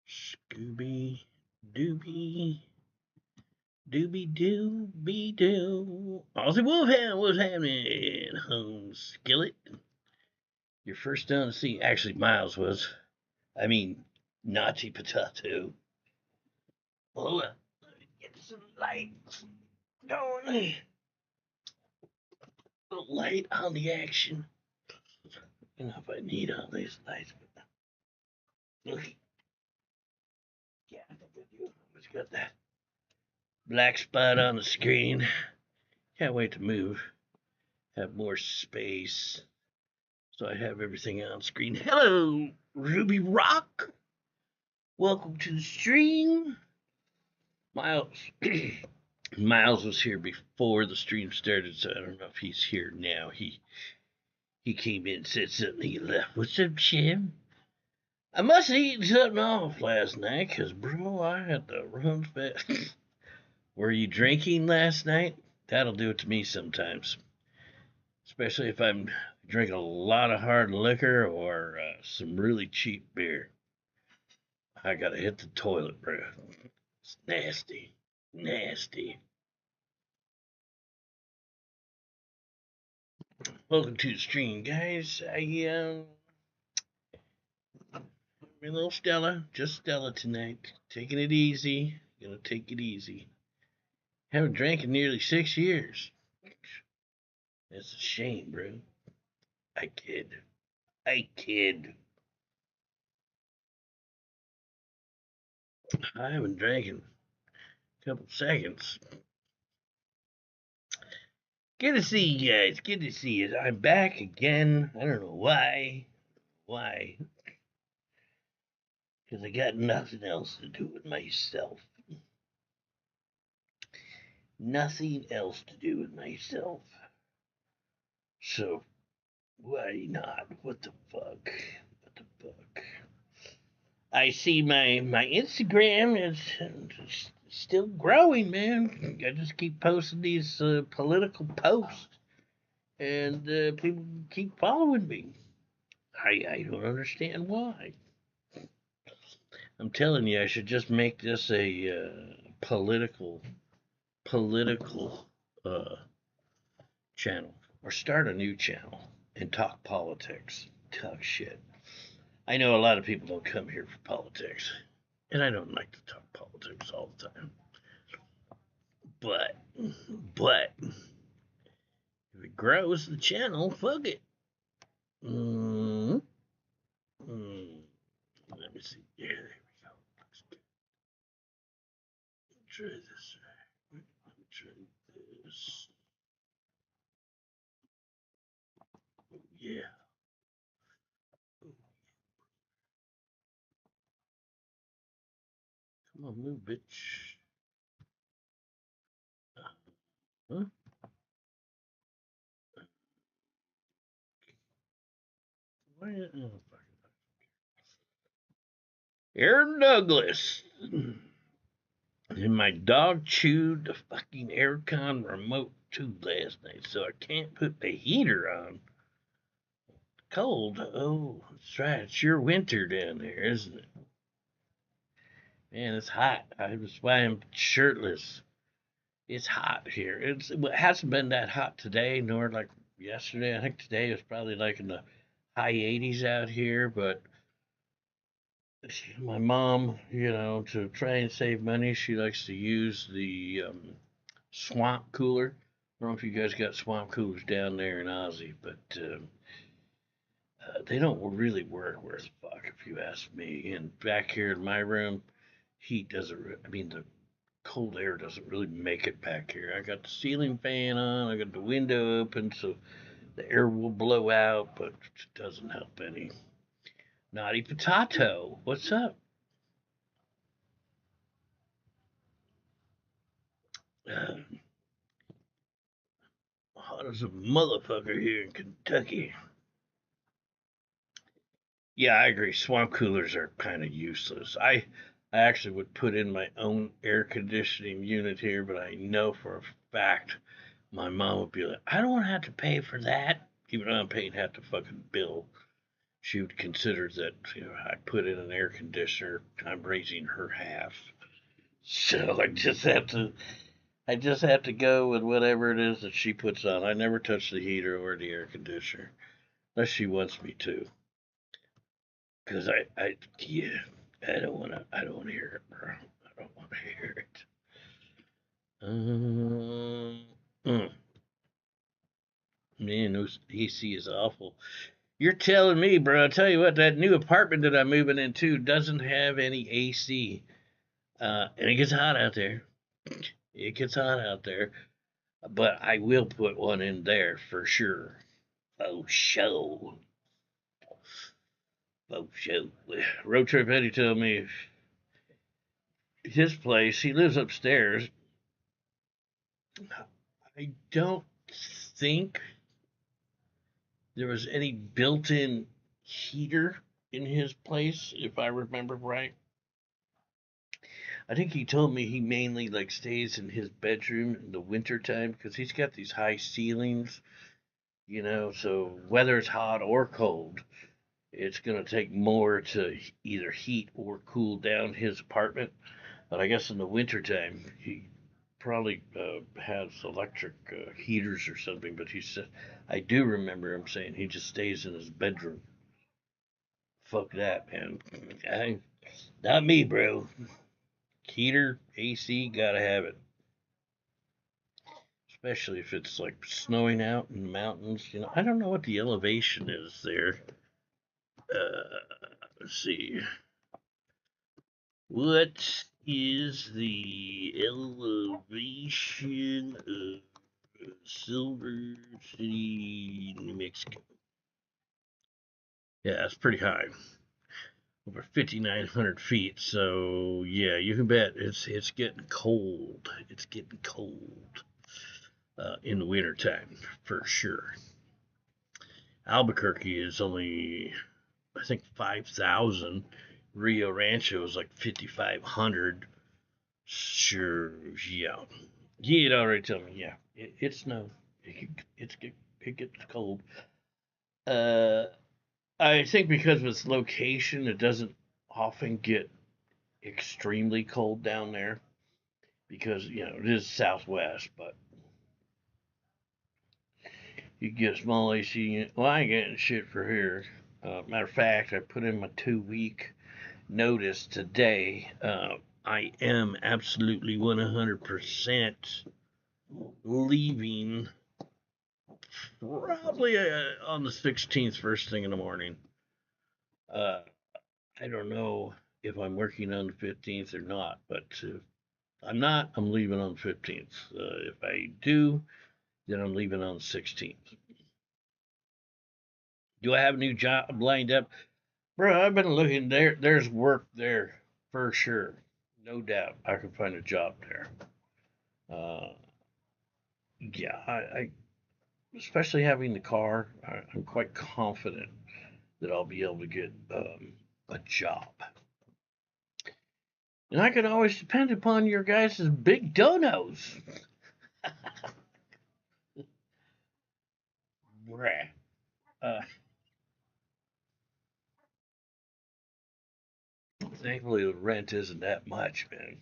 Scooby Dooby Dooby Dooby Doo. Aussie Wolfhound, what's happening? Home Skillet. Your first down to see. Actually, Miles was. I mean, Nazi Potato. Hold up. Let me get some lights going. A little light on the action. You know if I need all these lights, but look. Yeah, I think I do. It's got that black spot on the screen. Can't wait to move. Have more space. So I have everything on screen. Hello, Ruby Rock. Welcome to the stream. Miles. Miles was here before the stream started, so I don't know if he's here now. He came in, said something, he left. What's up, Jim? I must have eaten something off last night, because, bro, I had to run fast. Were you drinking last night? That'll do it to me sometimes. Especially if I'm drinking a lot of hard liquor or some really cheap beer. I gotta hit the toilet, bro. It's nasty. Nasty. Welcome to the stream, guys. Little Stella, just Stella tonight. Taking it easy. Gonna take it easy. Haven't drank in nearly 6 years. That's a shame, bro. I kid. I kid. I haven't drank in a couple seconds. Good to see you guys. Good to see you. I'm back again. I don't know why. Why? Because I got nothing else to do with myself. Nothing else to do with myself. So, why not? What the fuck? What the fuck? I see my Instagram is still growing, man. I just keep posting these political posts, and people keep following me. I don't understand why. I'm telling you, I should just make this a political uh, channel, or start a new channel and talk politics, talk shit. I know a lot of people don't come here for politics, and I don't like to talk politics all the time. But if it grows the channel, fuck it. Let me see. Yeah, there we go. Looks good. Try this. Let me try this. Oh, yeah. Oh, come on, move, bitch. Huh? Why? Oh, fuck. Aaron Douglas. And my dog chewed the fucking aircon remote too last night, so I can't put the heater on. Cold. Oh, that's right. It's your winter down there, isn't it? Man, it's hot. That's why I'm shirtless. It's hot here. It hasn't been that hot today, nor like yesterday. I think today was probably like in the high 80s out here, but my mom, to try and save money, she likes to use the swamp cooler. I don't know if you guys got swamp coolers down there in Aussie, but they don't really work worth a fuck if you ask me. And back here in my room, heat doesn't. I mean, the cold air doesn't really make it back here. I got the ceiling fan on. I got the window open, so the air will blow out, but it doesn't help any. Naughty Potato, what's up? Uh, hot as a motherfucker here in Kentucky. Yeah, I agree. Swamp coolers are kind of useless. I actually would put in my own air conditioning unit here, but I know for a fact my mom would be like, I don't want to have to pay for that, even though I'm paying half the fucking bill. she would consider that, you know, I put in an air conditioner, I'm raising her half. So I just have to go with whatever it is that she puts on. I never touch the heater or the air conditioner unless she wants me to. Cause yeah, I don't want to hear it, bro. I don't want to hear it. Mm. Man, those AC is awful. You're telling me, bro. I tell you what, that new apartment that I'm moving into doesn't have any AC, and it gets hot out there. It gets hot out there, but I will put one in there for sure. Oh, show. Oh, show. Road Trip Eddie told me his place, he lives upstairs. I don't think there was any built in heater in his place, if I remember right. I think he told me he mainly like stays in his bedroom in the winter time because he's got these high ceilings, you know, so whether it's hot or cold, it's going to take more to either heat or cool down his apartment. But I guess in the wintertime, he probably has electric heaters or something. But he said, I do remember him saying he just stays in his bedroom. Fuck that, man. Not me, bro. Heater, AC, gotta have it. Especially if it's like snowing out in the mountains. You know, I don't know what the elevation is there. Let's see. What is the elevation of Silver City, New Mexico? Yeah, it's pretty high, over 5,900 feet. So yeah, you can bet it's getting cold. It's getting cold in the wintertime for sure. Albuquerque is only, I think, 5,000. Rio Rancho is like 5,500. Sure, yeah. He had already told me, yeah, it snows. It gets cold. Uh, I think because of its location, it doesn't often get extremely cold down there because you know it is Southwest, but you get a small AC unit. Well, I ain't getting shit for here. Matter of fact, I put in my 2 week notice today. I am absolutely 100% leaving probably on the 16th, first thing in the morning. Uh, I don't know if I'm working on the 15th or not, but if I'm not, I'm leaving on the 15th. If I do, then I'm leaving on the 16th. Do I have a new job lined up? Bro, I've been looking there. There's work there for sure. No doubt I can find a job there. Uh, yeah, I especially having the car, I'm quite confident that I'll be able to get a job. And I can always depend upon your guys' big donos. Bruh. Uh, Thankfully, the rent isn't that much, man.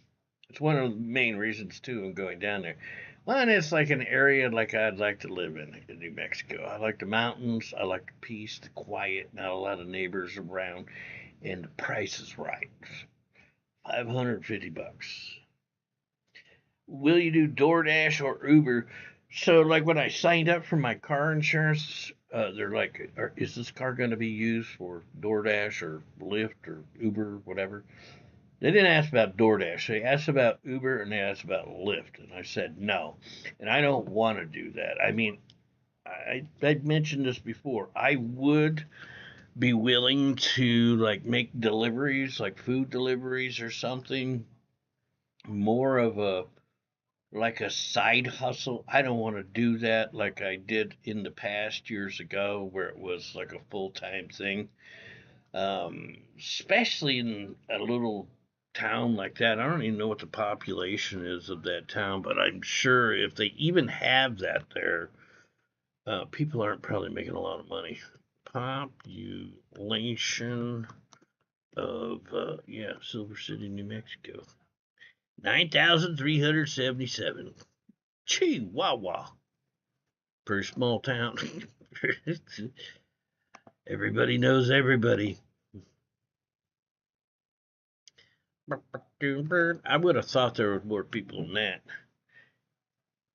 It's one of the main reasons, too, I'm going down there. One, it's like an area like I'd like to live in New Mexico. I like the mountains. I like the peace, the quiet, not a lot of neighbors around, and the price is right. $550. Will you do DoorDash or Uber? So, like when I signed up for my car insurance, they're like, "Is this car going to be used for DoorDash or Lyft or Uber, whatever?" They didn't ask about DoorDash. They asked about Uber and they asked about Lyft, and I said no, and I don't want to do that. I mean, I mentioned this before. I would be willing to like make deliveries, like food deliveries or something, more of a like a side hustle. I don't want to do that like I did in the past years ago, where it was like a full time thing. Especially in a little town like that. I don't even know what the population is of that town, but I'm sure if they even have that there, people aren't probably making a lot of money. population of, Silver City, New Mexico. 9,377. Chihuahua. Pretty small town. Everybody knows everybody. I would have thought there were more people than that.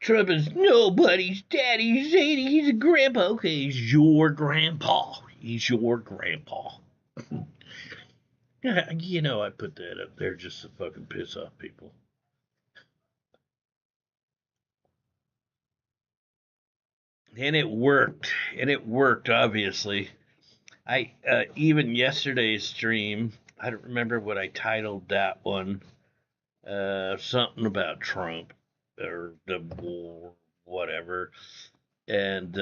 Trump is nobody's daddy. He's a grandpa. Okay, he's your grandpa. He's your grandpa. You know, I put that up there just to fucking piss off people. And it worked. And it worked, obviously. I even yesterday's stream, I don't remember what I titled that one. Something about Trump or the war, whatever. And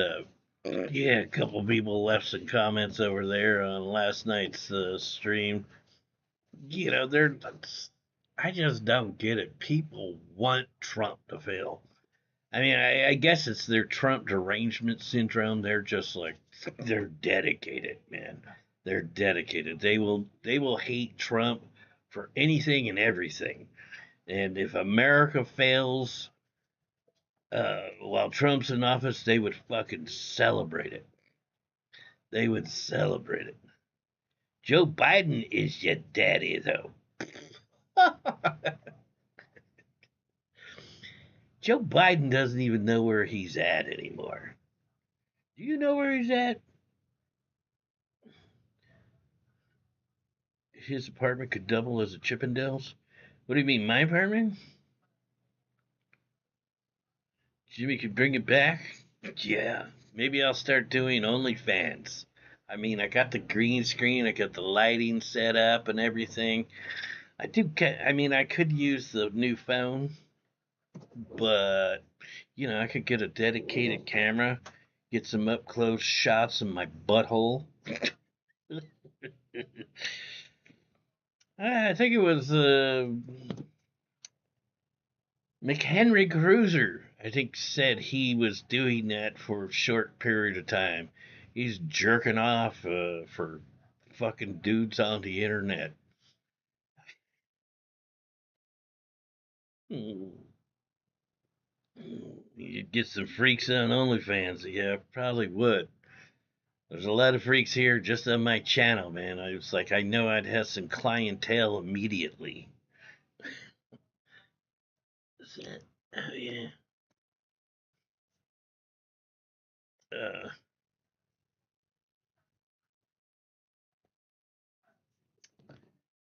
yeah, a couple people left some comments over there on last night's stream. You know, I just don't get it. People want Trump to fail. I mean, I guess it's their Trump derangement syndrome. They're just like, they're dedicated, man. They're dedicated. They will hate Trump for anything and everything. And if America fails while Trump's in office, they would fucking celebrate it. They would celebrate it. Joe Biden is your daddy, though. Joe Biden doesn't even know where he's at anymore. Do you know where he's at? His apartment could double as a Chippendales? What do you mean, my apartment? Jimmy could bring it back? Yeah, maybe I'll start doing OnlyFans. I mean, I got the green screen, I got the lighting set up and everything. I mean, I could use the new phone, but, you know, I could get a dedicated camera, get some up close shots of my butthole. I think it was McHenry Cruiser, I think, said he was doing that for a short period of time. He's jerking off for fucking dudes on the internet. You'd get some freaks on OnlyFans. Yeah, probably would. There's a lot of freaks here just on my channel, man. I was like, I know I'd have some clientele immediately. Oh, yeah. Uh,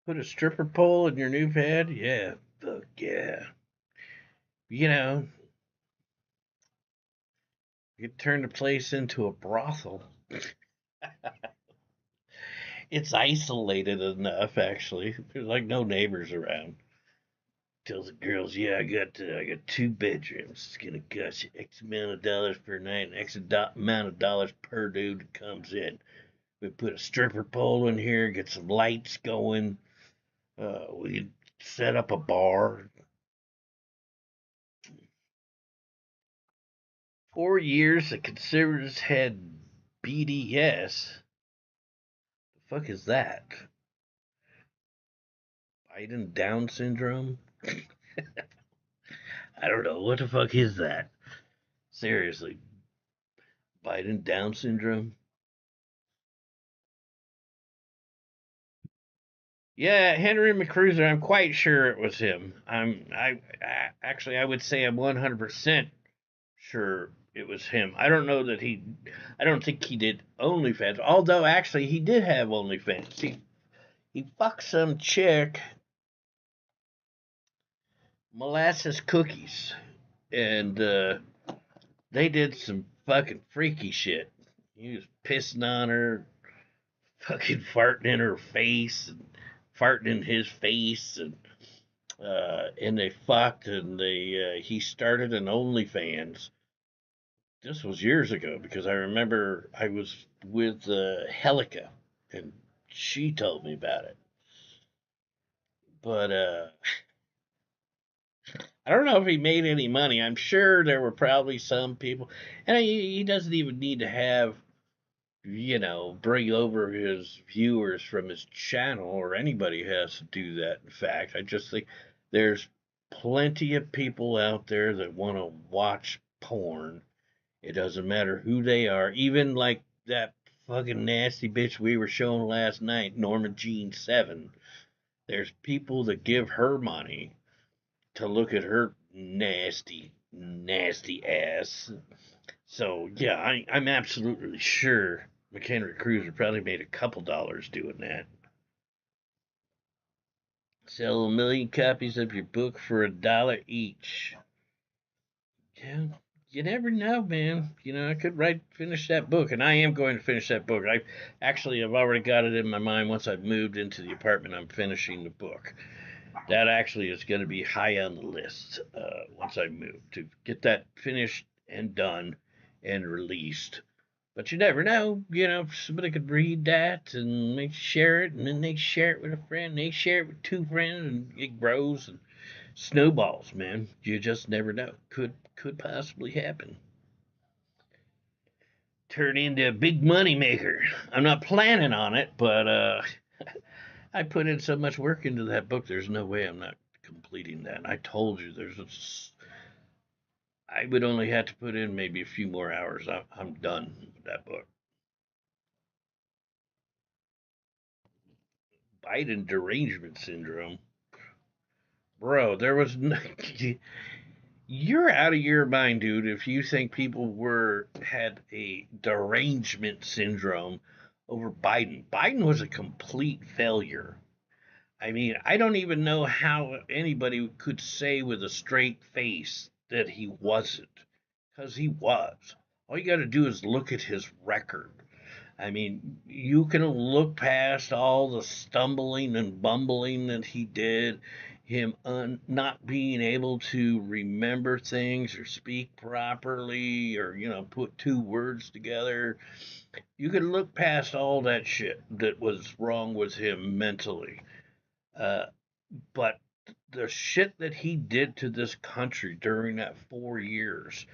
put a stripper pole in your new pad? Yeah, fuck yeah. You know, you could turn the place into a brothel. It's isolated enough, actually. There's like no neighbors around. Tells the girls, yeah, I got 2 bedrooms. It's gonna cost you X amount of dollars per night, and X amount of dollars per dude that comes in. We put a stripper pole in here, get some lights going. We set up a bar. 4 years the conservatives had BDS. The fuck is that? Biden Down syndrome? I don't know. What the fuck is that? Seriously. Biden Down syndrome? Yeah, Henry McCruiser. I'm quite sure it was him. I would say I'm 100% sure it was him. I don't know that I don't think he did OnlyFans. Although actually he did have OnlyFans. He fucked some chick, molasses cookies, and they did some fucking freaky shit. He was pissing on her, fucking farting in her face, and farting in his face, and they fucked, and he started an OnlyFans. This was years ago because I remember I was with Helica, and she told me about it. But I don't know if he made any money. I'm sure there were probably some people, and he doesn't even need to have you know, bring over his viewers from his channel, or anybody has to do that. In fact, I just think there's plenty of people out there that want to watch porn. It doesn't matter who they are, even like that fucking nasty bitch we were showing last night, Norma Jean 7. There's people that give her money to look at her nasty, nasty ass. So yeah, I'm absolutely sure McHenry Cruiser probably made a couple dollars doing that. Sell 1 million copies of your book for $1 each. Yeah, you never know, man. You know, I could finish that book, and I am going to finish that book. I've already got it in my mind. Once I've moved into the apartment, I'm finishing the book. That actually is going to be high on the list once I move, to get that finished and done and released. But you never know, you know, somebody could read that and they share it, and then they share it with a friend, they share it with two friends, and it grows and snowballs, man. You just never know. Could possibly happen. Turn into a big money maker. I'm not planning on it, but I put in so much work into that book. There's no way I'm not completing that. I told you I would only have to put in maybe a few more hours. I'm done with that book. Biden derangement syndrome, bro. There was no, you're out of your mind, dude. If you think people had a derangement syndrome over Biden, Biden was a complete failure. I mean, I don't even know how anybody could say with a straight face that he wasn't, because he was. All you got to do is look at his record. I mean, you can look past all the stumbling and bumbling that he did, him not being able to remember things or speak properly, or, you know, put two words together. You can look past all that shit that was wrong with him mentally. Uh, but the shit that he did to this country during that 4 years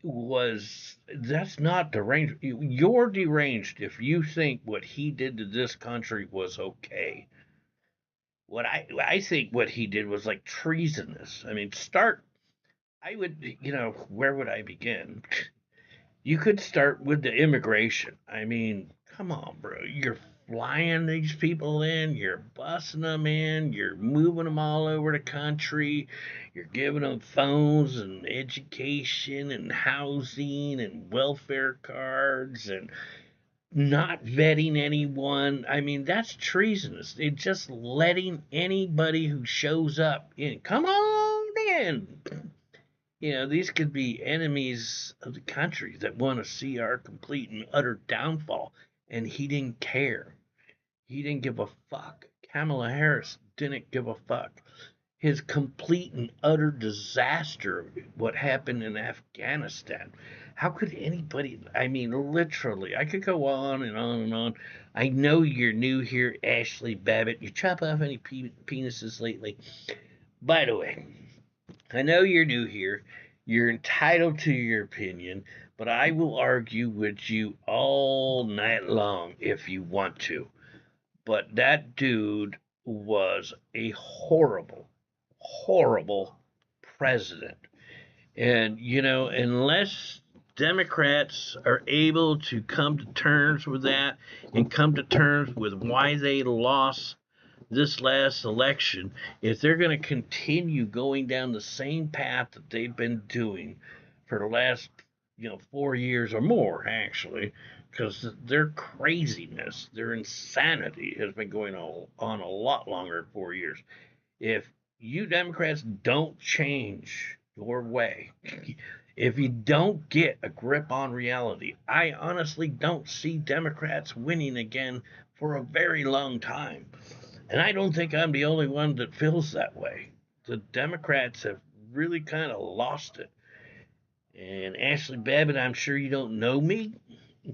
that's not deranged. You're deranged if you think what he did to this country was okay. I think what he did was like treasonous. I mean, I would, you know, where would I begin? You could start with the immigration. I mean, come on, bro. You're flying these people in, you're busing them in, you're moving them all over the country, you're giving them phones and education and housing and welfare cards and not vetting anyone. I mean, that's treasonous. It's just letting anybody who shows up in. Come on in. You know, these could be enemies of the country that want to see our complete and utter downfall. And he didn't care. He didn't give a fuck. Kamala Harris didn't give a fuck. His complete and utter disaster of what happened in Afghanistan. How could anybody, I mean, literally, I could go on and on and on. I know you're new here, Ashley Babbitt. You chop off any penises lately? By the way, I know you're new here. You're entitled to your opinion, but I will argue with you all night long if you want to. But that dude was a horrible, horrible president. And, you know, unless Democrats are able to come to terms with that and come to terms with why they lost this last election, if they're going to continue going down the same path that they've been doing for the last, you know, 4 years or more, actually, because their craziness, their insanity has been going on a lot longer than 4 years. If you Democrats don't change your way, if you don't get a grip on reality, I honestly don't see Democrats winning again for a very long time. And I don't think I'm the only one that feels that way. The Democrats have really kind of lost it. And Ashley Babbitt, I'm sure you don't know me,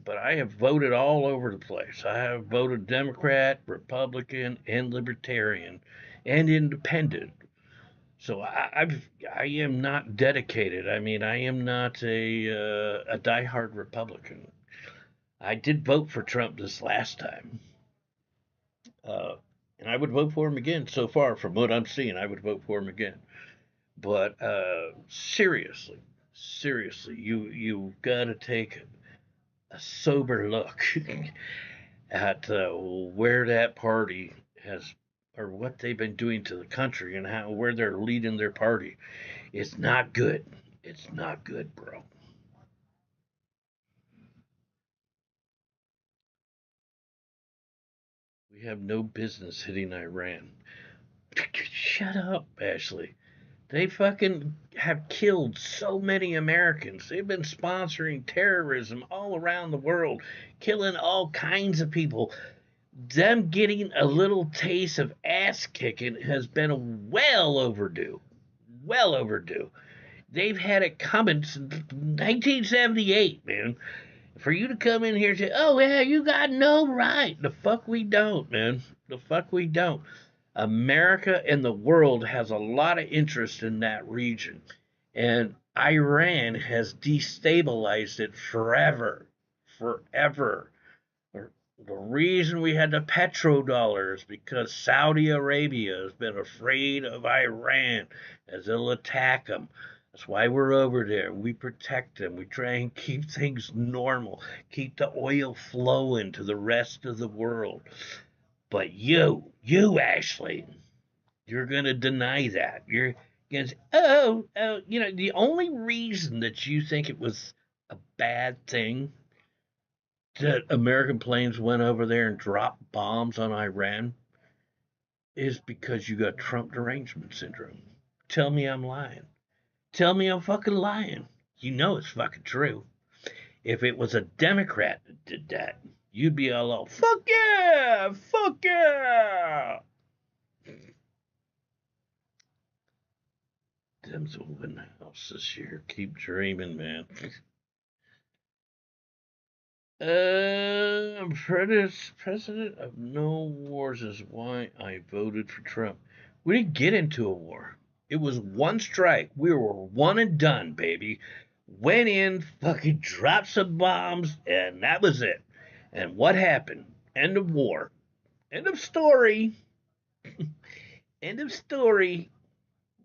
but I have voted all over the place. I have voted Democrat, Republican, and Libertarian, and Independent. So I am not dedicated. I mean, I am not a diehard Republican. I did vote for Trump this last time. Uh, and I would vote for him again. So far, from what I'm seeing, I would vote for him again. But seriously, seriously, you got to take a sober look at where that party has, or what they've been doing to the country, and how where they're leading their party. It's not good. It's not good, bro. We have no business hitting Iran. Shut up, Ashley. They fucking have killed so many Americans. They've been sponsoring terrorism all around the world, killing all kinds of people. Them getting a little taste of ass kicking has been well overdue. Well overdue. They've had it coming since 1978, man. For you to come in here and say, oh, yeah, you got no right. The fuck we don't, man. The fuck we don't. America and the world has a lot of interest in that region. And Iran has destabilized it forever. Forever. The reason we had the petrodollar is because Saudi Arabia has been afraid of Iran, as they'll attack them. That's why we're over there. We protect them. We try and keep things normal, keep the oil flowing to the rest of the world. But you, Ashley, you're going to deny that. You're going to say, oh, the only reason that you think it was a bad thing that American planes went over there and dropped bombs on Iran is because you got Trump derangement syndrome. Tell me I'm lying. Tell me I'm fucking lying. You know it's fucking true. If it was a Democrat that did that, you'd be all, fuck yeah, fuck yeah. Them's open house this year. Keep dreaming, man. President of no wars is why I voted for Trump. We didn't get into a war. It was one strike. We were one and done, baby. Went in, fucking dropped some bombs, and that was it. And what happened? End of war. End of story. End of story.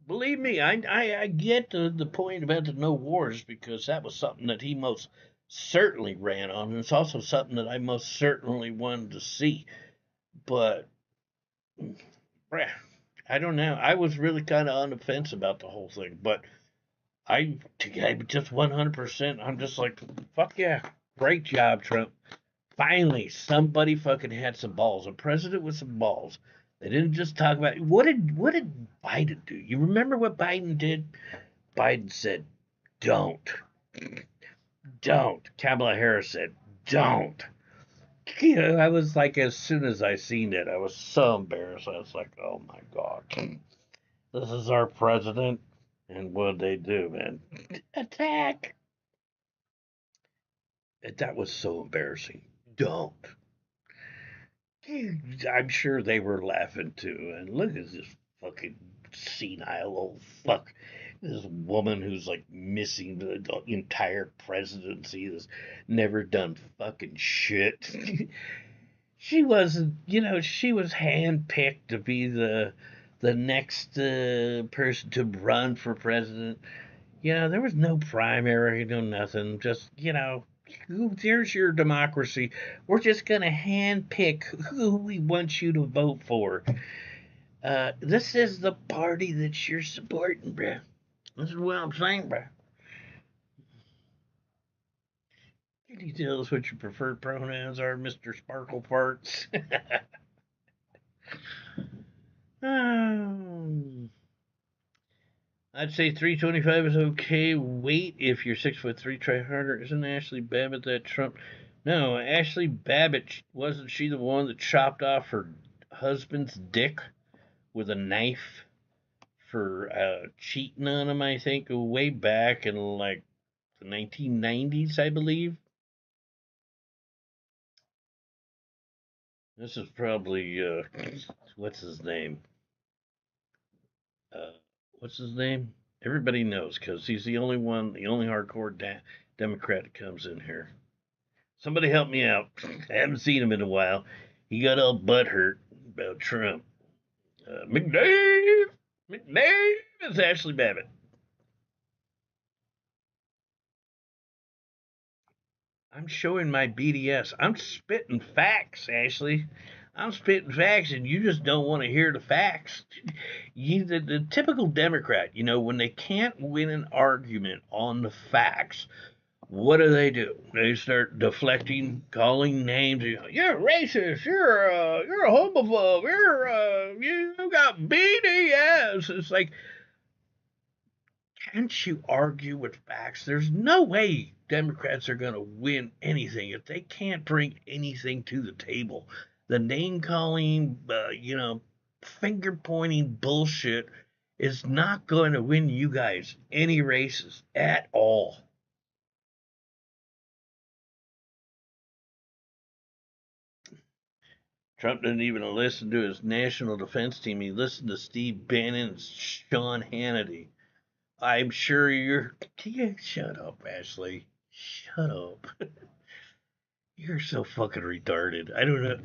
Believe me, I get the point about the no wars because that was something that he most certainly ran on, and it's also something that I most certainly wanted to see. But I don't know. I was really kind of on the fence about the whole thing, but I just 100%. I'm just like, fuck yeah, great job, Trump. Finally, somebody fucking had some balls. A president with some balls. They didn't just talk about what did Biden do? You remember what Biden did? Biden said, "Don't, don't." Kamala Harris said, "Don't." You know, I was like, as soon as I seen it, I was so embarrassed. I was like, "Oh my god, this is our president." And what did they do, man? Attack. That was so embarrassing. Don't. I'm sure they were laughing too. And look at this fucking senile old fuck. This woman who's like missing the entire presidency, has never done fucking shit. She wasn't, she was handpicked to be the next person to run for president. There was no primary, no nothing. Just, there's your democracy. We're just going to handpick who we want you to vote for. This is the party that you're supporting, bruh. This is what I'm saying, bruh. Can you tell us what your preferred pronouns are, Mr. Sparkle Farts? I'd say 325 is okay. Wait, if you're 6'3", try harder. Isn't Ashley Babbitt that Trump? No, Ashley Babbitt, wasn't she the one that chopped off her husband's dick with a knife for cheating on him? I think way back in like the 1990s, I believe. This is probably what's his name? Uh, what's his name? Everybody knows because he's the only one, the only hardcore Democrat that comes in here. Somebody help me out. I haven't seen him in a while. He got all butthurt about Trump. McDave! McDave! It's Ashley Babbitt. I'm showing my BDS. I'm spitting facts, Ashley. I'm spitting facts, and you just don't want to hear the facts. The typical Democrat, when they can't win an argument on the facts, what do? They start deflecting, calling names. You're racist. You're a homophobe. You got BDS. It's like, can't you argue with facts? There's no way Democrats are going to win anything if they can't bring anything to the table. The name calling, finger pointing bullshit is not going to win you guys any races at all. Trump didn't even listen to his national defense team. He listened to Steve Bannon and Sean Hannity. I'm sure you're. Shut up, Ashley. Shut up. You're so fucking retarded. I don't know.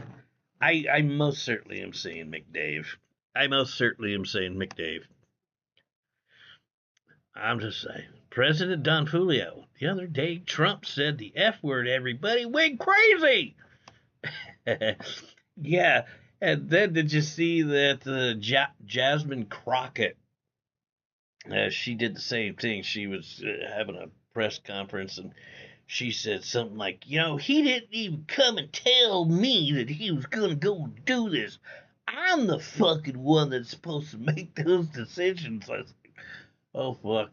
I most certainly am saying McDave. I most certainly am saying McDave. I'm just saying. President Don Julio. The other day, Trump said the F word. Everybody went crazy. Yeah. And then did you see that Jasmine Crockett? She did the same thing. She was having a press conference and she said something like, he didn't even come and tell me that he was going to go and do this. I'm the fucking one that's supposed to make those decisions. I was like, oh, fuck.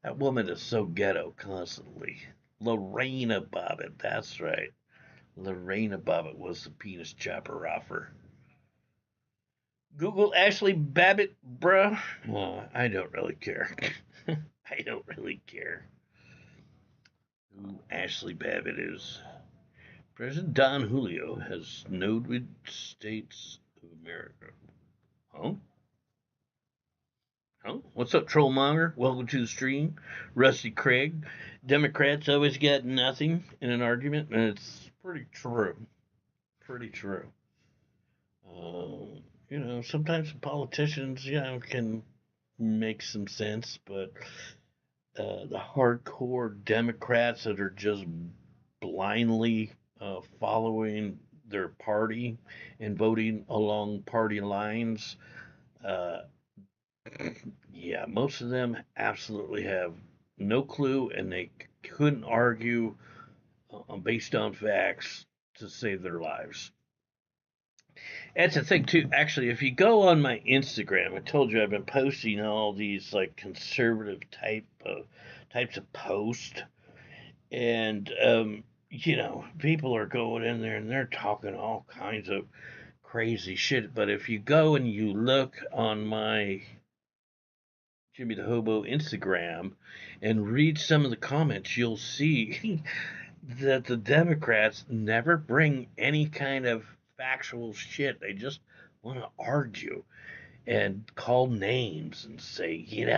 That woman is so ghetto constantly. Lorena Bobbitt, that's right. Lorena Bobbitt was the penis chopper offer. Google Ashley Babbitt, bruh. Oh, I don't really care. I don't really care who Ashley Babbitt is. President Don Julio has noted states of America. Huh? Huh? What's up, Trollmonger? Welcome to the stream. Rusty Craig. Democrats always got nothing in an argument, and it's pretty true. Pretty true. Sometimes politicians, can make some sense, but the hardcore Democrats that are just blindly following their party and voting along party lines, uh, yeah, most of them absolutely have no clue and they couldn't argue based on facts to save their lives. That's the thing too. Actually, if you go on my Instagram, I told you I've been posting all these like conservative types of posts, and people are going in there and they're talking all kinds of crazy shit. But if you go and you look on my Jimmy the Hobo Instagram and read some of the comments, you'll see that the Democrats never bring any kind of factual shit. They just want to argue and call names and say, you're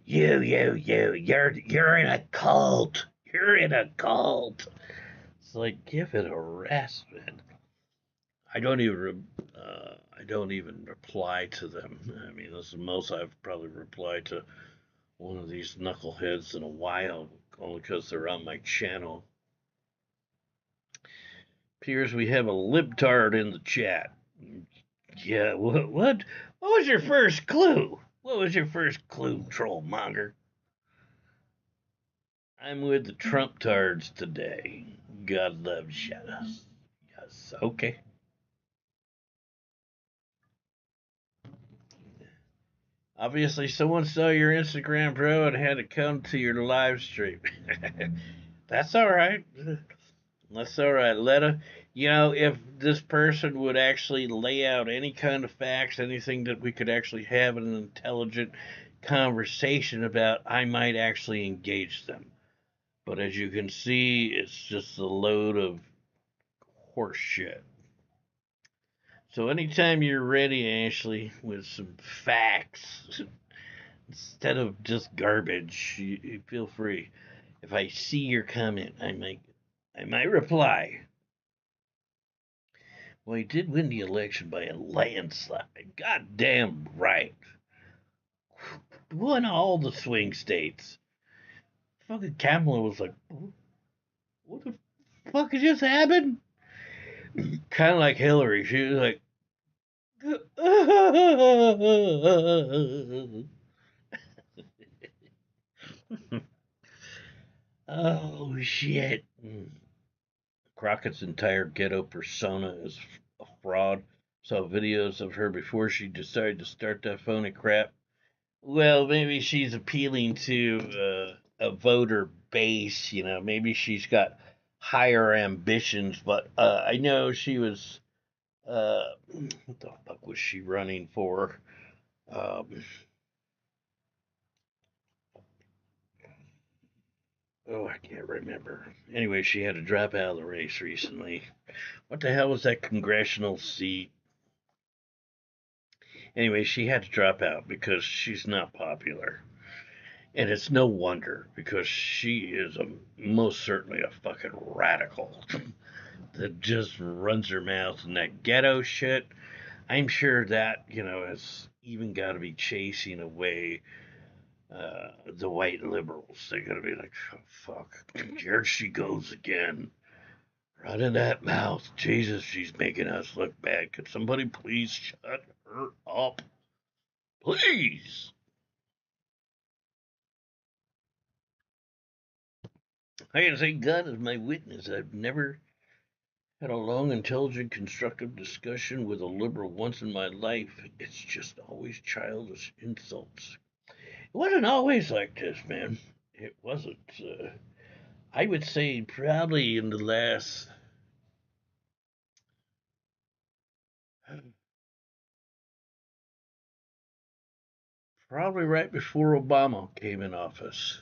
in a cult. You're in a cult. It's like, give it a rest, man. I don't even reply to them. I mean, this is the most I've probably replied to one of these knuckleheads in a while, only because they're on my channel. Appears we have a libtard in the chat. Yeah, what was your first clue? What was your first clue, trollmonger? I'm with the Trump tards today. God loves us. Yes, okay. Obviously, someone saw your Instagram, bro, and had to come to your live stream. That's all right. That's all right, Letta. If this person would actually lay out any kind of facts, anything that we could actually have an intelligent conversation about, I might actually engage them. But as you can see, it's just a load of horse shit. So anytime you're ready, Ashley, with some facts, instead of just garbage, you feel free. If I see your comment, I might I might reply, well, he did win the election by a landslide. Goddamn right. Won all the swing states. Fucking Kamala was like, what the fuck just happened? Kind of like Hillary. She was like, oh shit. Crockett's entire ghetto persona is a fraud. Saw videos of her before she decided to start that phony crap. Well, maybe she's appealing to a voter base. You know, maybe she's got higher ambitions. But I know she was. What the fuck was she running for? Um, oh, I can't remember. Anyway, she had to drop out of the race recently. What the hell was that congressional seat? Anyway, she had to drop out because she's not popular. And it's no wonder because she is most certainly a fucking radical that just runs her mouth and that ghetto shit. I'm sure that, has even got to be chasing away the white liberals. They're going to be like, oh, fuck, here she goes again. Running that mouth. Jesus, she's making us look bad. Could somebody please shut her up? Please. I can say God is my witness. I've never had a long, intelligent, constructive discussion with a liberal once in my life. It's just always childish insults. It wasn't always like this, man. It wasn't. I would say probably in the last, probably right before Obama came in office.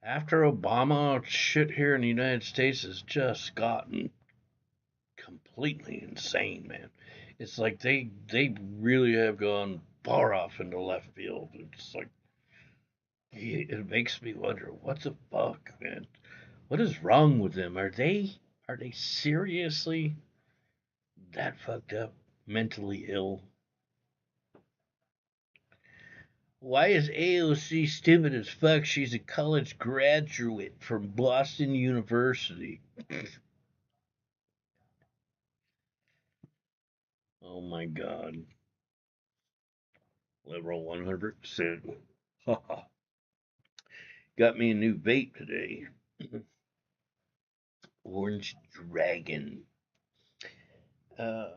After Obama, shit here in the United States has just gotten completely insane, man. It's like they really have gone far off into left field. It's like it makes me wonder what the fuck, man. What is wrong with them? Are they seriously that fucked up, mentally ill? Why is AOC stupid as fuck? She's a college graduate from Boston University. Oh my god. Liberal 100%. Got me a new vape today. Orange Dragon. Uh,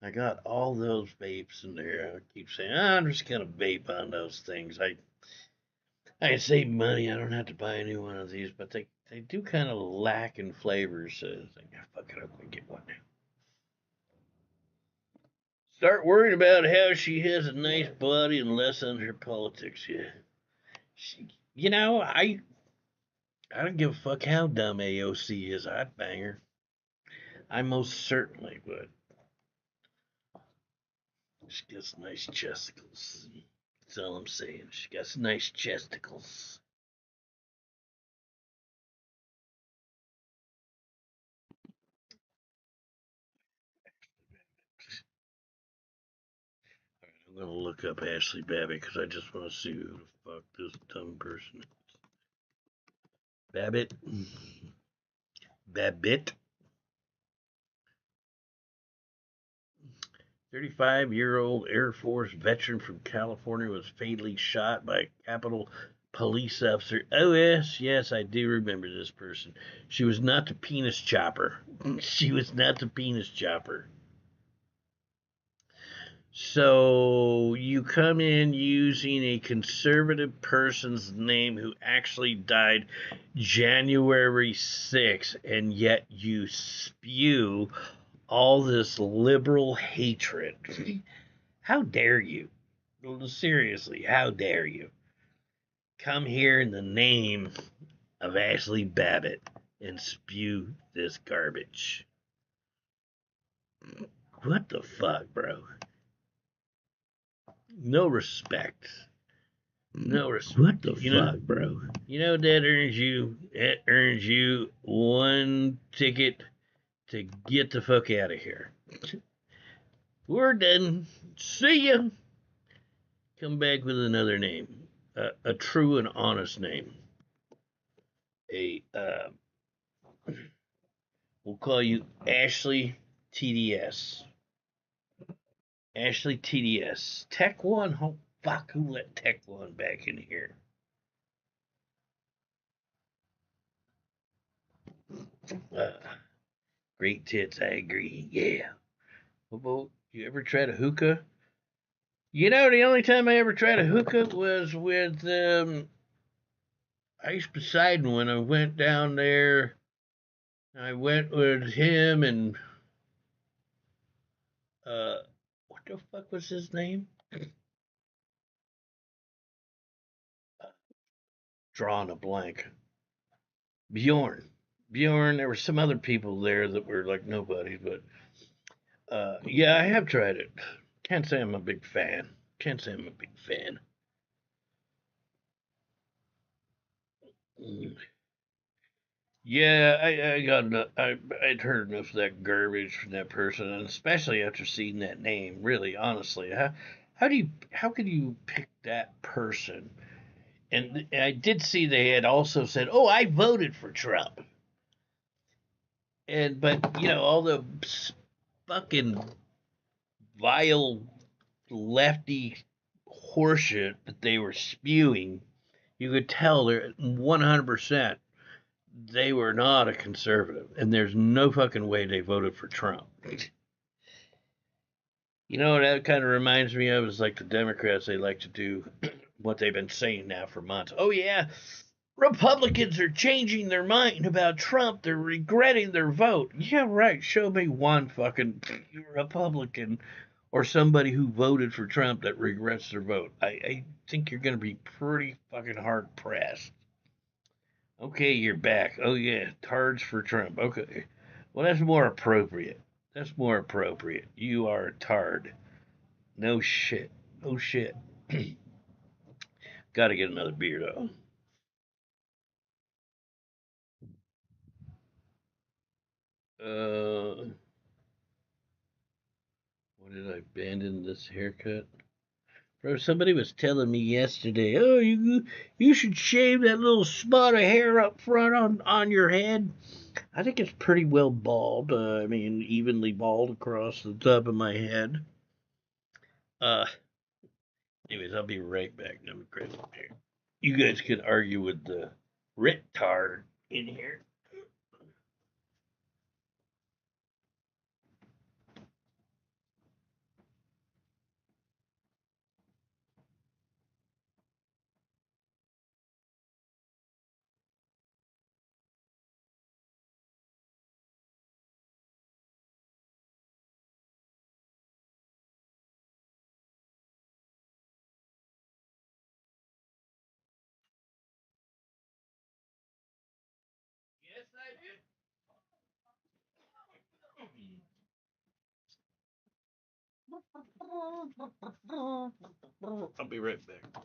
I got all those vapes in there. I keep saying, I'm just gonna vape on those things. I save money. I don't have to buy a new one of these, but they do kind of lack in flavors. So I think, fuck it, I'm gonna get one now. Start worrying about how she has a nice body and less on her politics. Yeah, she, I don't give a fuck how dumb AOC is. I'd bang her. I most certainly would. She got some nice chesticles. That's all I'm saying. She got some nice chesticles. I'm gonna look up Ashley Babbitt because I just want to see who the fuck this dumb person is. Babbitt? Babbitt? 35-year-old Air Force veteran from California was fatally shot by a Capitol police officer. Oh, yes, I do remember this person. She was not the penis chopper. She was not the penis chopper. So you come in using a conservative person's name who actually died January 6th, and yet you spew all this liberal hatred. How dare you? Seriously, how dare you? Come here in the name of Ashley Babbitt and spew this garbage. What the fuck, bro? No respect. No respect. What the fuck, bro? You know that earns you one ticket to get the fuck out of here. We're done. See ya. Come back with another name, a true and honest name. A we'll call you Ashley TDS. Ashley TDS. Tech One. Oh fuck! Who let Tech One back in here? Uh, Great tits. I agree. Yeah. Hobo, you ever tried a hookah? You know, the only time I ever tried a hookah was with Ice Poseidon when I went down there. I went with him and what the fuck was his name? Drawing a blank. Bjorn. Bjorn. There were some other people there that were like nobodies, but yeah, I have tried it. Can't say I'm a big fan. Can't say I'm a big fan. Mm. Yeah, I got I'd heard enough of that garbage from that person, and especially after seeing that name. Really, honestly, how could you pick that person? And I did see they had also said, "Oh, I voted for Trump," and but you know all the fucking vile lefty horseshit that they were spewing, you could tell they're 100% they were not a conservative, and there's no fucking way they voted for Trump. You know, that kind of reminds me of is like the Democrats, they like to do what they've been saying now for months. Oh, yeah, Republicans are changing their mind about Trump. They're regretting their vote. Yeah, right. Show me one fucking Republican or somebody who voted for Trump that regrets their vote. I think you're going to be pretty fucking hard pressed. Okay, you're back. Oh, yeah, tards for Trump. Okay. Well, that's more appropriate. That's more appropriate. You are a tard. No shit. No shit. Gotta get another beer, though. Uh, what did I abandon this haircut? Bro, somebody was telling me yesterday, oh, you should shave that little spot of hair up front on your head. I think it's pretty well bald. I mean, evenly bald across the top of my head. Uh, anyways, I'll be right back. Let me grab some hair. You guys can argue with the retard in here. Yes, I did. I'll be right back.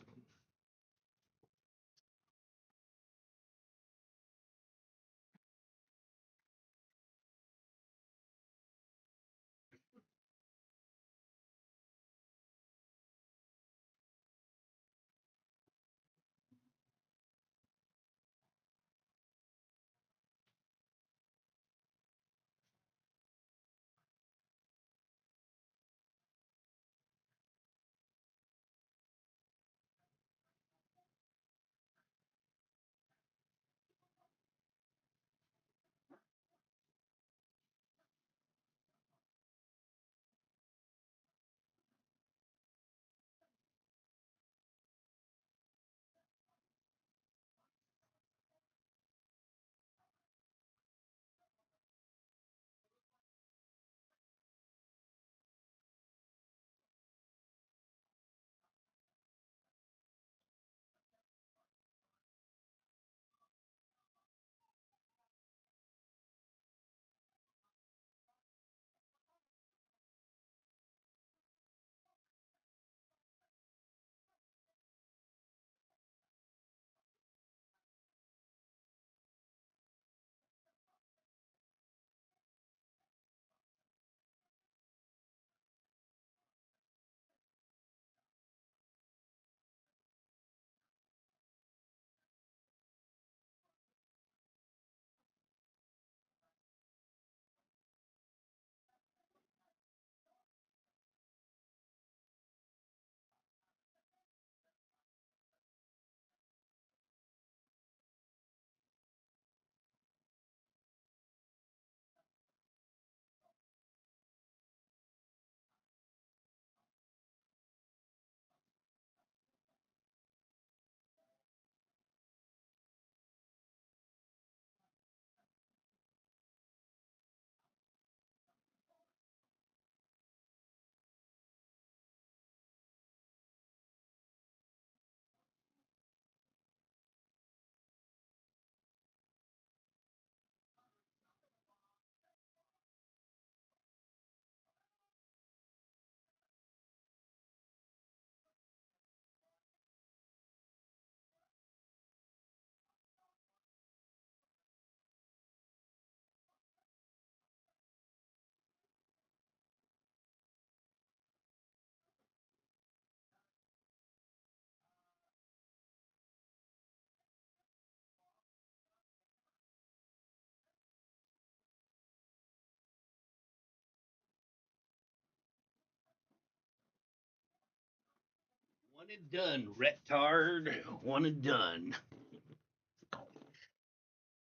and done, retard. One and done.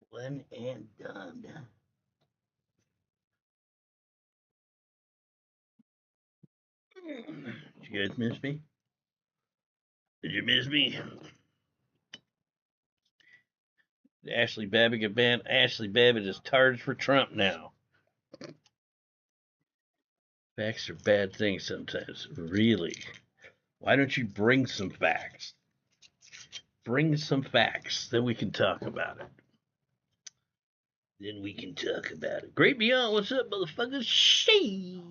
One and done. Did you guys miss me? Did you miss me? Ashley Babbitt get banned. Ashley Babbitt is tards for Trump now. Facts are bad things sometimes. Really. Why don't you bring some facts? Bring some facts, then we can talk about it. Then we can talk about it. Great Beyond, what's up, motherfuckers? Shit,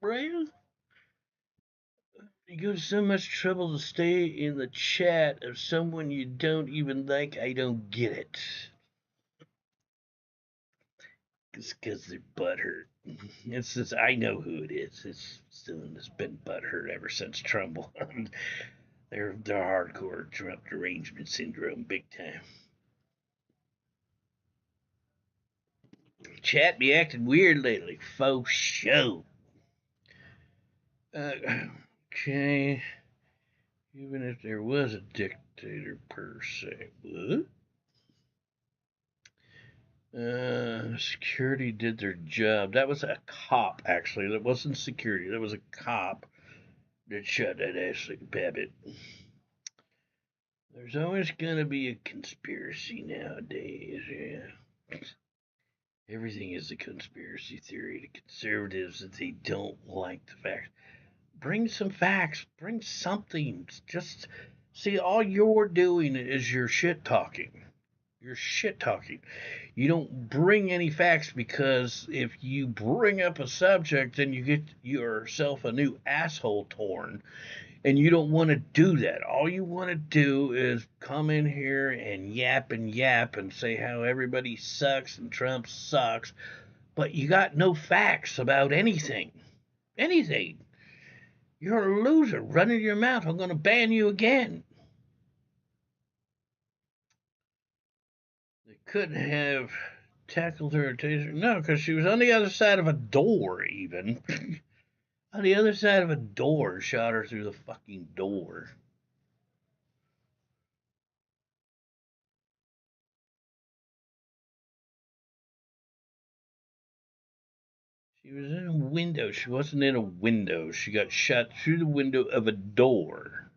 bro. You go to so much trouble to stay in the chat of someone you don't even like. I don't get it. It's because they're butthurt. It's just, I know who it is. It's someone that's been butthurt ever since Trump won. They're hardcore Trump derangement syndrome, big time. Chat be acting weird lately. Faux show. Okay. Even if there was a dictator per se. What? Security did their job. That was a cop, actually. That wasn't security. That was a cop that shot at Ashley Babbitt. There's always going to be a conspiracy nowadays, yeah. Everything is a conspiracy theory to conservatives that they don't like the facts. Bring some facts. Bring something. Just see, all you're doing is you're shit talking. You're shit talking. You don't bring any facts because if you bring up a subject, then you get yourself a new asshole torn. And you don't want to do that. All you want to do is come in here and yap and say how everybody sucks and Trump sucks. But you got no facts about anything. Anything. You're a loser. Running your mouth. I'm going to ban you again. They couldn't have tackled her or tasered her. No, because she was on the other side of a door, even. On the other side of a door, shot her through the fucking door. She was in a window. She wasn't in a window. She got shot through the window of a door.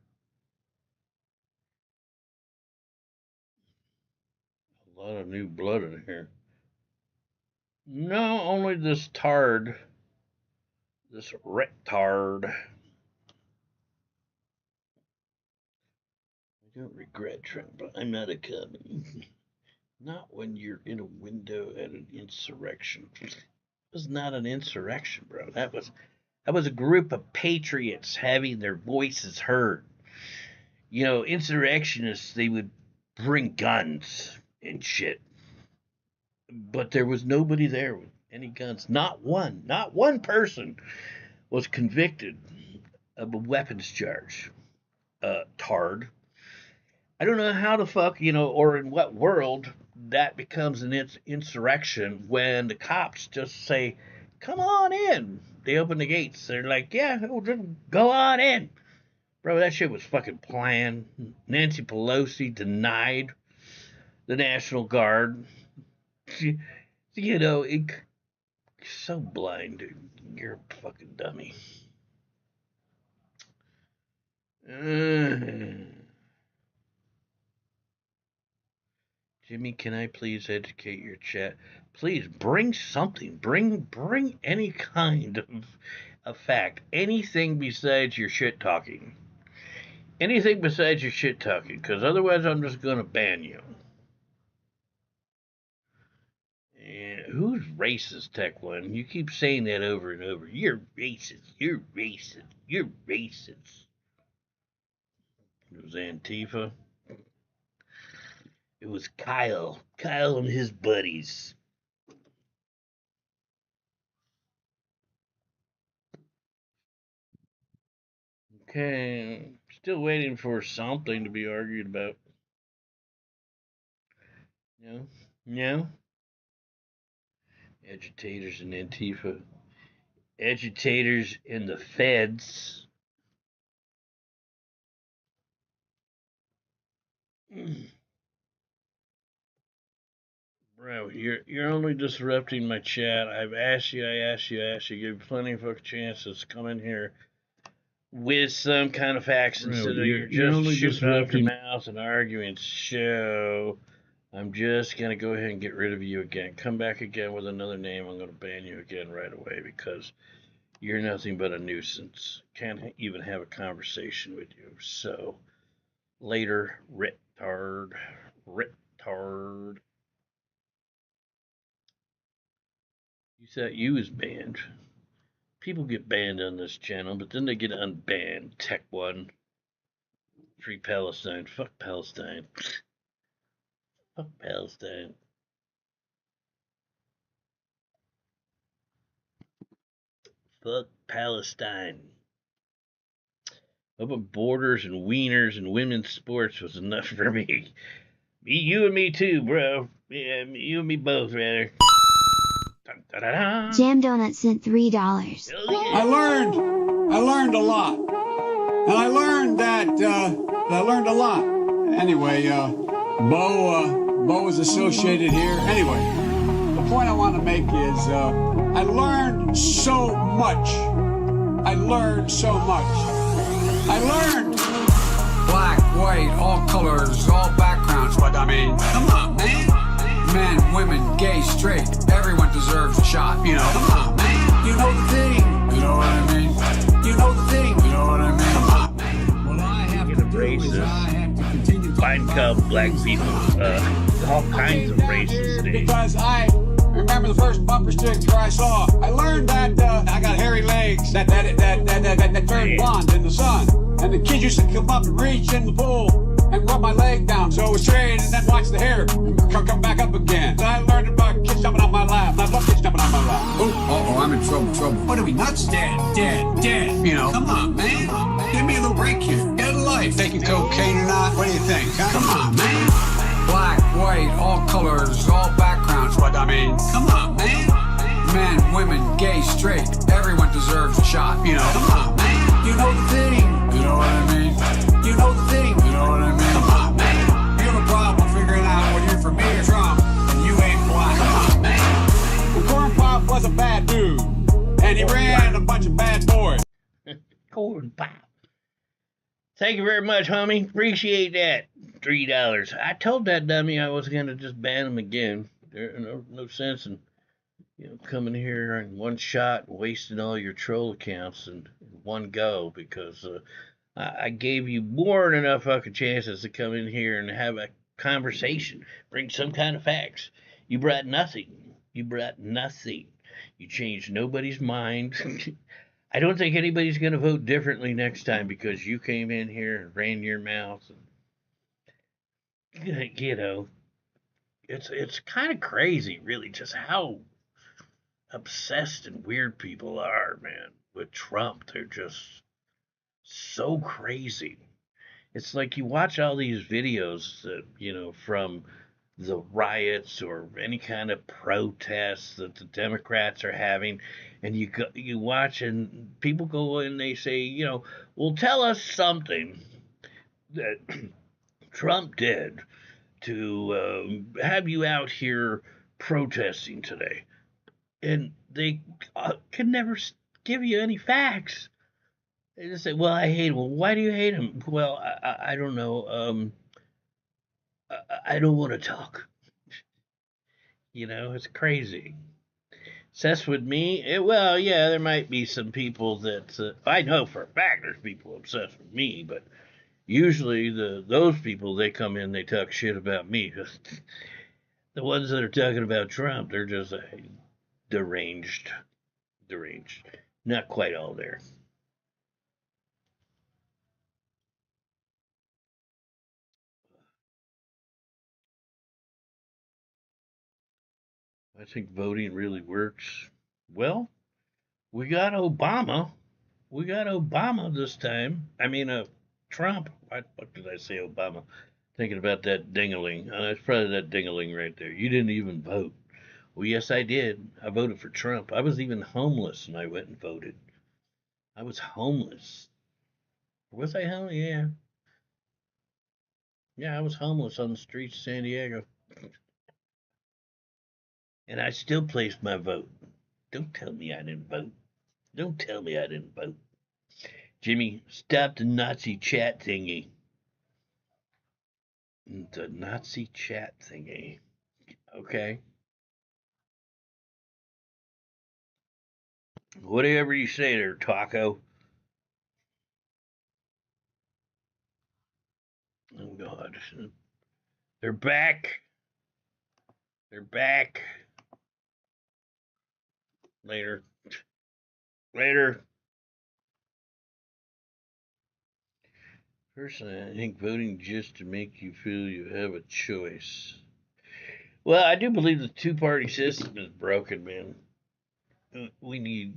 A lot of new blood in here. No, only this tard. This retard. I don't regret Trump, but I'm not a commie. Not when you're in a window at an insurrection. It was not an insurrection, bro. That was a group of patriots having their voices heard. You know, insurrectionists, they would bring guns and shit. But there was nobody there with any guns. Not one person was convicted of a weapons charge. Tard. I don't know how the fuck, or in what world that becomes an insurrection when the cops just say, come on in. They open the gates. They're like, yeah, we'll just go on in. Bro, that shit was fucking planned. Nancy Pelosi denied the National Guard. It's so blind, dude. You're a fucking dummy. Jimmy, can I please educate your chat? Please bring something. Bring any kind of a fact. Anything besides your shit talking. Anything besides your shit talking, because otherwise I'm just gonna ban you. And who's racist, Tech One? You keep saying that over and over. You're racist. You're racist. You're racist. It was Antifa. It was Kyle. Kyle and his buddies. Okay, still waiting for something to be argued about. No, no. Agitators and Antifa. Agitators and the feds. Bro, you're only disrupting my chat. I asked you, give you plenty of fucking chances to come in here with some kind of facts instead of you're just shooting off your mouth and arguing. So I'm just gonna go ahead and get rid of you again. Come back again with another name. I'm gonna ban you again right away because you're nothing but a nuisance. Can't even have a conversation with you. So later, retard. You thought you was banned. People get banned on this channel, but then they get unbanned. Tech One. Free Palestine. Fuck Palestine. Fuck Palestine. Fuck Palestine. Open borders and wieners and women's sports was enough for me. You and me too, bro. Yeah, you and me both, rather. Jam Donut sent $3. I learned a lot. And I learned that, I learned a lot. Anyway, Bo is associated here. Anyway, the point I want to make is, I learned so much. I learned black, white, all colors, all backgrounds, but I mean, come on, man. Men, women, gay, straight, everyone deserves a shot, you know. Come on, man. You know the thing. You know what I mean? You know the thing. You know what I mean? Come on, man. What I have to do is I have to continue to Fine cub, black people, all kinds of races. Because I remember the first bumper sticker I saw. I learned that I got hairy legs that turn blonde in the sun. And the kids used to come up and reach in the pool and rub my leg down so it was straight and then watch the hair come back up again. I learned about kids jumping on my lap. I love kids jumping on my lap. Oh, I'm in trouble. What are we, nuts? Dead. You know, come on, man. Give me a little break here. Get a life. Taking cocaine or not? What do you think? Huh? Come on, man. Black, white, all colors, all backgrounds, but I mean, come on, man. Men, women, gay, straight, everyone deserves a shot, you know. Come on, man. You know the thing. You know what I mean? You know the thing. You know what I mean? Come on, man. You have a problem figuring out whether you're for me or Trump, and you ain't black. Come on, man. Well, Corn Pop was a bad dude, and he ran a bunch of bad boys. Corn Pop. Thank you very much, homie. Appreciate that. $3. I told that dummy I was gonna just ban him again. There's no sense in coming here in one shot and wasting all your troll accounts in one go because I gave you more than enough fucking chances to come in here and have a conversation, bring some kind of facts. You brought nothing. You changed nobody's mind. I don't think anybody's going to vote differently next time because you came in here and ran your mouth. And, it's kind of crazy, really, just how obsessed and weird people are, man. With Trump, they're just so crazy. It's like you watch all these videos that, from the riots or any kind of protests that the Democrats are having, and you watch and people go and they say, well, tell us something that Trump did to have you out here protesting today, and they can never give you any facts. They just say, well, I hate him. Well, why do you hate him? Well, I don't know. I don't want to talk. It's crazy. Obsessed with me? Well, yeah, there might be some people that I know for a fact there's people obsessed with me, but usually those people, they come in, they talk shit about me. The ones that are talking about Trump, they're just deranged. Not quite all there. I think voting really works. Well, we got Obama. We got Obama this time. I mean, Trump. Why the fuck did I say Obama? Thinking about that dingaling. It's probably that dingaling right there. You didn't even vote. Well, yes, I did. I voted for Trump. I was even homeless and I went and voted. I was homeless. Was I homeless? Yeah. Yeah, I was homeless on the streets of San Diego. And I still placed my vote. Don't tell me I didn't vote. Don't tell me I didn't vote. Jimmy, stop the Nazi chat thingy. The Nazi chat thingy. Okay? Whatever you say there, Taco. Oh, God. They're back. They're back. Later. Later. Personally, I think voting just to make you feel you have a choice. Well, I do believe the two-party system is broken, man. We need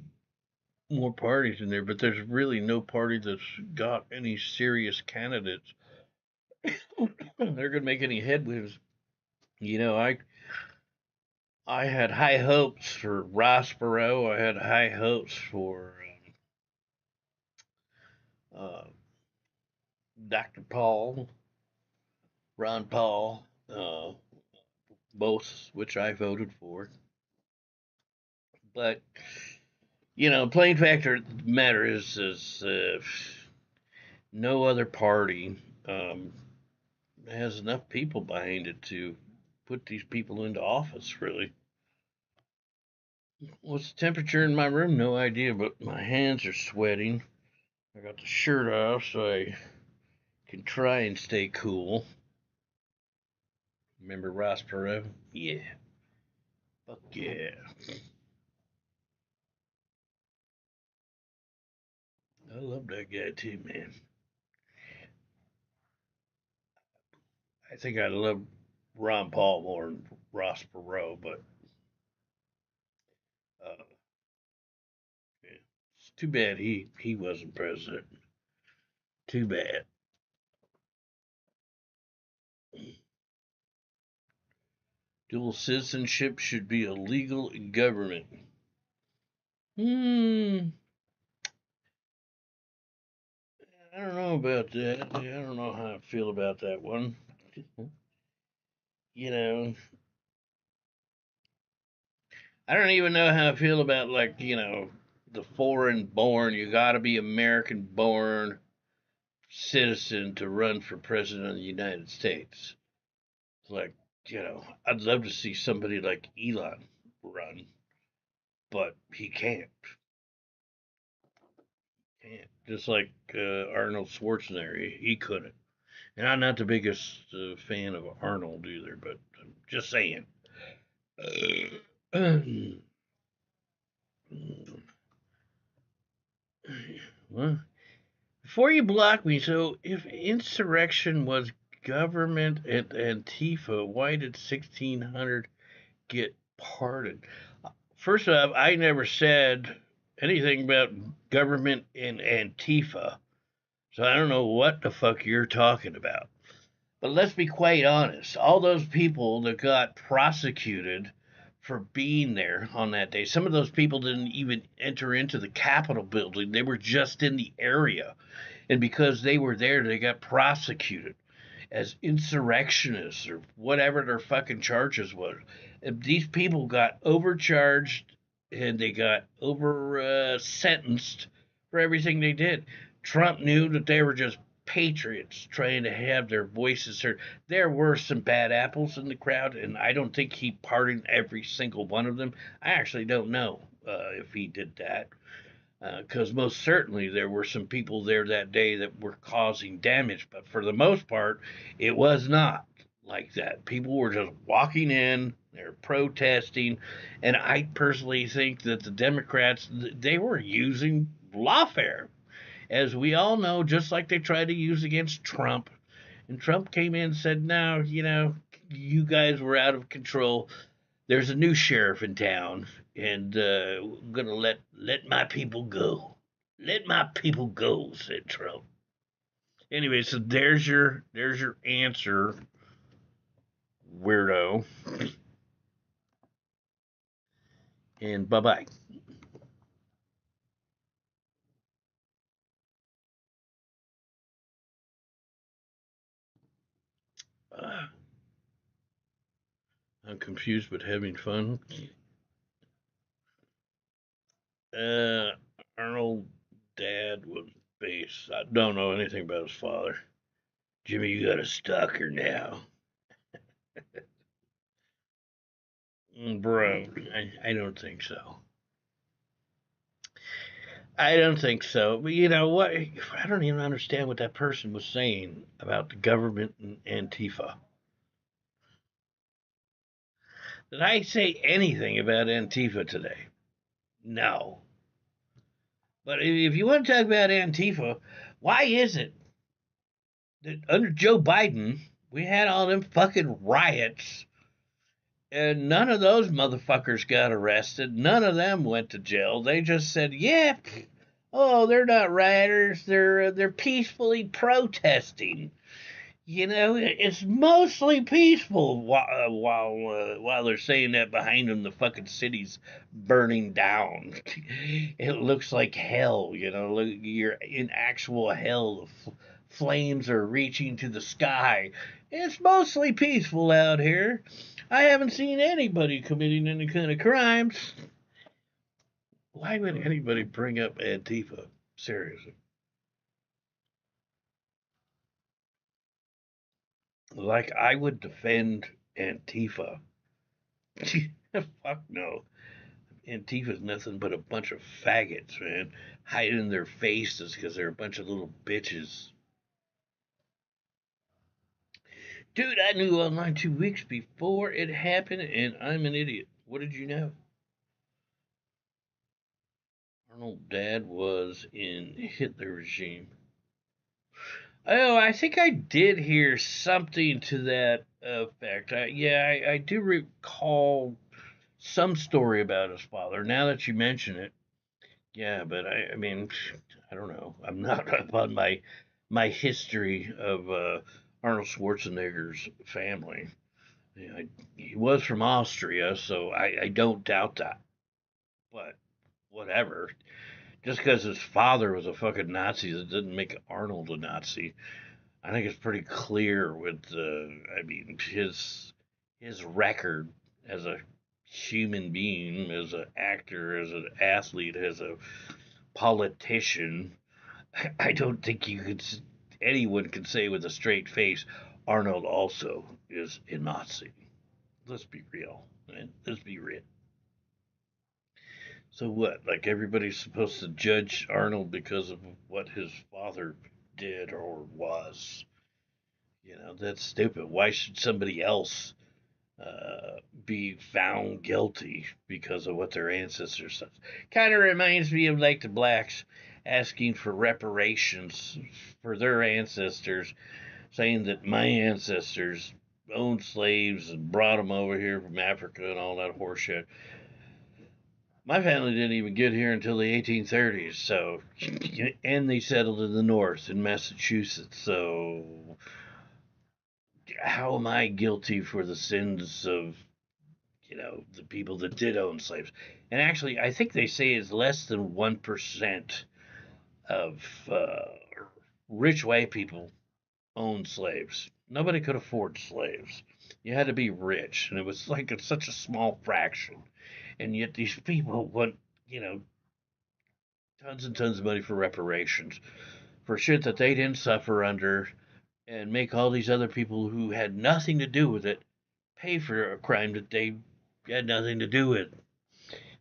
more parties in there, but there's really no party that's got any serious candidates. They're gonna make any headwinds. You know, I had high hopes for Ross Perot. I had high hopes for uh, Dr. Paul, Ron Paul, both which I voted for. But plain fact of the matter is no other party um, has enough people behind it to put these people into office. Really, what's the temperature in my room? No idea, but my hands are sweating. I got the shirt off so I can try and stay cool. Remember Ross Perot? Yeah. Fuck yeah. I love that guy too, man. I think I love Ron Paul more than Ross Perot, but uh, yeah. It's too bad he wasn't president. Too bad. Dual citizenship should be illegal in government. Hmm. I don't know about that. I don't know how I feel about that one. You know, I don't even know how I feel about the foreign born. You got to be American born citizen to run for president of the United States. Like, I'd love to see somebody like Elon run, but he can't. Can't. Just like Arnold Schwarzenegger, he couldn't. And I'm not the biggest fan of Arnold either, but I'm just saying. Well, before you block me, so if insurrection was government and Antifa, why did 1600 get pardoned? First off, I never said anything about government and Antifa, so I don't know what the fuck you're talking about. But let's be quite honest. All those people that got prosecuted for being there on that day, some of those people didn't even enter into the Capitol building. They were just in the area. And because they were there, they got prosecuted as insurrectionists or whatever their fucking charges was. And these people got overcharged and they got over sentenced for everything they did. Trump knew that they were just patriots trying to have their voices heard. There were some bad apples in the crowd, and I don't think he pardoned every single one of them. I actually don't know if he did that, because most certainly there were some people there that day that were causing damage, but for the most part, it was not like that. People were just walking in, they're protesting, and I personally think that the Democrats, they were using lawfare, as we all know, just like they tried to use against Trump. And Trump came in and said, no, you guys were out of control. There's a new sheriff in town, and I'm gonna let my people go. Let my people go," said Trump. Anyway, so there's your answer, weirdo, and bye bye. I'm confused but having fun. Arnold dad was base. I don't know anything about his father. Jimmy, you got a stalker now. Bro, I don't think so. I don't think so. But you know what? I don't even understand what that person was saying about the government and Antifa. Did I say anything about Antifa today? No. But if you want to talk about Antifa, why is it that under Joe Biden, we had all them fucking riots and none of those motherfuckers got arrested? None of them went to jail. They just said, yeah, oh, they're not rioters. They're peacefully protesting. You know, it's mostly peaceful while they're saying that behind them, the fucking city's burning down. It looks like hell. You know, you're in actual hell. The flames are reaching to the sky. It's mostly peaceful out here. I haven't seen anybody committing any kind of crimes. Why would anybody bring up Antifa? Seriously. Like I would defend Antifa. Fuck no. Antifa's nothing but a bunch of faggots, man, hiding their faces because they're a bunch of little bitches. Dude, I knew online 2 weeks before it happened, and I'm an idiot. What did you know? Arnold Dad was in Hitler regime. Oh, I think I did hear something to that effect. I do recall some story about his father. Now that you mention it, yeah, but I mean, I don't know. I'm not up on my history of Arnold Schwarzenegger's family. He was from Austria, so I don't doubt that. But whatever. Just because his father was a fucking Nazi, that didn't make Arnold a Nazi. I think it's pretty clear with I mean, his record as a human being, as an actor, as an athlete, as a politician. I don't think anyone can say with a straight face Arnold also is a Nazi. Let's be real, man. Let's be real. So what? Like everybody's supposed to judge Arnold because of what his father did or was. You know, that's stupid. Why should somebody else be found guilty because of what their ancestors said? Kind of reminds me of like the blacks asking for reparations for their ancestors, saying that my ancestors owned slaves and brought them over here from Africa and all that horseshit. My family didn't even get here until the 1830s, so, and they settled in the north in Massachusetts, so how am I guilty for the sins of, the people that did own slaves? And actually, I think they say it's less than 1% of rich white people owned slaves. Nobody could afford slaves. You had to be rich, and it was like it's such a small fraction. And yet these people want, tons and tons of money for reparations for shit that they didn't suffer under, and make all these other people who had nothing to do with it pay for a crime that they had nothing to do with.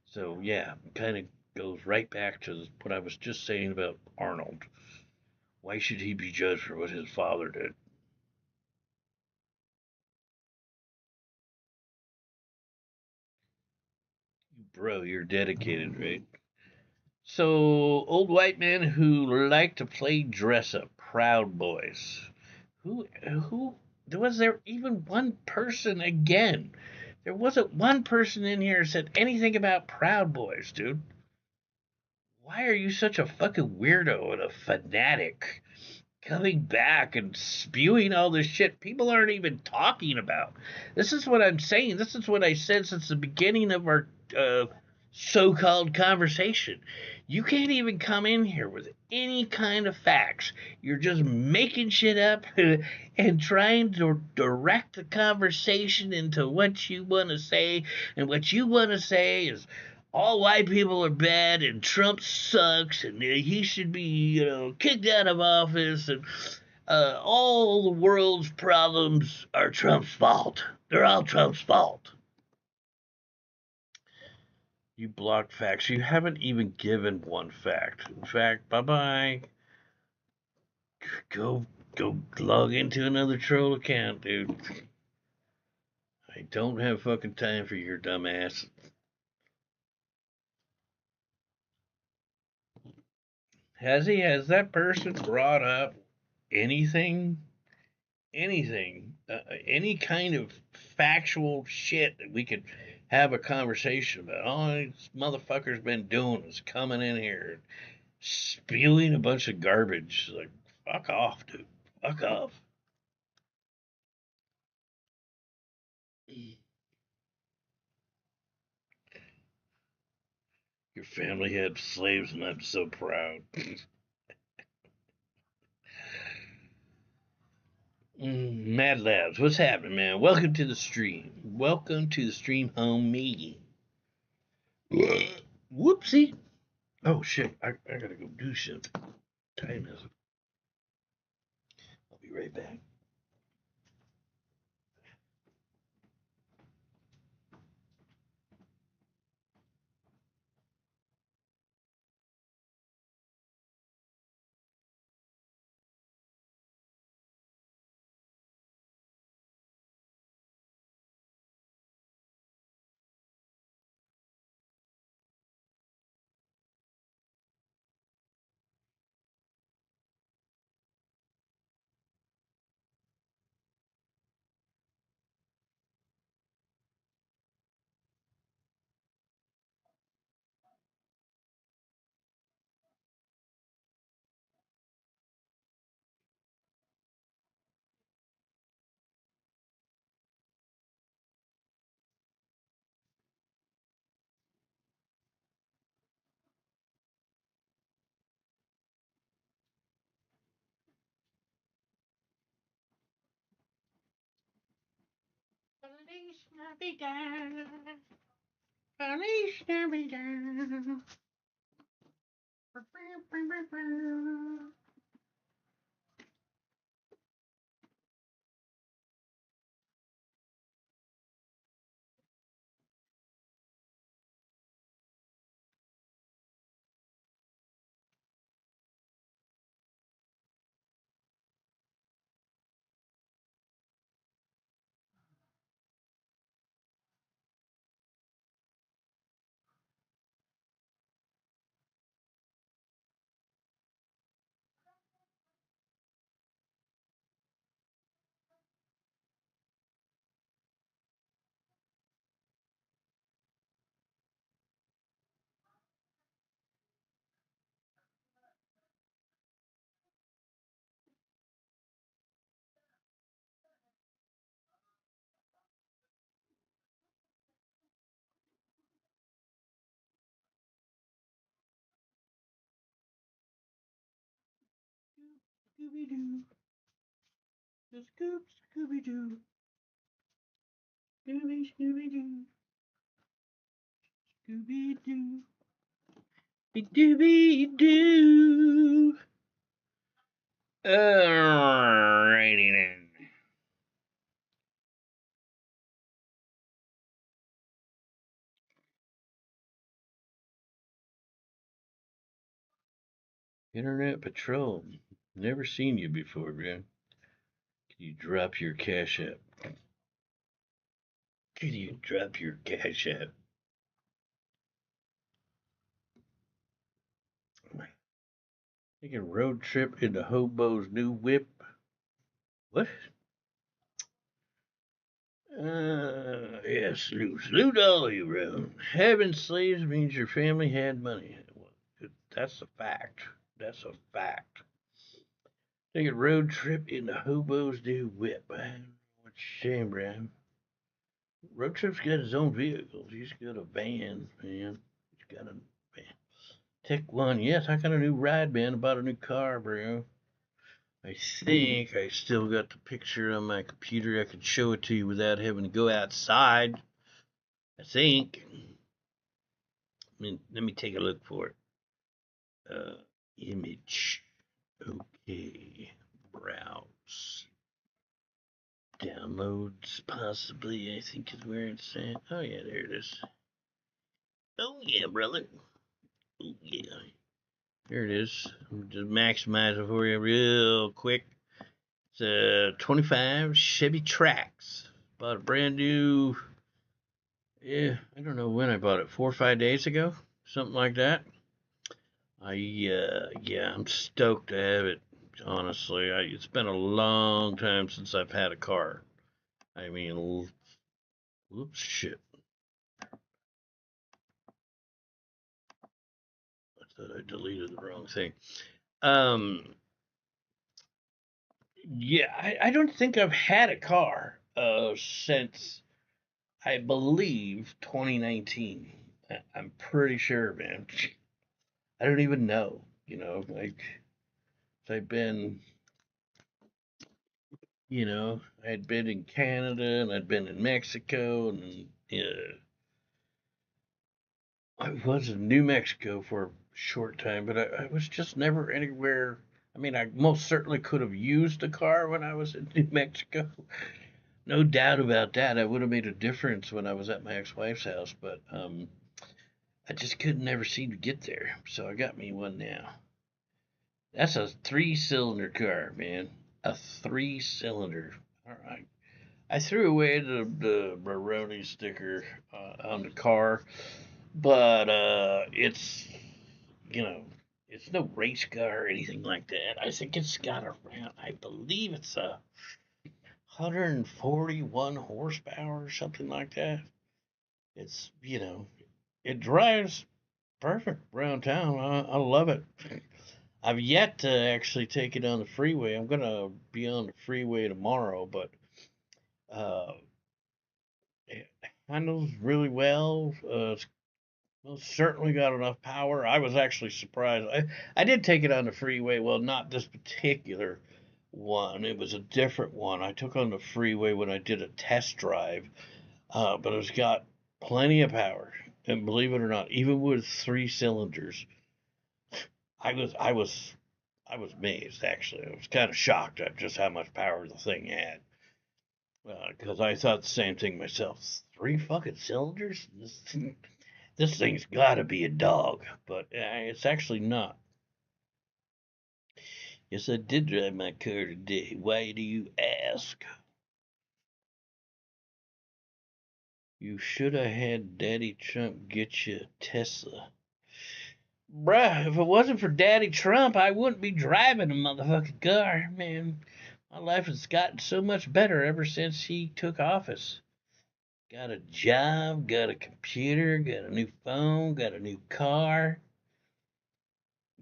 So yeah, it kind of goes right back to what I was just saying about Arnold. Why should he be judged for what his father did? Bro, you're dedicated, right? So, old white men who like to play dress up, Proud Boys. Who, was there even one person again? There wasn't one person in here who said anything about Proud Boys, dude. Why are you such a fucking weirdo and a fanatic? Coming back and spewing all this shit people aren't even talking about. This is what I'm saying. This is what I said since the beginning of our so-called conversation. You can't even come in here with any kind of facts. You're just making shit up and trying to direct the conversation into what you want to say. And what you want to say is all white people are bad and Trump sucks and he should be, kicked out of office and all the world's problems are Trump's fault. They're all Trump's fault. You block facts. You haven't even given one fact. In fact, bye-bye. Go log into another troll account, dude. I don't have fucking time for your dumb ass. Has that person brought up anything? Anything? Any kind of factual shit that we could have a conversation about? All this motherfucker's been doing is coming in here spewing a bunch of garbage. Like, fuck off, dude. Fuck off. Your family had slaves, and I'm so proud. Mad Labs, what's happening, man? Welcome to the stream. Welcome to the stream, homie. Whoopsie. Oh, shit. I gotta go do something. Time is. I'll be right back. Feliz Navidad. Feliz Navidad. Scooby Doo. The Scoop Scooby Doo. Scooby Doo. Scooby Doo. Dooby Doo. Alrighty then. Internet Patrol. Never seen you before, man. Can you drop your cash app? Can you drop your cash app? Taking road trip into Hobo's new whip. What? Yeah, salute all of you, bro. Having slaves means your family had money. Well, that's a fact. That's a fact. Take a road trip into Hobo's new whip. What a shame, bro. Road trip's got his own vehicles. He's got a van, man. got a Tech One. Yes, I got a new ride band. I bought a new car, bro. I think I still got the picture on my computer. I could show it to you without having to go outside. I think. Let me take a look for it. Image. Okay. Browse. Downloads, possibly, I think is where it's at. Oh, yeah, there it is. Oh, yeah, brother. Oh, yeah. There it is. Just maximize it for you real quick. It's a 25 Chevy Trax. Bought a brand new, I don't know when I bought it, 4 or 5 days ago, something like that. I'm stoked to have it, honestly. It's been a long time since I've had a car. I mean, whoops, shit. I thought I deleted the wrong thing. I don't think I've had a car since I believe 2019. I'm pretty sure, man. I don't even know. Like I've been, I'd been in Canada and I'd been in Mexico and I was in New Mexico for a short time, but I was just never anywhere. I mean, I most certainly could have used a car when I was in New Mexico. No doubt about that. I would have made a difference when I was at my ex-wife's house, but I just couldn't never seem to get there. So I got me one now. That's a 3-cylinder car, man. A 3-cylinder. All right. I threw away the Baroni sticker on the car, but it's it's no race car or anything like that. I think it's got around. I believe it's a 141 horsepower or something like that. It's it drives perfect around town. I love it. I've yet to actually take it on the freeway. I'm gonna be on the freeway tomorrow, but uh, it handles really well. It's most certainly got enough power. I was actually surprised. I did take it on the freeway. Well, not this particular one. It was a different one. I took on the freeway when I did a test drive, but it's got plenty of power. And believe it or not, even with 3 cylinders, I was amazed. Actually, I was kind of shocked at just how much power the thing had. Because I thought the same thing myself. 3 fucking cylinders? This thing's got to be a dog, but it's actually not. Yes, I did drive my car today. Why do you ask? You should have had Daddy Trump get you a Tesla. Bruh, if it wasn't for Daddy Trump, I wouldn't be driving a motherfucking car, man. My life has gotten so much better ever since he took office. Got a job, got a computer, got a new phone, got a new car.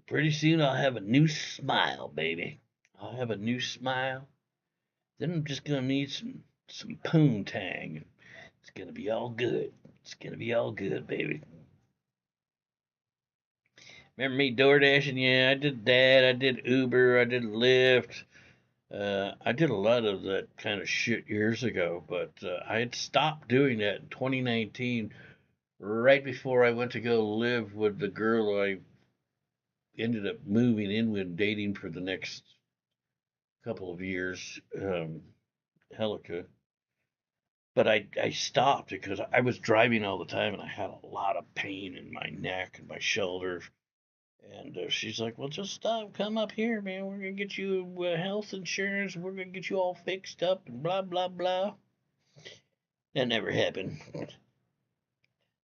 Pretty soon I'll have a new smile, baby. I'll have a new smile. Then I'm just gonna need some poontang. It's gonna be all good. It's gonna be all good, baby. Remember me door dashing? Yeah, I did that. I did Uber. I did Lyft. I did a lot of that kind of shit years ago, but I had stopped doing that in 2019, right before I went to go live with the girl I ended up moving in with, dating for the next couple of years, Helica. But I stopped because I was driving all the time and I had a lot of pain in my neck and my shoulder. And she's like, well, just stop, come up here, man. We're going to get you health insurance. We're going to get you all fixed up and blah, blah, blah. That never happened.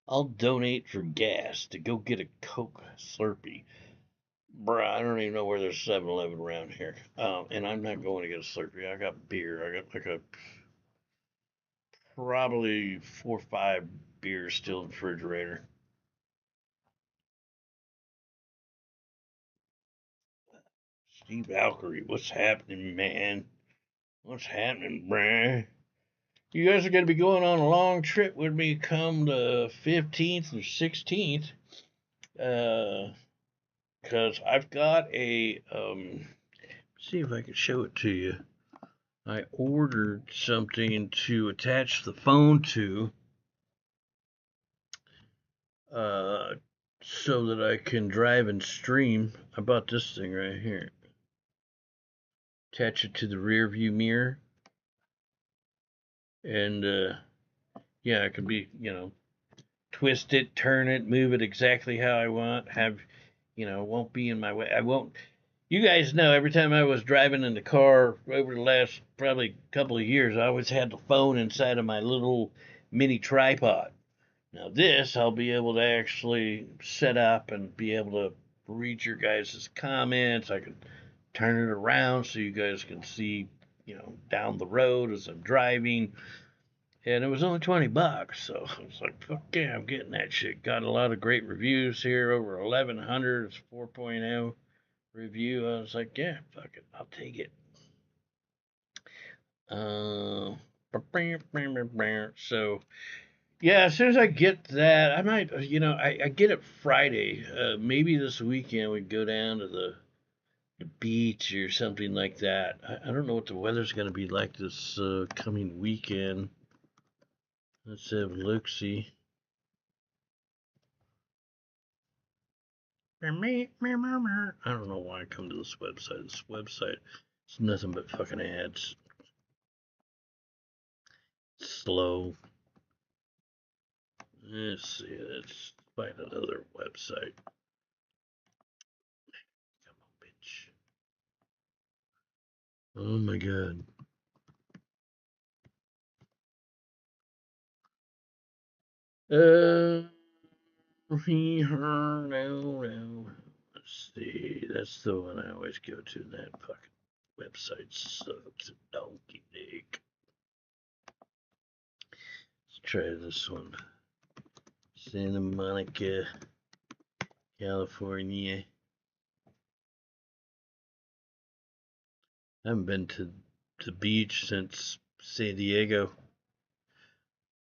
I'll donate for gas to go get a Coke Slurpee. Bruh, I don't even know where there's 7-Eleven around here. And I'm not going to get a Slurpee. I got beer. I got like probably 4 or 5 beers still in the refrigerator. Steve Valkyrie, what's happening, man? What's happening, bruh? You guys are going to be going on a long trip with me come the 15th or 16th. Because I've got a, see if I can show it to you. I ordered something to attach the phone to, so that I can drive and stream. I bought this thing right here. Attach it to the rear view mirror. And, yeah, it can be, twist it, turn it, move it exactly how I want. Have, won't be in my way. I won't. You guys know every time I was driving in the car over the last probably couple of years, I always had the phone inside of my little mini tripod. Now this, I'll be able to actually set up and be able to read your guys' comments. I can turn it around so you guys can see, down the road as I'm driving. And it was only $20, so I was like, fuck yeah, I'm getting that shit. Got a lot of great reviews here, over 1,100. It's 4.0 review. I was like, yeah, fuck it, I'll take it. So, yeah, as soon as I get that, I might, I get it Friday. Maybe this weekend we'd go down to the beach or something like that. I don't know what the weather's going to be like this coming weekend. Let's have a look-see. I don't know why I come to this website. This website is nothing but fucking ads. It's slow. Let's see. Let's find another website. Come on, bitch. Oh my god. No. Let's see. That's the one I always go to. That fucking website sucks. Donkey dick. Let's try this one. Santa Monica, California. I haven't been to the beach since San Diego.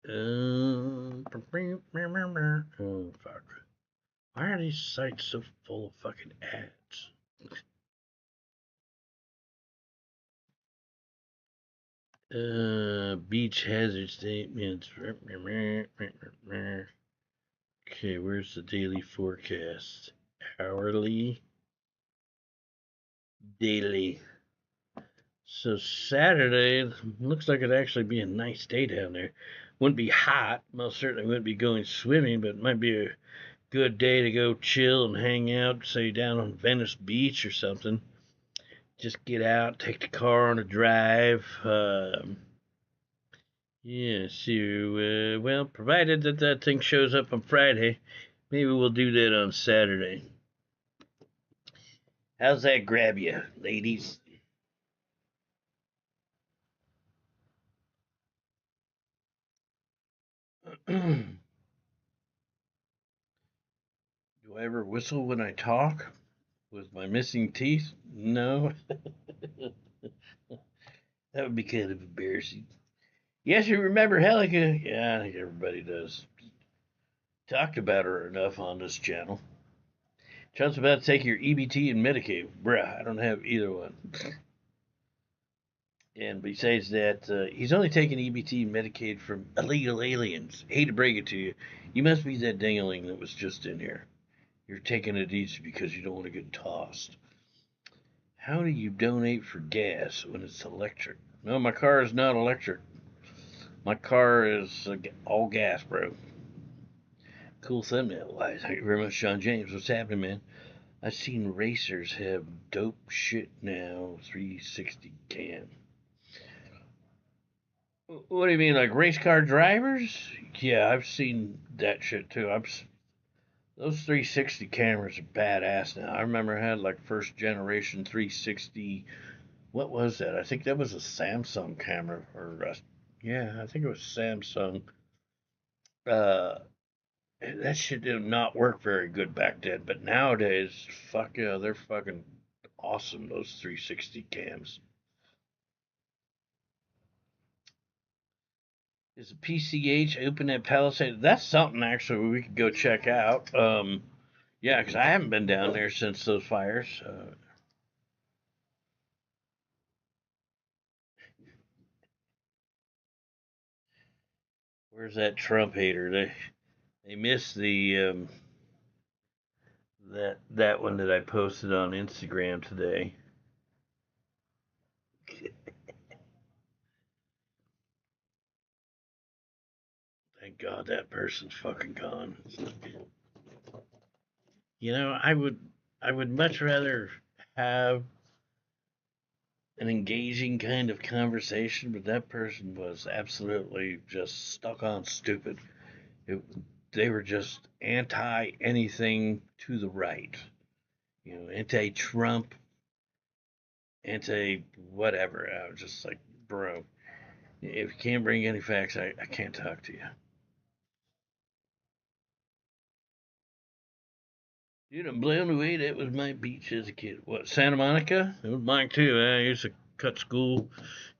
Oh, fuck. Why are these sites so full of fucking ads? Beach hazard statements. Okay, where's the daily forecast? Hourly. Daily. So Saturday looks like it'd actually be a nice day down there. Wouldn't be hot. Most certainly wouldn't be going swimming, but it might be a good day to go chill and hang out, say down on Venice Beach or something. Just get out, take the car on a drive. Yeah, so, well, provided that thing shows up on Friday, maybe we'll do that on Saturday. How's that grab you, ladies? Do I ever whistle when I talk? With my missing teeth? No. That would be kind of embarrassing. Yes, you remember Helica? Yeah, I think everybody does. Talked about her enough on this channel. Chuck's about to take your EBT and Medicaid. Bruh, I don't have either one. And besides that, he's only taking EBT and Medicaid from illegal aliens. Hate to break it to you. You must be that dingaling that was just in here. You're taking it easy because you don't want to get tossed. How do you donate for gas when it's electric? No, my car is not electric. My car is all gas, bro. Cool thumbnail. Why, thank you very much, Sean James. What's happening, man? I've seen racers have dope shit now. 360 cam. What do you mean, like race car drivers? Yeah, I've seen that shit too. Those 360 cameras are badass now. I remember I had like first generation 360. What was that? I think that was a Samsung camera, or yeah, I think it was Samsung. Uh, that shit did not work very good back then, but nowadays, fuck yeah, they're fucking awesome. Those 360 cams. Is the PCH open at Palisade? That's something actually we could go check out. Yeah, because I haven't been down there since those fires. Where's that Trump hater? They missed the that one that I posted on Instagram today. Thank God that person's fucking gone. You know, I would much rather have an engaging kind of conversation, but that person was absolutely just stuck on stupid. They were just anti anything to the right. You know, anti Trump, anti whatever. I was just like, bro, if you can't bring any facts, I can't talk to you. Dude, I'm blown away. That was my beach as a kid. What, Santa Monica? It was mine too. I used to cut school,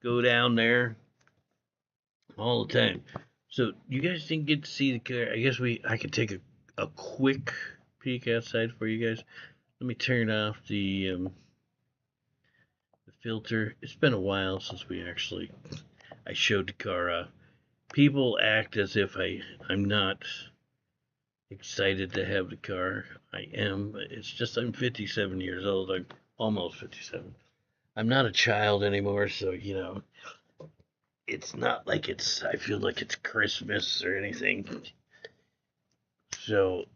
go down there all the time. So you guys didn't get to see the car. I guess I could take a quick peek outside for you guys. Let me turn off the filter. It's been a while since I showed the car off. People act as if I'm not excited to have the car. I am, but it's just I'm 57 years old. I'm almost 57. I'm not a child anymore, so you know, it's not like I feel like it's Christmas or anything. So,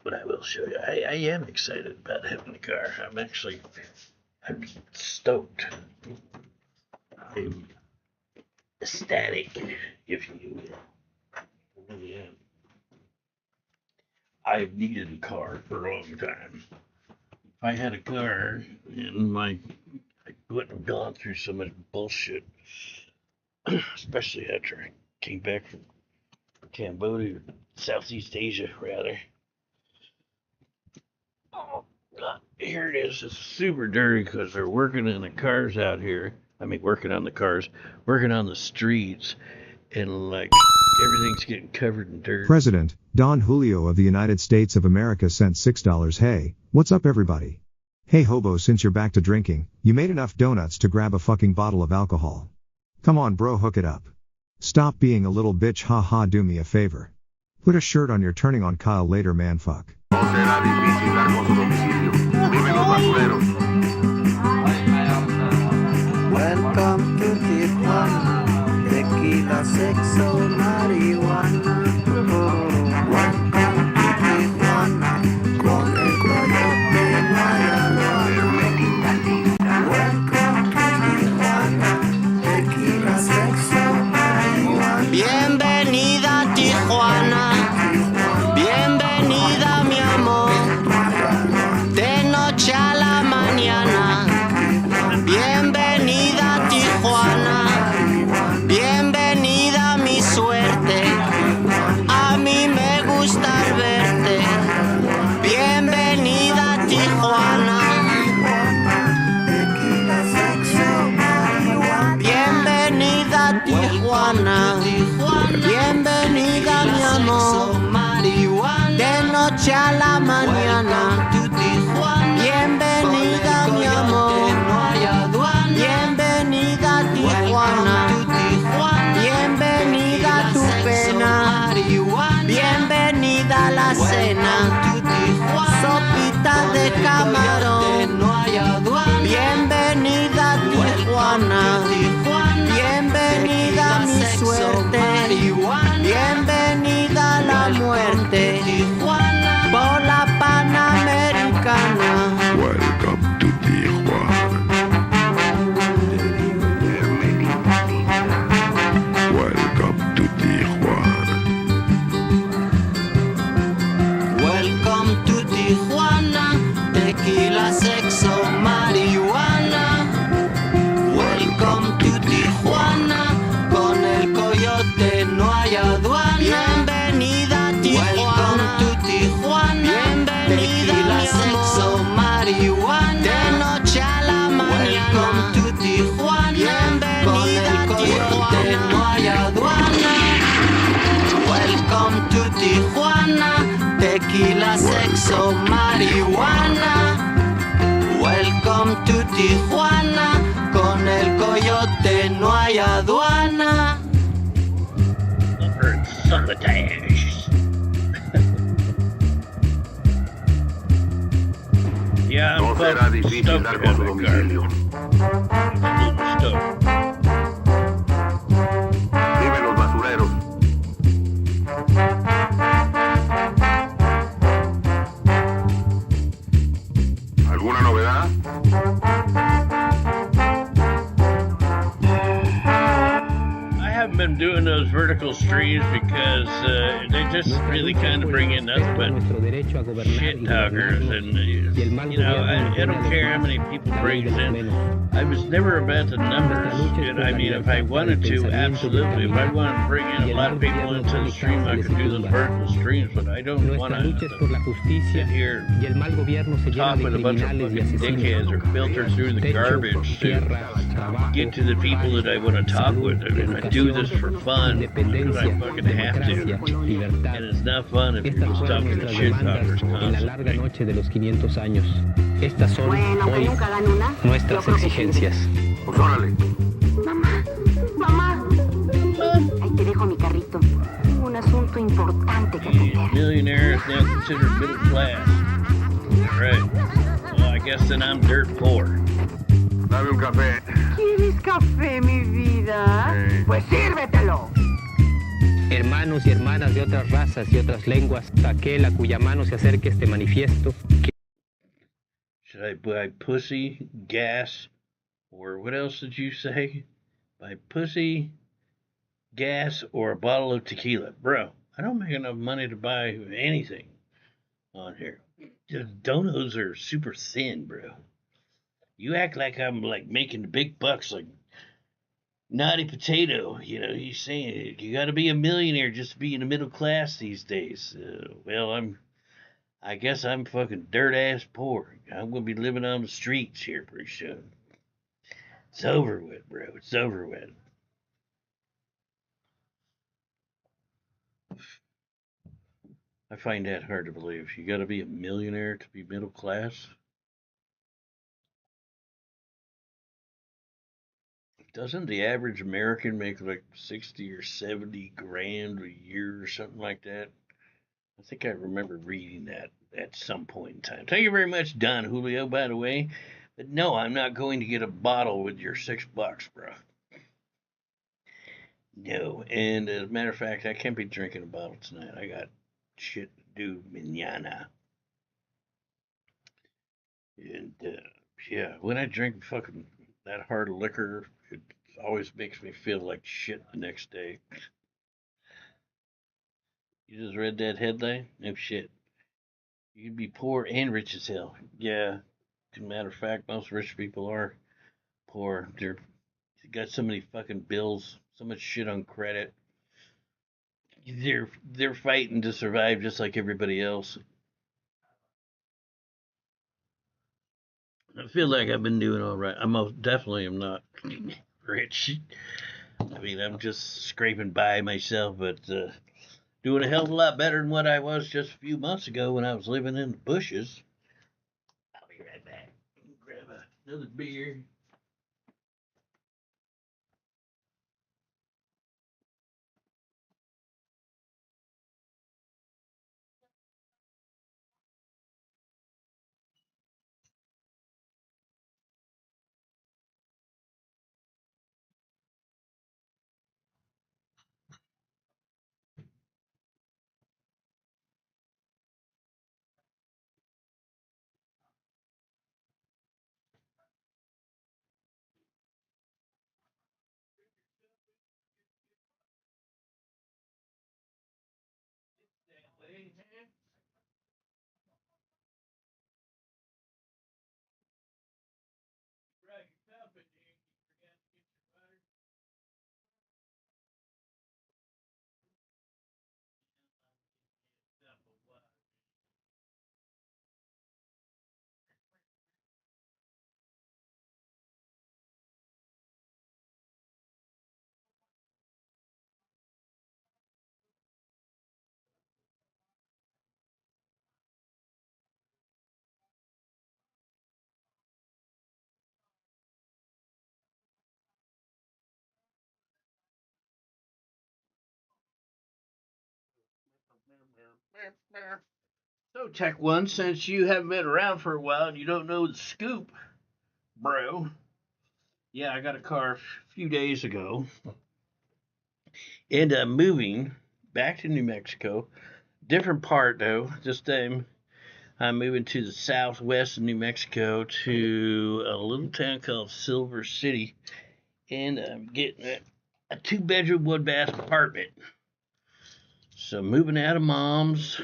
but I will show you. I am excited about having a car. I'm stoked. I'm ecstatic, if you will. I really am. I've needed a car for a long time. If I had a car and I wouldn't have gone through so much bullshit, especially after I came back from Cambodia, Southeast Asia, rather. Oh, God, here it is. It's super dirty because they're working on the cars out here. I mean, working on the streets, and like everything's getting covered in dirt. President Don Julio of the United States of America sent $6. Hey, what's up everybody? Hey Hobo, since you're back to drinking, you made enough donuts to grab a fucking bottle of alcohol. Come on bro, hook it up. Stop being a little bitch, haha, do me a favor. Put a shirt on, you're turning on Kyle later, man, fuck. Welcome to Tijuana, tequila, sexo, marihuana. Welcome to Tijuana, con el coyote marihuana. Welcome to Tijuana, tequila, sexo, marihuana. Bienvenida a Tijuana, bienvenida mi amor, de noche a la mañana. Bienvenida a Tijuana, bienvenida a mi suerte, a mí me gusta verte. Bienvenida a Tijuana, bienvenida a Tijuana, bienvenida mi amor, de noche a la mañana. Bienvenida mi amor, bienvenida a Tijuana, bienvenida a tu pena, bienvenida a la cena, sopita de camarón, bienvenida a Tijuana, bienvenida a mi suerte, bienvenida a la muerte, por la Panamericana. droga, sexo, marihuana. Welcome to Tijuana. Con el coyote no hay aduana. Or succotash. Yeah, I'm No será fucking difícil stoked dar to con have su that car. domicilio. Absolutely stoked. Dime los basureros. ¿Alguna novedad? I haven't been doing those vertical streams because they just really kind of bring in nothing but shit talkers, and you know, I don't care how many people brings in. I was never about the numbers, and I mean, if I wanted to, absolutely. If I wanted to bring in a lot of people into the stream, I could do those vertical streams, but I don't want to sit here talk with a bunch of fucking dickheads or filter through the garbage to get to the people that I want to talk with. I mean, I do this for fun because I fucking have to, and it's not fun if you're just talking to shit talkers constantly. Estas son hoy nuestras exigencias. Pues órale. Mamá, ahí te dejo mi carrito. Tengo un asunto importante que atender. Millionaire is now considered middle class. Right. Well, I guess then I'm dirt poor. Dame un café. ¿Quieres café, mi vida? Pues sírvetelo. Hermanos y hermanas de otras razas y otras lenguas, aquel a cuya mano se acerque este manifiesto. Should I buy pussy, gas, or what else did you say? Buy pussy, gas, or a bottle of tequila? Bro, I don't make enough money to buy anything on here. The donos are super thin, bro. You act like I'm like making the big bucks like Naughty Potato. You know, he's saying you got to be a millionaire just to be in the middle class these days. Well, I guess I'm fucking dirt ass poor. I'm gonna be living on the streets here pretty soon. It's over with, bro. It's over with. I find that hard to believe. You gotta be a millionaire to be middle class. Doesn't the average American make like 60 or 70 grand a year or something like that? I think I remember reading that at some point in time. Thank you very much, Don Julio, by the way. But no, I'm not going to get a bottle with your $6, bro. No. And as a matter of fact, I can't be drinking a bottle tonight. I got shit to do mañana. And yeah, when I drink fucking that hard liquor, it always makes me feel like shit the next day. You just read that headline? No shit. You can be poor and rich as hell. Yeah. As a matter of fact, most rich people are poor. They got so many fucking bills, so much shit on credit. They're fighting to survive just like everybody else. I feel like I've been doing all right. I most definitely am not rich. I mean, I'm just scraping by myself, but doing a hell of a lot better than what I was just a few months ago when I was living in the bushes. I'll be right back. Grab another beer. So, Tech One, since you haven't been around for a while and you don't know the scoop, bro. Yeah, I got a car a few days ago, and I'm moving back to New Mexico. Different part though. This time I'm moving to the southwest of New Mexico to a little town called Silver City, and I'm getting a 2-bedroom, 1-bath apartment. So moving out of mom's,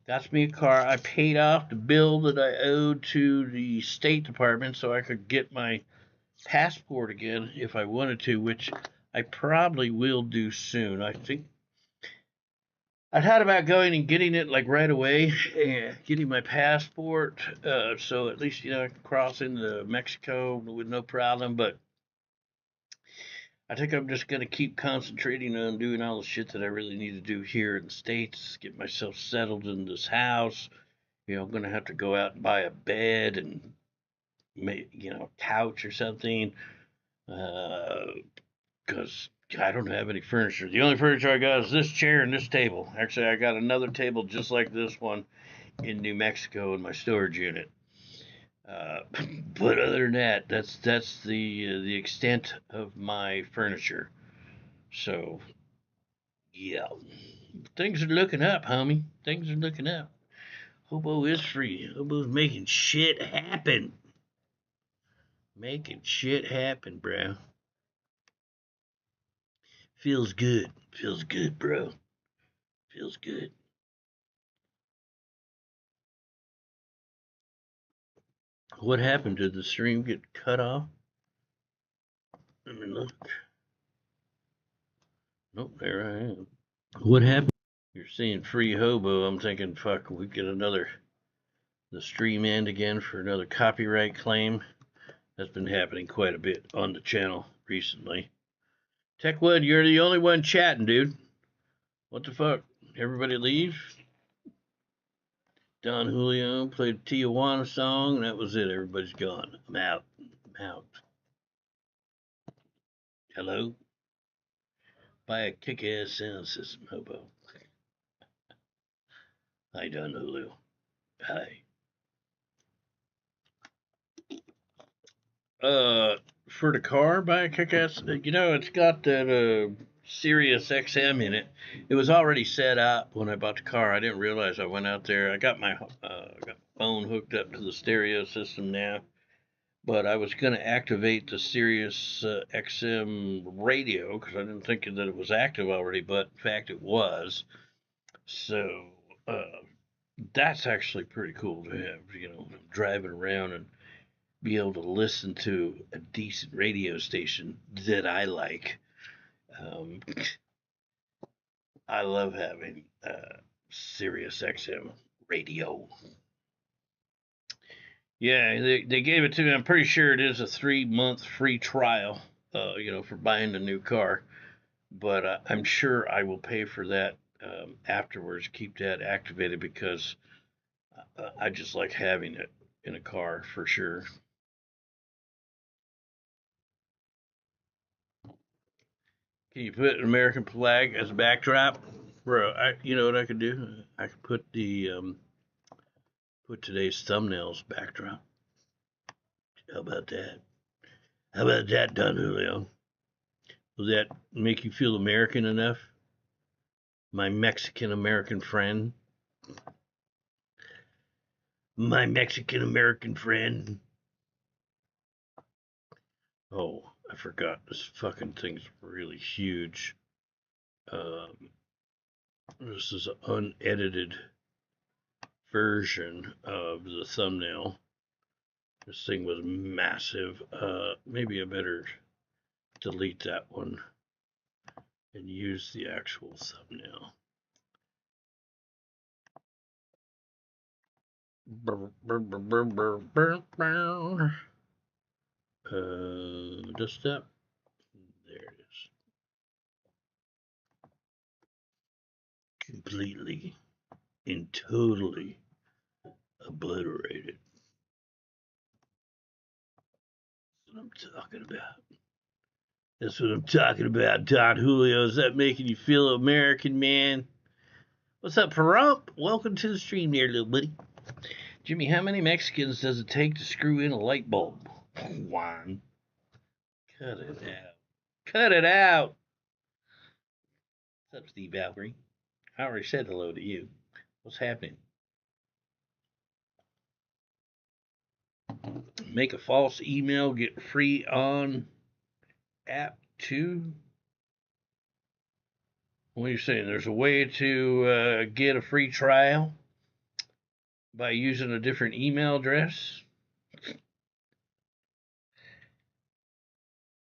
got me a car. I paid off the bill that I owed to the State Department so I could get my passport again if I wanted to, which I probably will do soon. I think I thought about going and getting it like right away, and getting my passport, so at least I can cross into Mexico with no problem. But I think I'm just gonna keep concentrating on doing all the shit that I really need to do here in the States, get myself settled in this house. I'm gonna have to go out and buy a bed and couch or something, because I don't have any furniture. The only furniture I got is this chair and this table. Actually, I got another table just like this one in New Mexico in my storage unit. But other than that, that's the extent of my furniture. So yeah, things are looking up, homie. Things are looking up. Hobo is free. Hobo's making shit happen. Making shit happen, bro. Feels good. Feels good, bro. Feels good. What happened? Did the stream get cut off? Let me look. Nope, there I am. What happened? You're seeing free Hobo. I'm thinking, fuck, we get the stream end again for another copyright claim. That's been happening quite a bit on the channel recently. Techwood, you're the only one chatting, dude. What the fuck? Everybody leave? Don Julio played a Tijuana song, and that was it. Everybody's gone. I'm out. I'm out. Hello? Buy a kick-ass sound system, Hobo. Hi, Don Julio. Hi. For the car, buy a kick-ass. It's got that Sirius XM in it. It was already set up when I bought the car. I didn't realize I went out there. I got my phone hooked up to the stereo system now, but I was going to activate the Sirius XM radio because I didn't think that it was active already, but in fact it was. So that's actually pretty cool to have. Driving around and be able to listen to a decent radio station that I like. I love having Sirius XM radio. Yeah, they gave it to me. I'm pretty sure it is a 3-month free trial, for buying the new car. But I'm sure I will pay for that afterwards, keep that activated, because I just like having it in a car for sure. Can you put an American flag as a backdrop? Bro, you know what I could do? I could put put today's thumbnails backdrop. How about that? How about that, Don Julio? Will that make you feel American enough? My Mexican American friend. My Mexican American friend. Oh, I forgot. This fucking thing's really huge. This is an unedited version of the thumbnail. This thing was massive. Maybe I better delete that one and use the actual thumbnail. Just that. There it is. Completely and totally obliterated. That's what I'm talking about. That's what I'm talking about, Don Julio. Is that making you feel American, man? What's up, Perump? Welcome to the stream there, little buddy. Jimmy, how many Mexicans does it take to screw in a light bulb? One. Cut it out. Cut it out. What's up, Steve Valkyrie? I already said hello to you. What's happening? Make a false email, get free on app too. What are you saying? There's a way to get a free trial by using a different email address?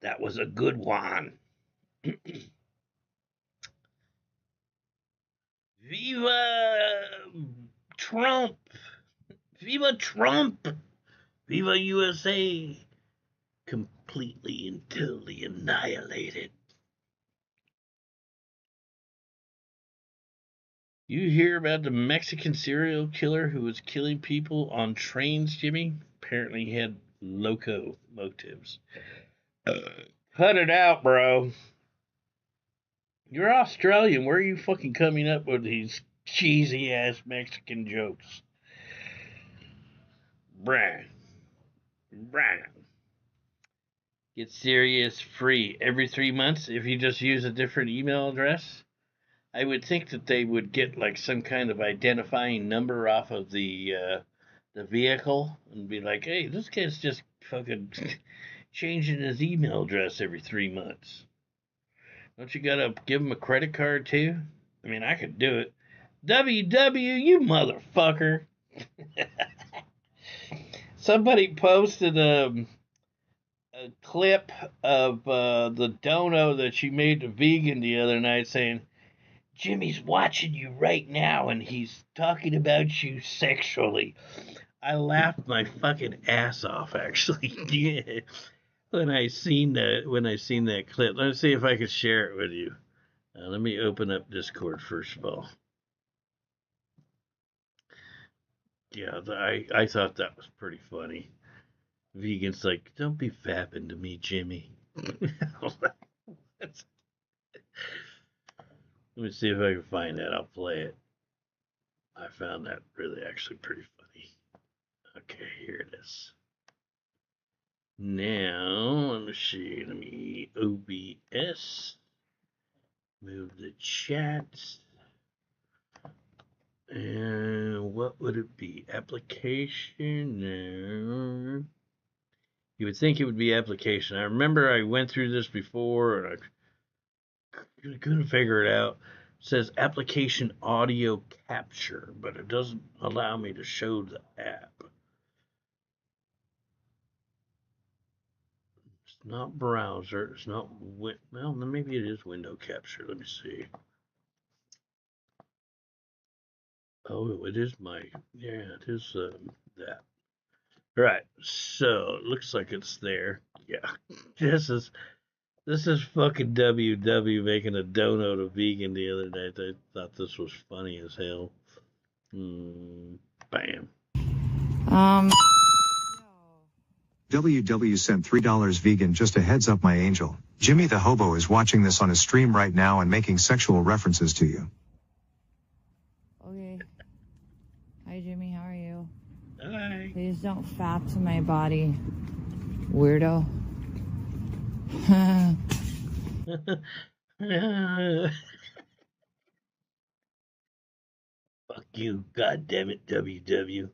That was a good one. Viva Trump! Viva Trump! Viva USA! Completely and totally annihilated. You hear about the Mexican serial killer who was killing people on trains, Jimmy? Apparently he had loco motives. Cut it out, bro. You're Australian. Where are you fucking coming up with these cheesy ass Mexican jokes? Brah. Get serious free every 3 months if you just use a different email address. I would think that they would get like some kind of identifying number off of the vehicle and be like, hey, this kid's just fucking changing his email address every 3 months. Don't you gotta give him a credit card too? I mean, I could do it. WW, you motherfucker. Somebody posted a clip of the dono that she made to Vegan the other night saying, Jimmy's watching you right now and he's talking about you sexually. I laughed my fucking ass off, actually. Yeah. When I seen that clip. Let's see if I can share it with you. Let me open up Discord first of all. Yeah, I thought that was pretty funny. Vegan's like, don't be fapping to me, Jimmy. Let me see if I can find that. I'll play it. I found that really actually pretty funny. Okay, here it is. Now, let me see. Let me OBS. Move the chat. And what would it be? Application? No. You would think it would be application. I remember I went through this before and I couldn't figure it out. It says application audio capture, but it doesn't allow me to show the app. It's not browser. It's not, well, maybe it is window capture. Let me see. Oh, it is yeah, it is that. All right, so it looks like it's there. Yeah, this is fucking WW making a dono to Vegan the other night. I thought this was funny as hell. Bam. WW sent $3 Vegan. Just a heads up, my angel. Jimmy the Hobo is watching this on his stream right now and making sexual references to you. Okay. Hi, Jimmy. How are you? Hi. Please don't fap to my body, weirdo. Fuck you, goddammit, WW.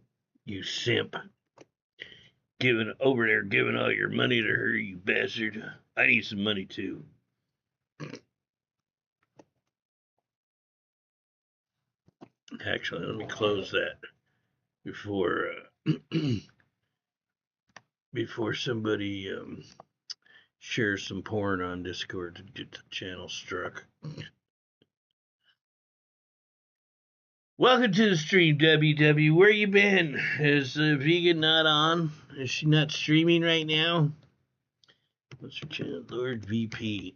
You simp. Giving all your money to her, you bastard. I need some money too. Actually, let me close that before somebody shares some porn on Discord to get the channel struck. Welcome to the stream, WW. Where you been? Is Vegan not on? Is she not streaming right now? What's her channel? Lord VP.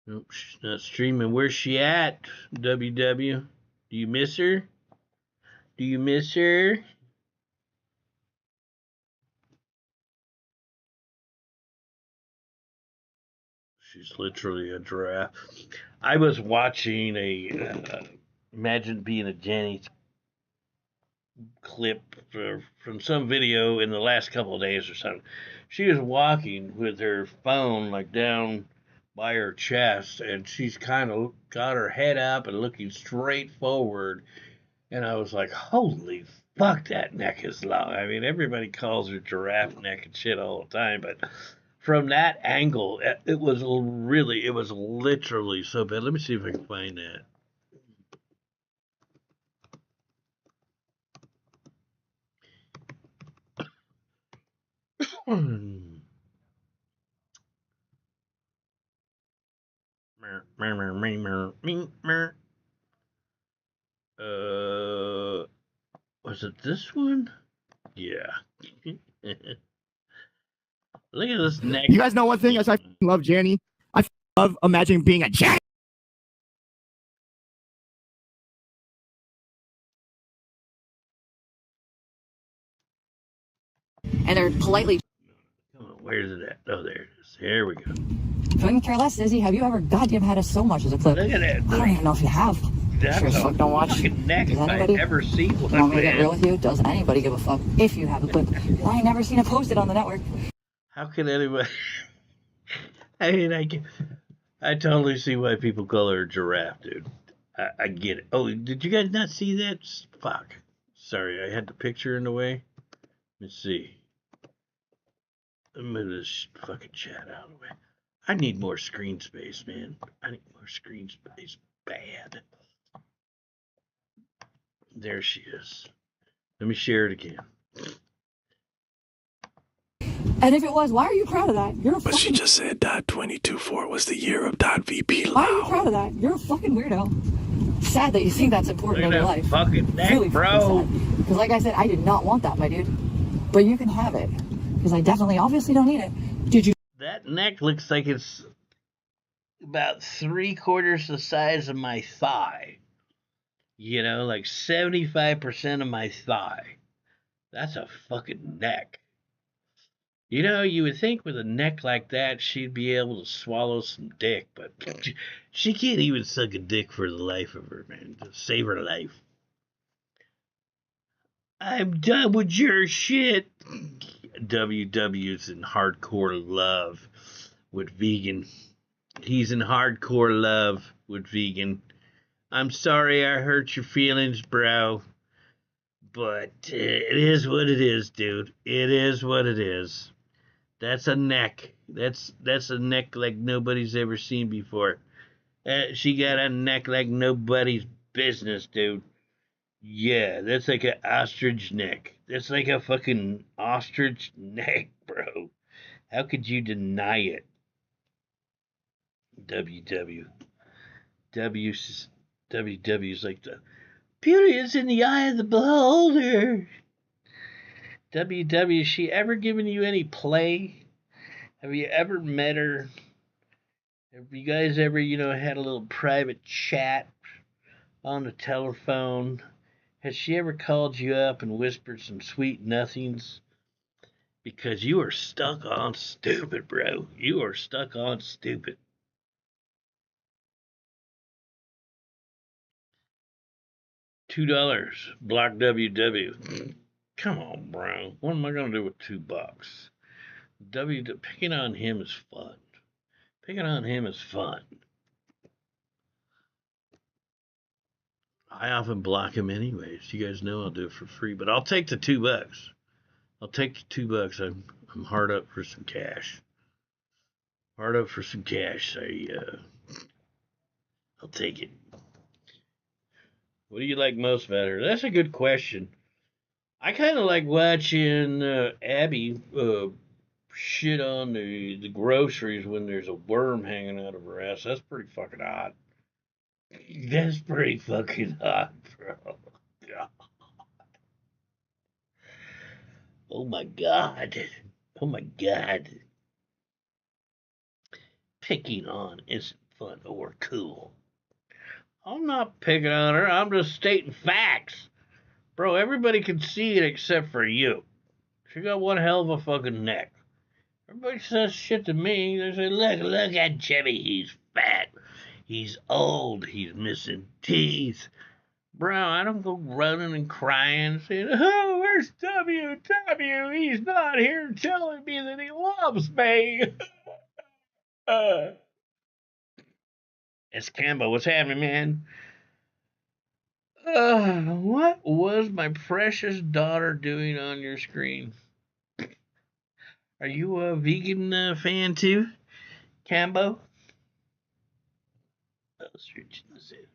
Nope, she's not streaming. Where's she at, WW? Do you miss her? Do you miss her? She's literally a giraffe. I was watching Imagine Being a Jenny clip from some video in the last couple of days or something. She was walking with her phone like down by her chest, and she's kind of got her head up and looking straight forward. And I was like, holy fuck, that neck is long. I mean, everybody calls her giraffe neck and shit all the time, but from that angle, it was literally so bad. Let me see if I can find that. Was it this one? Yeah. Look at this neck. You guys know one thing? I love Janny. I love Imagine Being a Janny. And they're politely. Come on, where's it at? Oh, there it is. Here we go. Couldn't care less, Izzy. Have you ever goddamn had us so much as a clip? Look at that. I don't even know if you have. That's Sure as fuck don't watch. fucking neck Does if I anybody? ever see one. You want me to get real with you? Does anybody give a fuck if you have a clip? I ain't never seen it posted on the network. How can anybody? I mean, I totally see why people call her a giraffe, dude. I get it. Oh, did you guys not see that? Fuck. Sorry, I had the picture in the way. Let's see. Let me move this fucking chat out of the way. I need more screen space, man. I need more screen space. Bad. There she is. Let me share it again. And if it was, why are you proud of that? You're a But she just said .224 was the year of .vp. Why are you proud of that? You're a fucking weirdo. Sad that you think that's important in your life. Fucking neck, Really bro. Because like I said, I did not want that, my dude. But you can have it. Because I definitely, obviously don't need it. Did you? That neck looks like it's about 3/4 the size of my thigh. You know, like 75% of my thigh. That's a fucking neck. You know, you would think with a neck like that, she'd be able to swallow some dick, but she can't even suck a dick for the life of her, man. To save her life. I'm done with your shit. WW's in hardcore love with vegan. He's in hardcore love with vegan. I'm sorry I hurt your feelings, bro. But it is what it is, dude. It is what it is. That's a neck. That's a neck like nobody's ever seen before. She got a neck like nobody's business, dude. Yeah, that's like an ostrich neck. That's like a fucking ostrich neck, bro. How could you deny it? WW's like the beauty is in the eye of the beholder. Has she ever given you any play? Have you ever met her? Have you guys ever, had a little private chat on the telephone? Has she ever called you up and whispered some sweet nothings? Because you are stuck on stupid, bro. You are stuck on stupid. $2. Block WW. Come on, bro. What am I going to do with $2? Picking on him is fun. Picking on him is fun. I often block him anyways. You guys know I'll do it for free, but I'll take the $2. I'll take the $2. I'm hard up for some cash. Hard up for some cash. I'll take it. What do you like most about her? That's a good question. I kind of like watching Abby shit on the groceries when there's a worm hanging out of her ass. That's pretty fucking hot. That's pretty fucking hot, bro. God. Oh my god. Oh my god. Picking on isn't fun or cool. I'm not picking on her. I'm just stating facts. Bro, everybody can see it except for you. She got one hell of a fucking neck. Everybody says shit to me. They say, look at Jimmy. He's fat. He's old. He's missing teeth. Bro, I don't go running and crying saying, oh, where's W? He's not here telling me that he loves me. It's Cambo. What's happening, man? What was my precious daughter doing on your screen? Are you a vegan fan too, Cambo?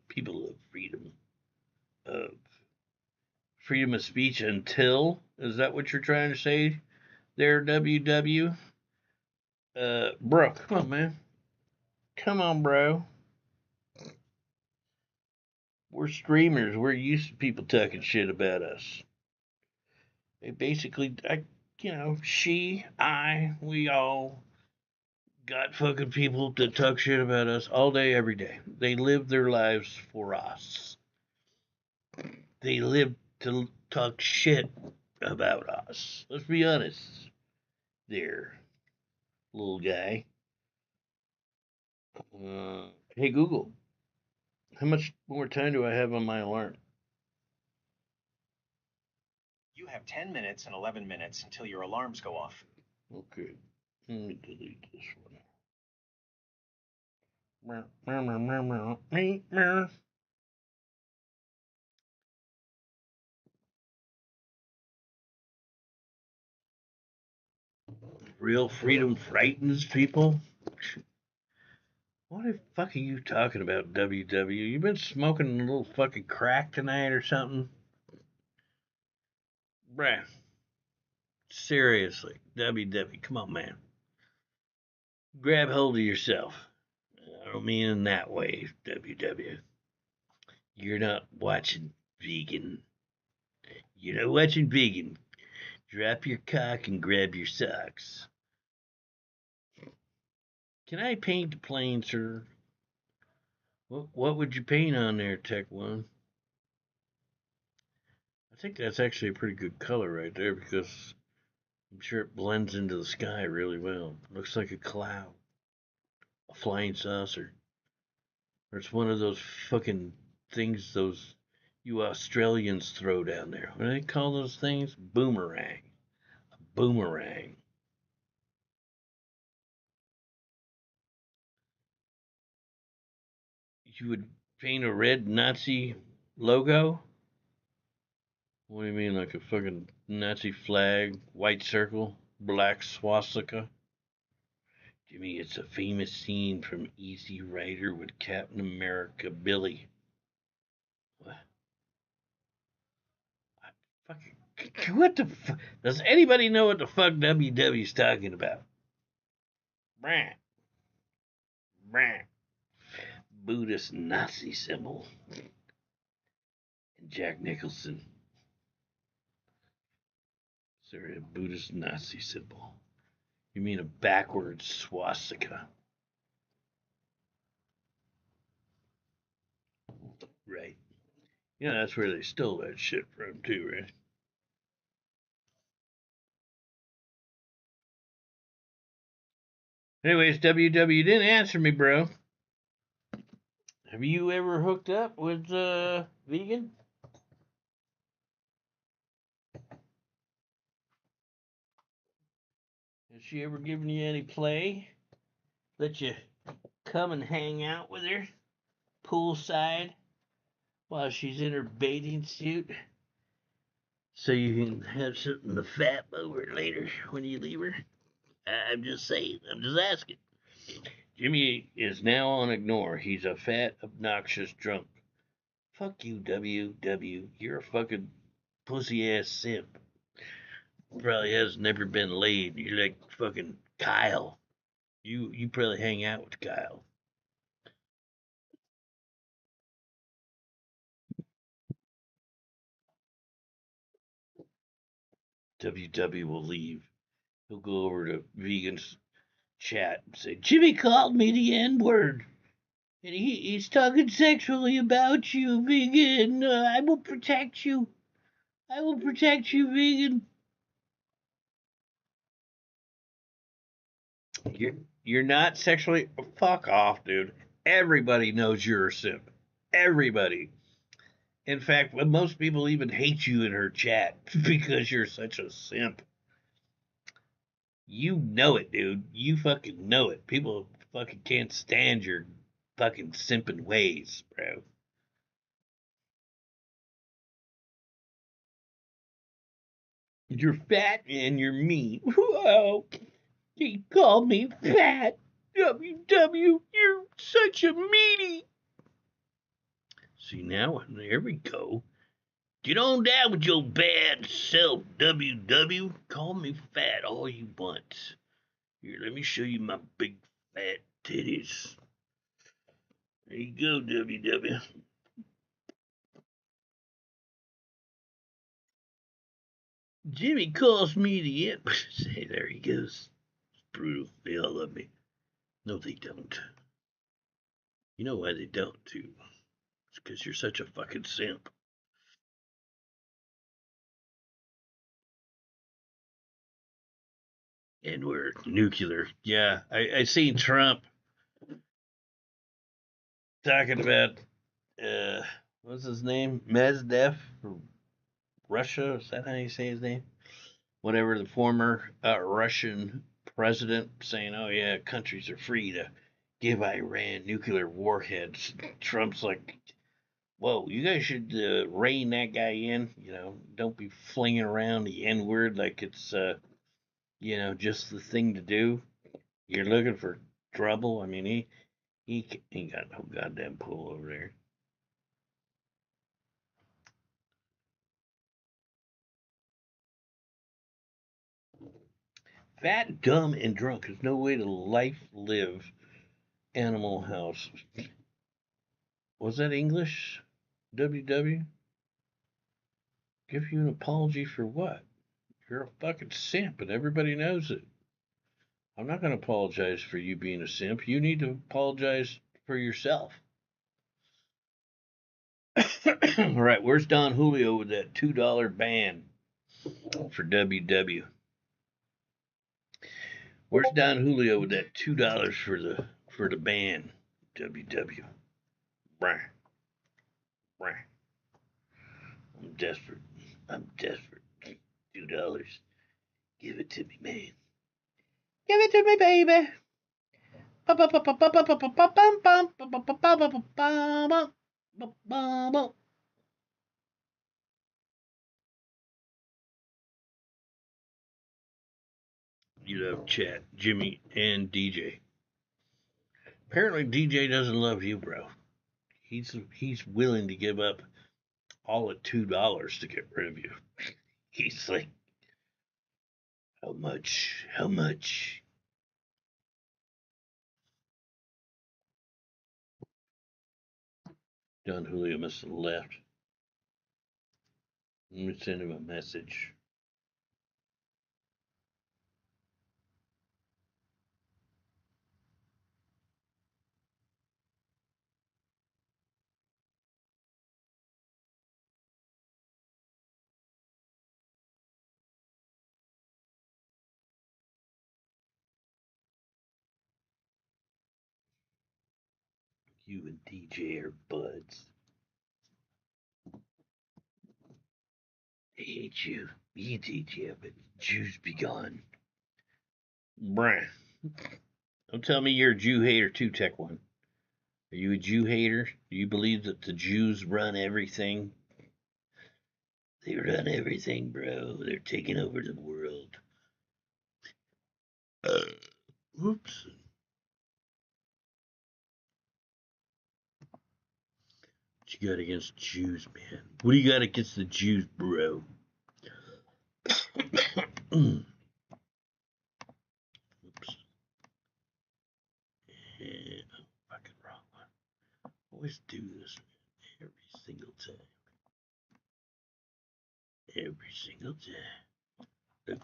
People love freedom. Freedom of speech until, is that what you're trying to say there, WW? Bro, come on, man. Come on, bro. We're streamers. We're used to people talking shit about us. They basically, we all got fucking people that talk shit about us all day, every day. They live their lives for us. They live to talk shit about us. Let's be honest. There, little guy. Hey, Google. How much more time do I have on my alarm? You have 10 minutes and 11 minutes until your alarms go off. Okay. Let me delete this one. Real freedom frightens people? What the fuck are you talking about, WW? You been smoking a little fucking crack tonight or something? Bruh. Seriously, WW, come on, man. Grab hold of yourself. I don't mean in that way, WW. You're not watching vegan. You're not watching vegan. Drop your cock and grab your socks. Can I paint the plane, sir? What would you paint on there, Tech One? I think that's actually a pretty good color right there because I'm sure it blends into the sky really well. Looks like a cloud, a flying saucer, or it's one of those fucking things those you Australians throw down there. What do they call those things? Boomerang. A boomerang. You would paint a red Nazi logo? What do you mean, like a fucking Nazi flag, white circle, black swastika? Jimmy, it's a famous scene from Easy Rider with Captain America Billy. What? What the fuck? Does anybody know what the fuck WW's talking about? Brah. Brah. Buddhist Nazi symbol. And Jack Nicholson. Sorry, a Buddhist Nazi symbol. You mean a backwards swastika? Right. Yeah, that's where they stole that shit from, too, right? Anyways, WW didn't answer me, bro. Have you ever hooked up with vegan? Has she ever given you any play? Let you come and hang out with her poolside while she's in her bathing suit? So you can have something to fat over later when you leave her? I'm just saying. I'm just asking. Jimmy is now on ignore. He's a fat, obnoxious drunk. Fuck you, WW. You're a fucking pussy-ass simp. Probably has never been laid. You're like fucking Kyle. You probably hang out with Kyle. WW will leave. He'll go over to Vegan's chat and say, Jimmy called me the N-word. And he's talking sexually about you, Vegan. I will protect you. I will protect you, Vegan. You're not sexually. Fuck off, dude. Everybody knows you're a simp. Everybody. In fact, most people even hate you in her chat because you're such a simp. You know it, dude. You fucking know it. People fucking can't stand your fucking simping ways, bro. You're fat and you're mean. Whoa. He called me fat. WW, you're such a meanie. See now, there we go. Get on down with your bad self, WW. Call me fat all you want. Here, let me show you my big fat titties. There you go, WW. Jimmy calls me the imp. Say, there he goes. It's brutal. They all love me. No, they don't. You know why they don't, too? It's because you're such a fucking simp. And we're nuclear. Yeah, I seen Trump talking about what's his name? Medvedev from Russia. Is that how you say his name? Whatever, the former Russian president, saying, "Oh yeah, countries are free to give Iran nuclear warheads." Trump's like, "Whoa, you guys should rein that guy in. You know, don't be flinging around the N word like it's just the thing to do. You're looking for trouble. I mean, he ain't got no goddamn pull over there." Fat, dumb, and drunk is no way to live. Animal House. Was that English? WW? Give you an apology for what? You're a fucking simp and everybody knows it. I'm not going to apologize for you being a simp. You need to apologize for yourself. All right, where's Don Julio with that $2 ban for WW? Where's Don Julio with that $2 for the ban? WW. Brah. Brah. I'm desperate. I'm desperate. $2. Give it to me, man. Give it to me, baby. You love chat, Jimmy and DJ. Apparently, DJ doesn't love you, bro. He's willing to give up all at $2 to get rid of you. He's like, how much? How much? Don Julio must have left. Let me send him a message. You and DJ are buds. I hate you. You DJ, but Jews be gone. Bruh. Don't tell me you're a Jew hater too, Tech One. Are you a Jew hater? Do you believe that the Jews run everything? They run everything, bro. They're taking over the world. Oops. What you got against Jews, man? What do you got against the Jews, bro? Oops. Yeah, fucking wrong one. Always do this every single time. Every single time.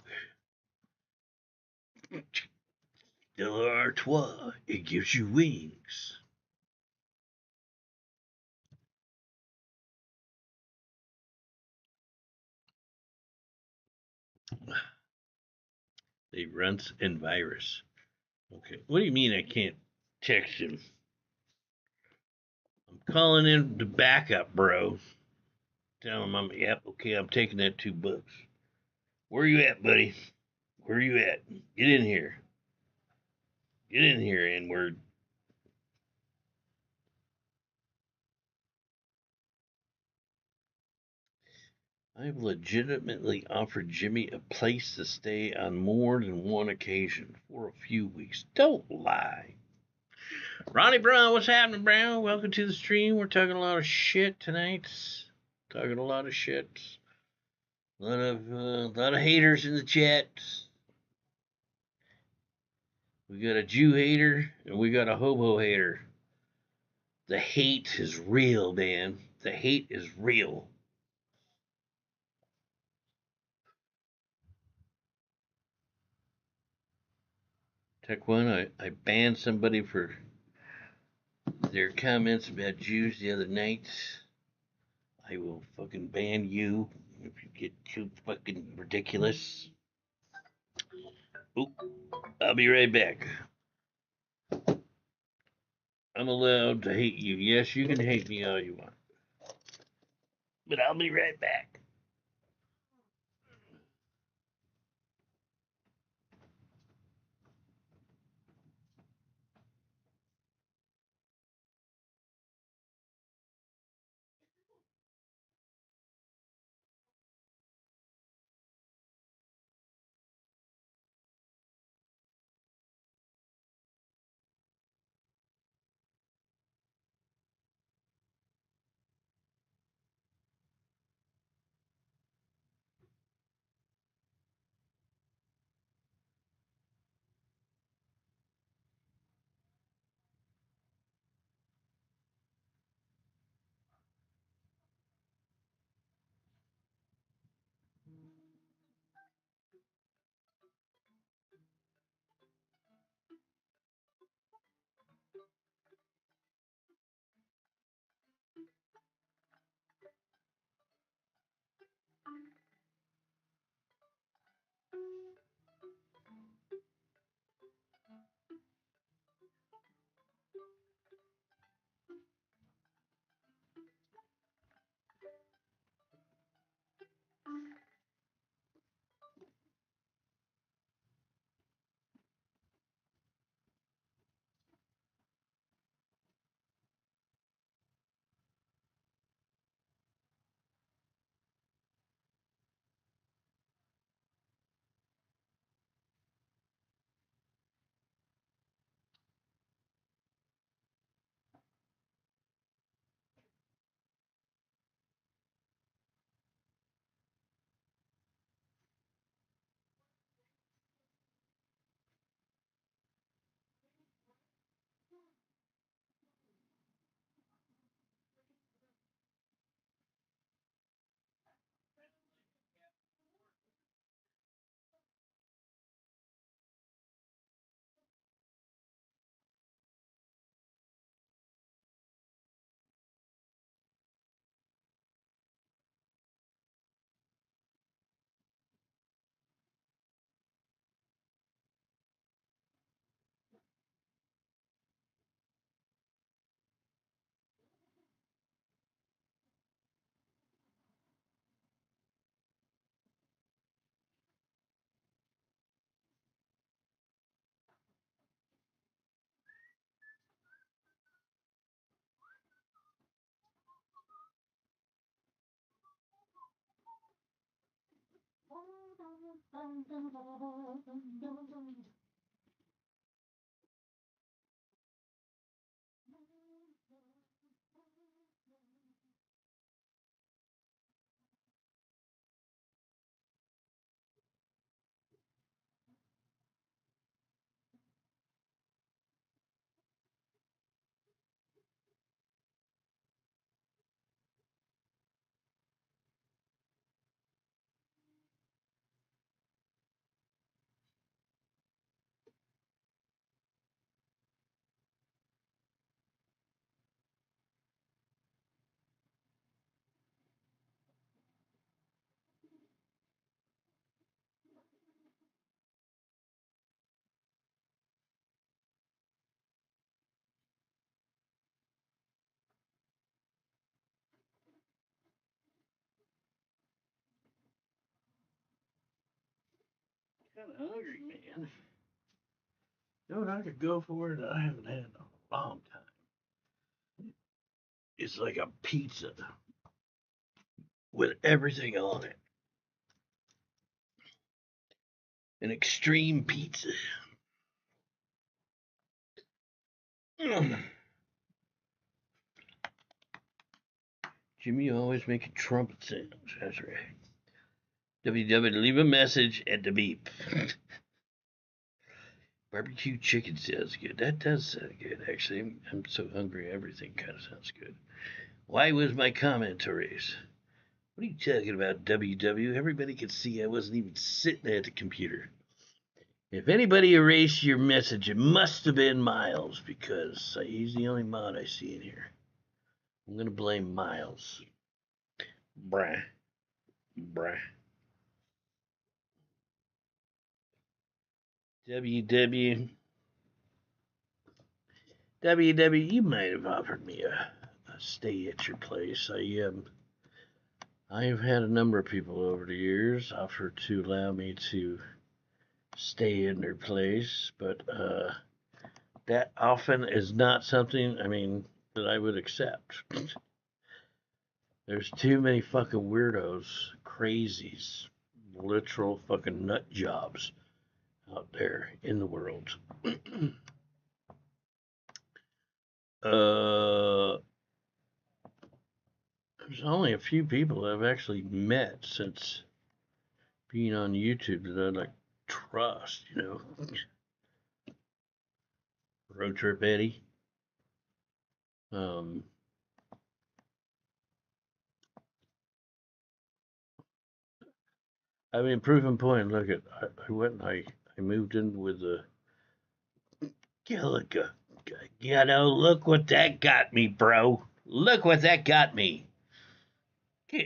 Stella Artois, it gives you wings. They runs and virus. Okay. What do you mean I can't text him? I'm calling in the backup, bro. Tell him I'm taking that $2. Where you at, buddy? Where you at? Get in here. Get in here, N-word. I've legitimately offered Jimmy a place to stay on more than one occasion for a few weeks. Don't lie. Ronnie Brown, what's happening, Brown? Welcome to the stream. We're talking a lot of shit tonight. Talking a lot of shit. A lot of haters in the chat. We got a Jew hater and we got a hobo hater. The hate is real, man. The hate is real. Tech One, I banned somebody for their comments about Jews the other night. I will fucking ban you if you get too fucking ridiculous. Oop, I'll be right back. I'm allowed to hate you. Yes, you can hate me all you want. But I'll be right back. kind of hungry, man. You know what I could go for that I haven't had in a long time? It's like a pizza with everything on it. An extreme pizza. Jimmy always making trumpet sounds. That's right. WW, leave a message at the beep. Barbecue chicken sounds good. That does sound good, actually. I'm so hungry, everything kind of sounds good. Why was my comment erased? What are you talking about, WW? Everybody could see I wasn't even sitting at the computer. If anybody erased your message, it must have been Miles, because he's the only mod I see in here. I'm going to blame Miles. Bruh. WW, you might have offered me a stay at your place. I've had a number of people over the years offer to allow me to stay in their place, but that often is not something, that I would accept. There's too many fucking weirdos, crazies, literal fucking nut jobs out there in the world. There's only a few people I've actually met since being on YouTube that I trust, Road Trip Eddie. Proven point. Look at I went and I moved in with the Gilliga. Look what that got me, bro. Look what that got me.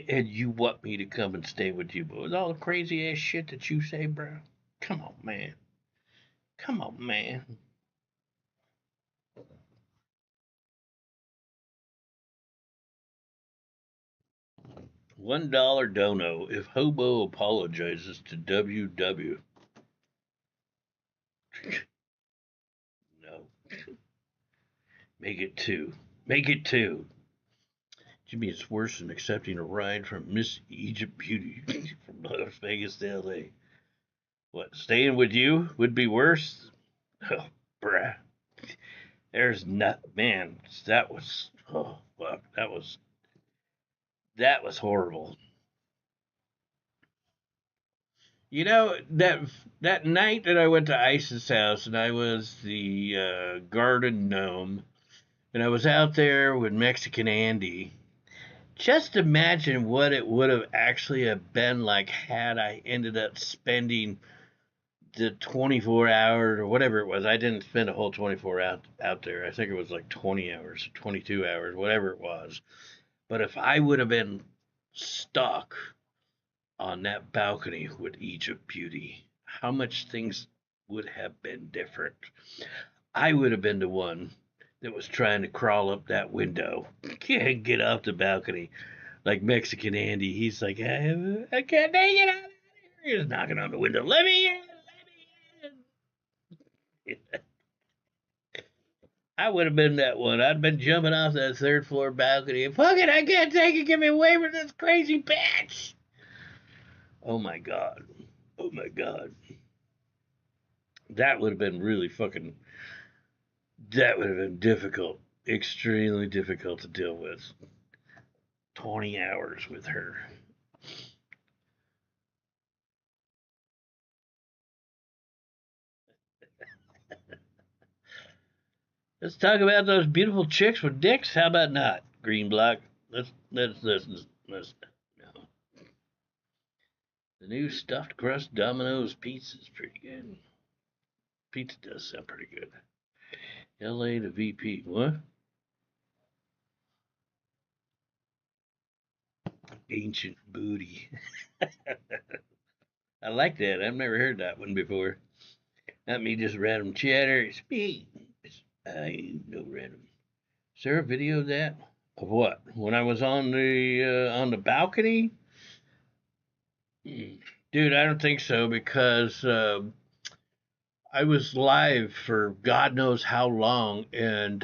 And you want me to come and stay with you, but with all the crazy ass shit that you say, bro. Come on, man. $1 dono if Hobo apologizes to WW. No. Make it two. Jimmy, it's worse than accepting a ride from Miss Egypt Beauty from Las Vegas to LA. What, staying with you would be worse? Oh, bruh. There's not, man, that was, oh, fuck, that was horrible. That night that I went to Ice's house and I was the garden gnome and I was out there with Mexican Andy. Just imagine what it would have actually have been like had I ended up spending the 24 hours or whatever it was. I didn't spend a whole 24 out there. I think it was like 20 hours, 22 hours, whatever it was. But if I would have been stuck on that balcony with Egypt Beauty, how much things would have been different. I would have been the one that was trying to crawl up that window, can't get off the balcony, like Mexican Andy. He's like, I can't make it out of here. He's knocking on the window. Let me in. I would have been that one. I'd been jumping off that third floor balcony. Fuck it, I can't take it. Get me away from this crazy bitch. Oh my god. That would have been really fucking. That would have been difficult. Extremely difficult to deal with. 20 hours with her. Let's talk about those beautiful chicks with dicks. How about not, Green Block? Let's no. The new stuffed crust Domino's pizza is pretty good. Pizza does sound pretty good. LA to VP. What? Ancient booty. I like that. I've never heard that one before. Not me just random chatter. It's me. I know random. Is there a video of that? Of what? When I was on the balcony? Dude, I don't think so because I was live for God knows how long, and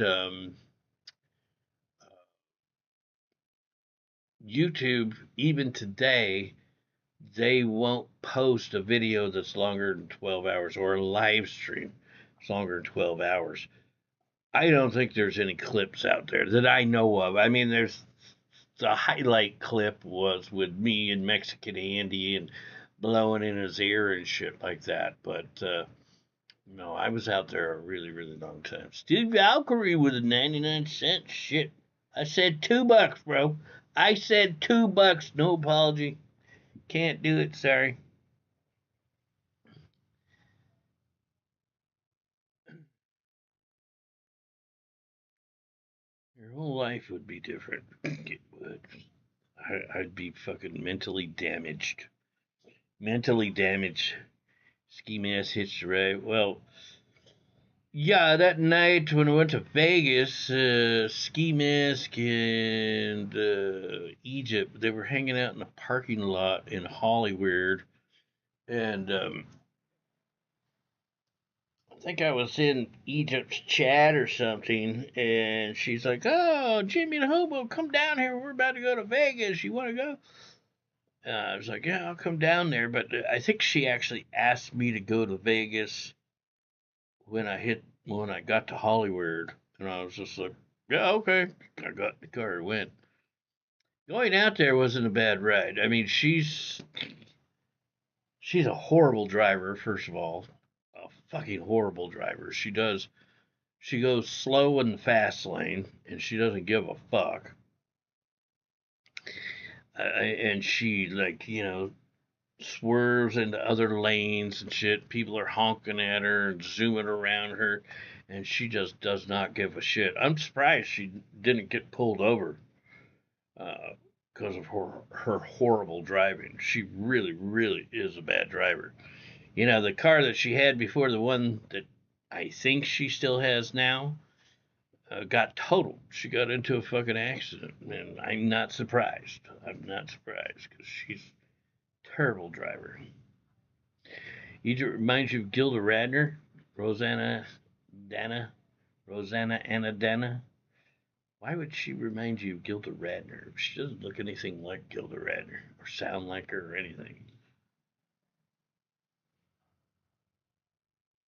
YouTube, even today, they won't post a video that's longer than 12 hours or a live stream that's longer than 12 hours. I don't think there's any clips out there that I know of. I mean, there's the highlight clip was with me and Mexican Andy and blowing in his ear and shit like that. But no, I was out there a really, really long time. Steve Valkyrie with a 99-cent. Shit. I said $2, bro. I said $2. No apology. Can't do it, sorry. Your whole life would be different. It would. I'd be fucking mentally damaged. Mentally damaged. Ski mask hitched a ride. Well, yeah, that night when I went to Vegas, Ski Mask and Egypt, they were hanging out in the parking lot in Hollywood, and I think I was in Egypt's chat or something, and she's like, "Oh, Jimmy the Hobo, come down here. We're about to go to Vegas. You want to go?" I was like, "Yeah, I'll come down there," but I think she actually asked me to go to Vegas when I got to Hollywood, and I was just like, yeah, okay. I got in the car and went. Going out there wasn't a bad ride. I mean, she's a horrible driver, first of all. A fucking horrible driver. She goes slow in the fast lane, and she doesn't give a fuck. And she, like, swerves into other lanes and shit. People are honking at her and zooming around her, and she just does not give a shit. I'm surprised she didn't get pulled over because of her horrible driving. She really, really is a bad driver. The car that she had before, the one that I think she still has now, got totaled. She got into a fucking accident, and I'm not surprised. I'm not surprised because she's a terrible driver. Egypt reminds you of Gilda Radner, Rosanna Anna Dana. Why would she remind you of Gilda Radner? She doesn't look anything like Gilda Radner or sound like her or anything.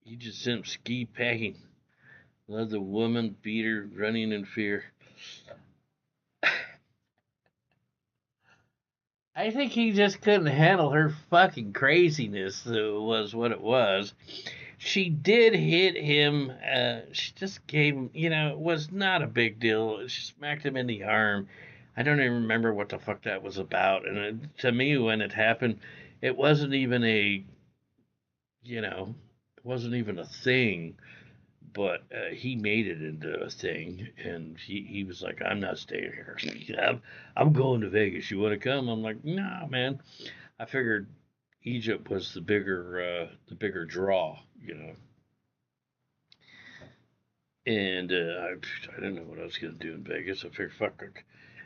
You just sent him ski packing. Love the woman beater running in fear. I think he just couldn't handle her fucking craziness, was what it was. She did hit him. She just gave him, it was not a big deal. She smacked him in the arm. I don't even remember what the fuck that was about. And to me, when it happened, it wasn't even it wasn't even a thing. But he made it into a thing, and he was like, "I'm not staying here. I'm going to Vegas. You want to come?" I'm like, "Nah, man." I figured Egypt was the bigger draw, And I didn't know what I was gonna do in Vegas. I figured, fuck,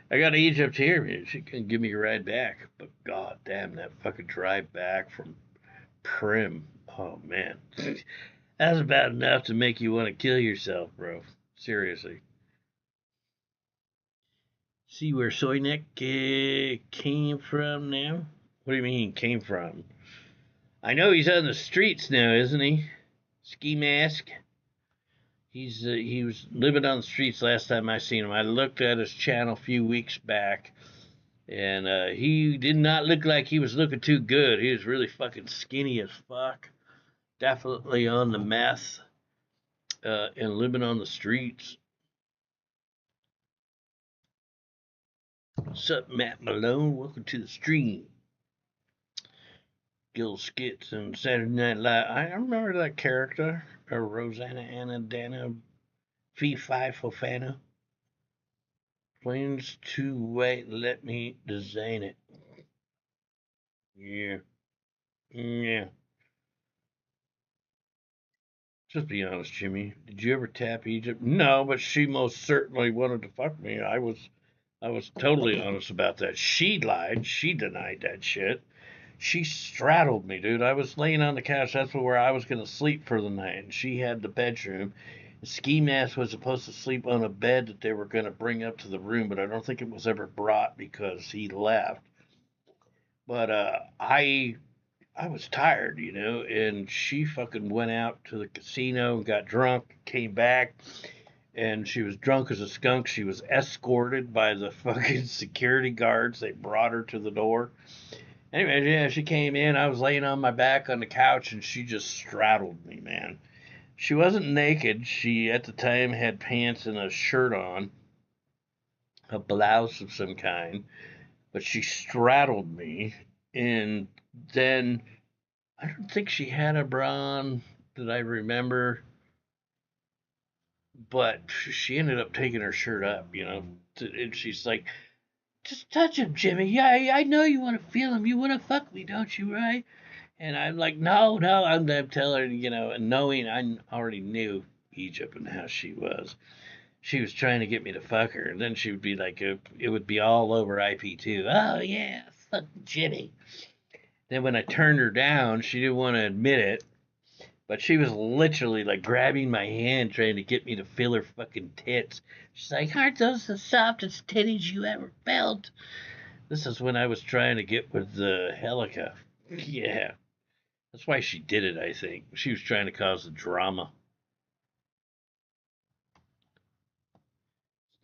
I got Egypt here. Man. She can give me a ride back. But god damn, that fucking drive back from Prim. Oh man. That's about enough to make you want to kill yourself, bro. Seriously. See where Soynek came from now? What do you mean came from? I know he's on the streets now, isn't he? Ski Mask. He was living on the streets last time I seen him. I looked at his channel a few weeks back, and he did not look like he was looking too good. He was really fucking skinny as fuck. Definitely on the meth. And living on the streets. What's up, Matt Malone? Welcome to the stream. Gil Skits and Saturday Night Live. I remember that character, Rosanna Anna Dana Fee Fi Fofana. Plans to wait, let me design it. Yeah. Just be honest, Jimmy. Did you ever tap Egypt? No, but she most certainly wanted to fuck me. I was totally honest about that. She lied. She denied that shit. She straddled me, dude. I was laying on the couch. That's where I was going to sleep for the night. And she had the bedroom. Ski Mask was supposed to sleep on a bed that they were going to bring up to the room, but I don't think it was ever brought because he left. But I was tired, you know, and she fucking went out to the casino and got drunk, came back, and she was drunk as a skunk. She was escorted by the fucking security guards. They brought her to the door. Anyway, yeah, she came in. I was laying on my back on the couch, and she just straddled me, man. She wasn't naked. She, at the time, had pants and a shirt on, a blouse of some kind, but she straddled me, and then I don't think she had a bra on that I remember, but she ended up taking her shirt up, you know, and she's like, just touch him, Jimmy. Yeah, I know you want to feel him. You want to fuck me, don't you, right? And I'm like, no, I'm telling her, you know, and knowing I already knew Egypt and how she was. She was trying to get me to fuck her, and then she would be like, it would be all over IP2. Oh, yeah, fuck Jimmy. Then when I turned her down, she didn't want to admit it, but she was literally like grabbing my hand, trying to get me to feel her fucking tits. She's like, aren't those the softest titties you ever felt? This is when I was trying to get with the Helica. Yeah. That's why she did it, I think. She was trying to cause the drama.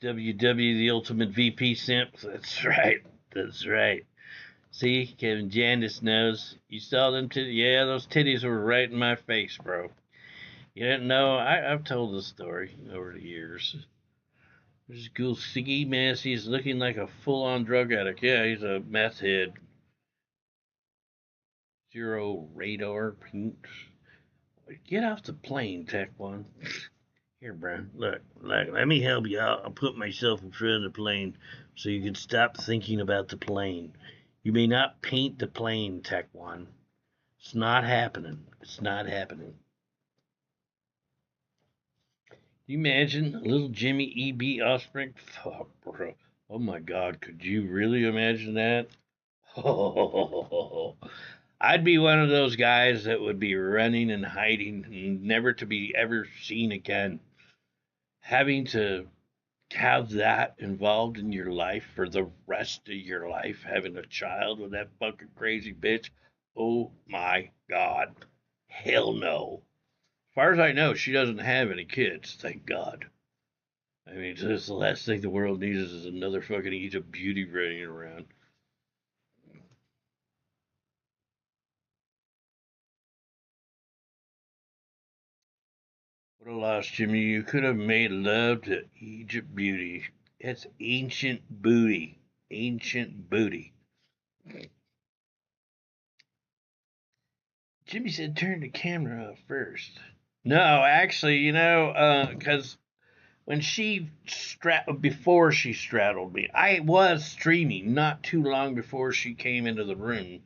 WW, the ultimate VP simp. That's right. That's right. See, Kevin Jandis knows. You saw them titties? Yeah, those titties were right in my face, bro. You didn't know? I've told this story over the years. This cool Ski Mask, he's looking like a full-on drug addict. Yeah, he's a meth head. Zero radar paint. Get off the plane, Tech One. Here, bro. Look, let me help you out. I'll put myself in front of the plane so you can stop thinking about the plane. You may not paint the plane, Tech One. It's not happening. It's not happening. Can you imagine a little Jimmy E.B. offspring? Fuck, bro. Oh my God, could you really imagine that? Oh, I'd be one of those guys that would be running and hiding, never to be ever seen again. Having to have that involved in your life for the rest of your life, having a child with that fucking crazy bitch. Oh my God. Hell no. As far as I know, she doesn't have any kids, thank God. I mean, just the last thing the world needs is another fucking Egypt beauty running around. What a loss, Jimmy. You could have made love to Egypt beauty. It's ancient booty. Ancient booty. Jimmy said turn the camera off first. No, actually, you know, because when before she straddled me, I was streaming not too long before she came into the room.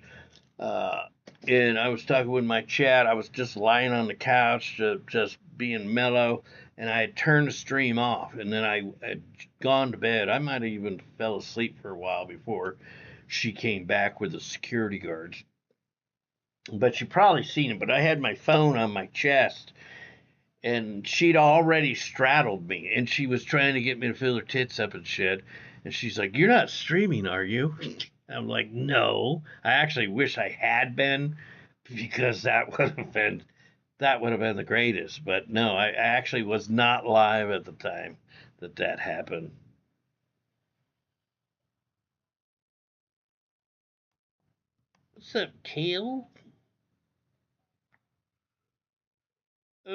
And I was talking with my chat. I was just lying on the couch, just being mellow, and I had turned the stream off, and then I had gone to bed. I might have even fell asleep for a while before she came back with the security guards. But you probably seen it, but I had my phone on my chest, and she'd already straddled me, and she was trying to get me to fill her tits up and shit. And she's like, "You're not streaming, are you?" I'm like, "No." I actually wish I had been, because that would have been the greatest. But no, I actually was not live at the time that happened. What's up, Kale? I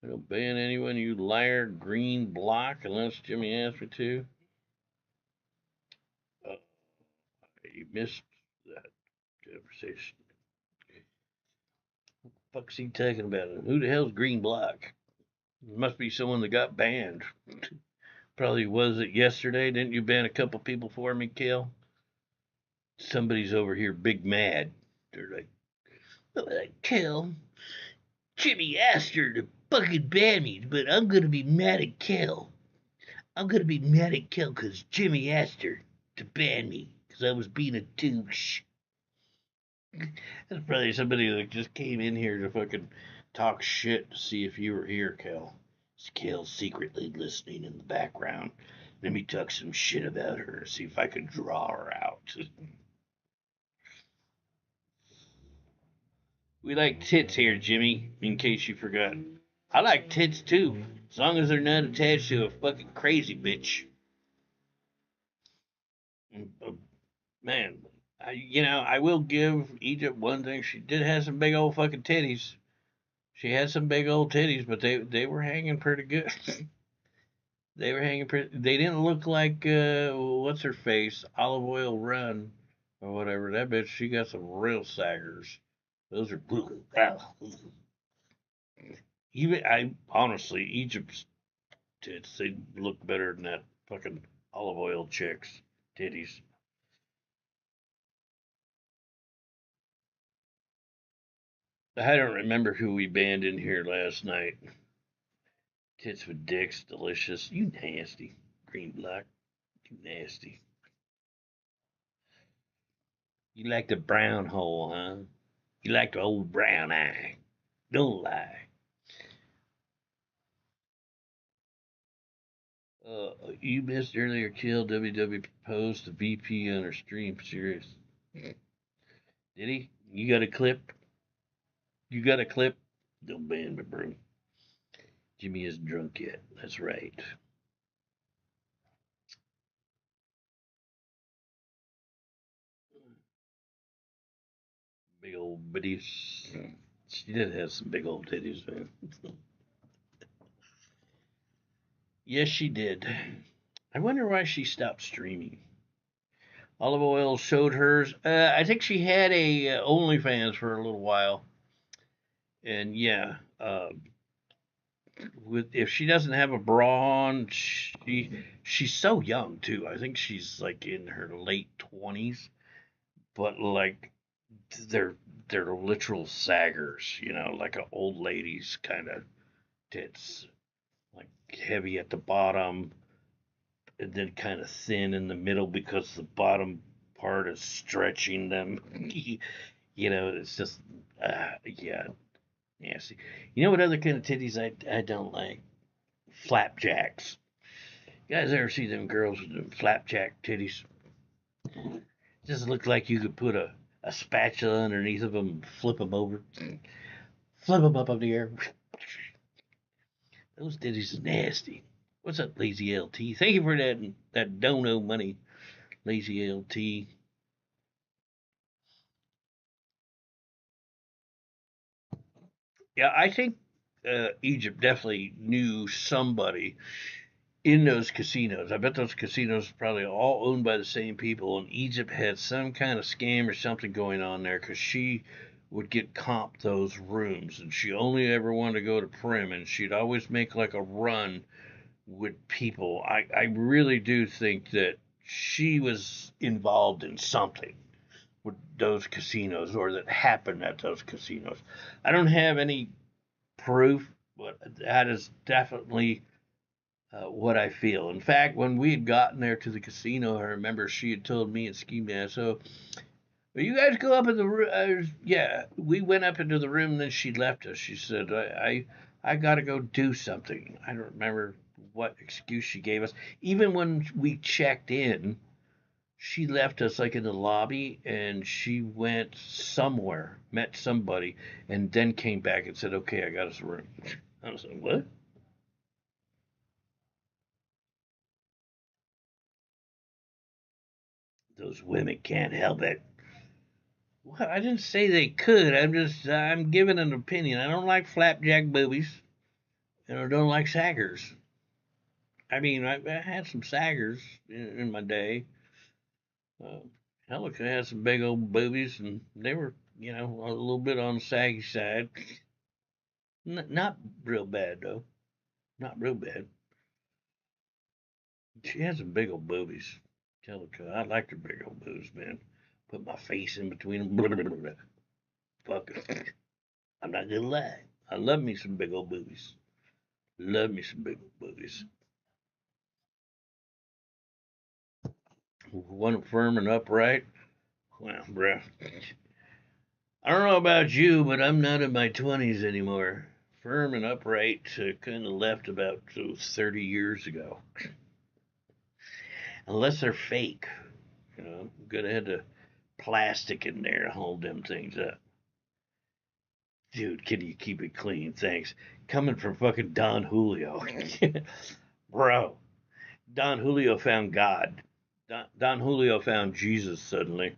don't ban anyone, you liar, green block, unless Jimmy asked me to. You missed that conversation. What the fuck's he talking about? Who the hell's green block? It must be someone that got banned. Probably was it yesterday. Didn't you ban a couple people for me, Kale? Somebody's over here big mad. They're like, Kale, Jimmy asked her to fucking ban me, but I'm gonna be mad at Kale. I'm gonna be mad at Kel because Jimmy asked her to ban me because I was being a douche. That's probably somebody that just came in here to fucking talk shit to see if you were here, Kel. Kel's secretly listening in the background. Let me talk some shit about her, see if I can draw her out. We like tits here, Jimmy, in case you forgot. I like tits too, as long as they're not attached to a fucking crazy bitch. Man, I will give Egypt one thing. She did have some big old fucking titties. She had some big old titties, but they were hanging pretty good. They were hanging pretty. They didn't look like what's her face, Olive Oil Run, or whatever. That bitch, she got some real saggers. Those are blue. Even I honestly, Egypt's tits, they look better than that fucking olive oil chick's titties. I don't remember who we banned in here last night. Tits with dicks, delicious. You nasty. Green block. You nasty. You like the brown hole, huh? You like the old brown eye. Don't lie. You missed earlier kill WW proposed to VP on her stream. Serious. Did he? You got a clip? You got a clip? Don't ban me, bro. Jimmy isn't drunk yet. That's right. Big old bitties. She did have some big old titties, man. Yes, she did. I wonder why she stopped streaming. Olive Oil showed hers. I think she had a OnlyFans for a little while. And yeah, if she doesn't have a bra on, she's so young too. I think she's like in her late 20s, but like they're literal saggers, like an old lady's kind of tits, like heavy at the bottom and then kind of thin in the middle because the bottom part is stretching them. It's just yeah, nasty. You know what other kind of titties I don't like? Flapjacks. You guys ever see them girls with them flapjack titties? Just look like you could put a spatula underneath of them and flip them over. Flip them up the air. Those titties are nasty. What's up, Lazy LT? Thank you for that dono money, Lazy LT. Yeah, I think Egypt definitely knew somebody in those casinos. I bet those casinos are probably all owned by the same people, and Egypt had some kind of scam or something going on there because she would get comped those rooms, and she only ever wanted to go to Prim, and she'd always make like a run with people. I really do think that she was involved in something with those casinos or that happened at those casinos. I don't have any proof, but that is definitely what I feel. In fact, when we had gotten there to the casino, I remember she had told me and Ski Man, so well, you guys go up in the room. Yeah, we went up into the room, and then she left us. She said, I got to go do something. I don't remember what excuse she gave us. Even when we checked in, she left us like in the lobby, and she went somewhere, met somebody, and then came back and said, okay, I got us a room. I was like, what? Those women can't help it. Well, I didn't say they could. I'm giving an opinion. I don't like flapjack boobies, and I don't like saggers. I mean, I had some saggers in my day. Uh, Hell, I had some big old boobies, and they were, a little bit on the saggy side. Not real bad, though. Not real bad. She had some big old boobies. I liked her big old boobs, man. Put my face in between them. Fuck it. I'm not gonna lie. I love me some big old boobies. Love me some big old boobies. Want them firm and upright? Well, bruh. I don't know about you, but I'm not in my 20s anymore. Firm and upright kind of left about 30 years ago. Unless they're fake. You know, I'm going to have the plastic in there to hold them things up. Dude, can you keep it clean? Thanks. Coming from fucking Don Julio. Bro, Don Julio found God. Don Julio found Jesus suddenly.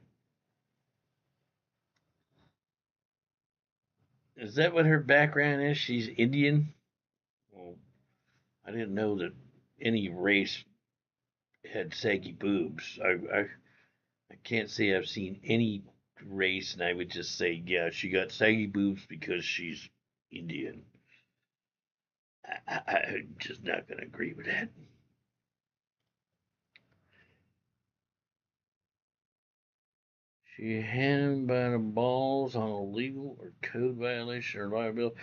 Is that what her background is? She's Indian? Well, I didn't know that any race had saggy boobs. I can't say I've seen any race, and I would just say, yeah, she got saggy boobs because she's Indian. I'm just not going to agree with that. She had him by the balls on a legal or code violation or liability.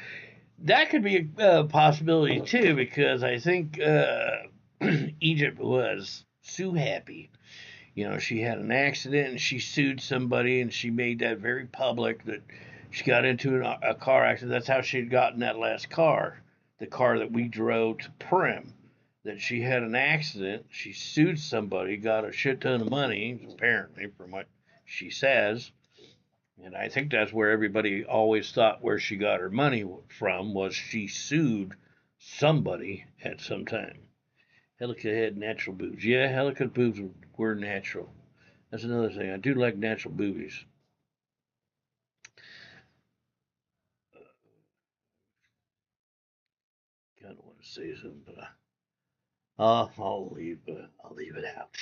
That could be a possibility too, because I think Egypt was so happy. You know, she had an accident and she sued somebody, and she made that very public that she got into a car accident. That's how she had gotten that last car, the car that we drove to Prim. That she had an accident, she sued somebody, got a shit ton of money, apparently, from what she says. And I think that's where everybody always thought where she got her money from was she sued somebody at some time. Helica had natural boobs. Yeah, Helica's boobs were natural. That's another thing. I do like natural boobies. Kind of want to say something, but I'll leave it out.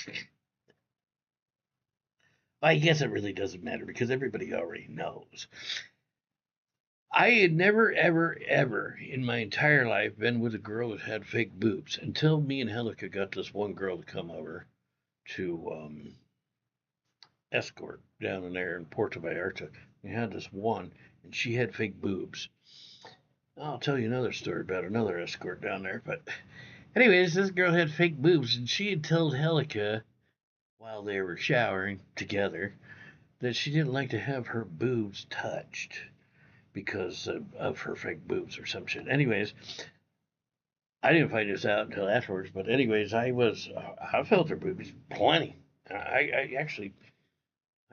I guess it really doesn't matter because everybody already knows. I had never, ever, ever in my entire life been with a girl that had fake boobs until me and Helica got this one girl to come over to escort down in there in Puerto Vallarta. We had this one, and she had fake boobs. I'll tell you another story about another escort down there. But, anyways, this girl had fake boobs, and she had told Helica while they were showering together that she didn't like to have her boobs touched because of her fake boobs or some shit. Anyways, I didn't find this out until afterwards, but anyways, I felt her boobs plenty. I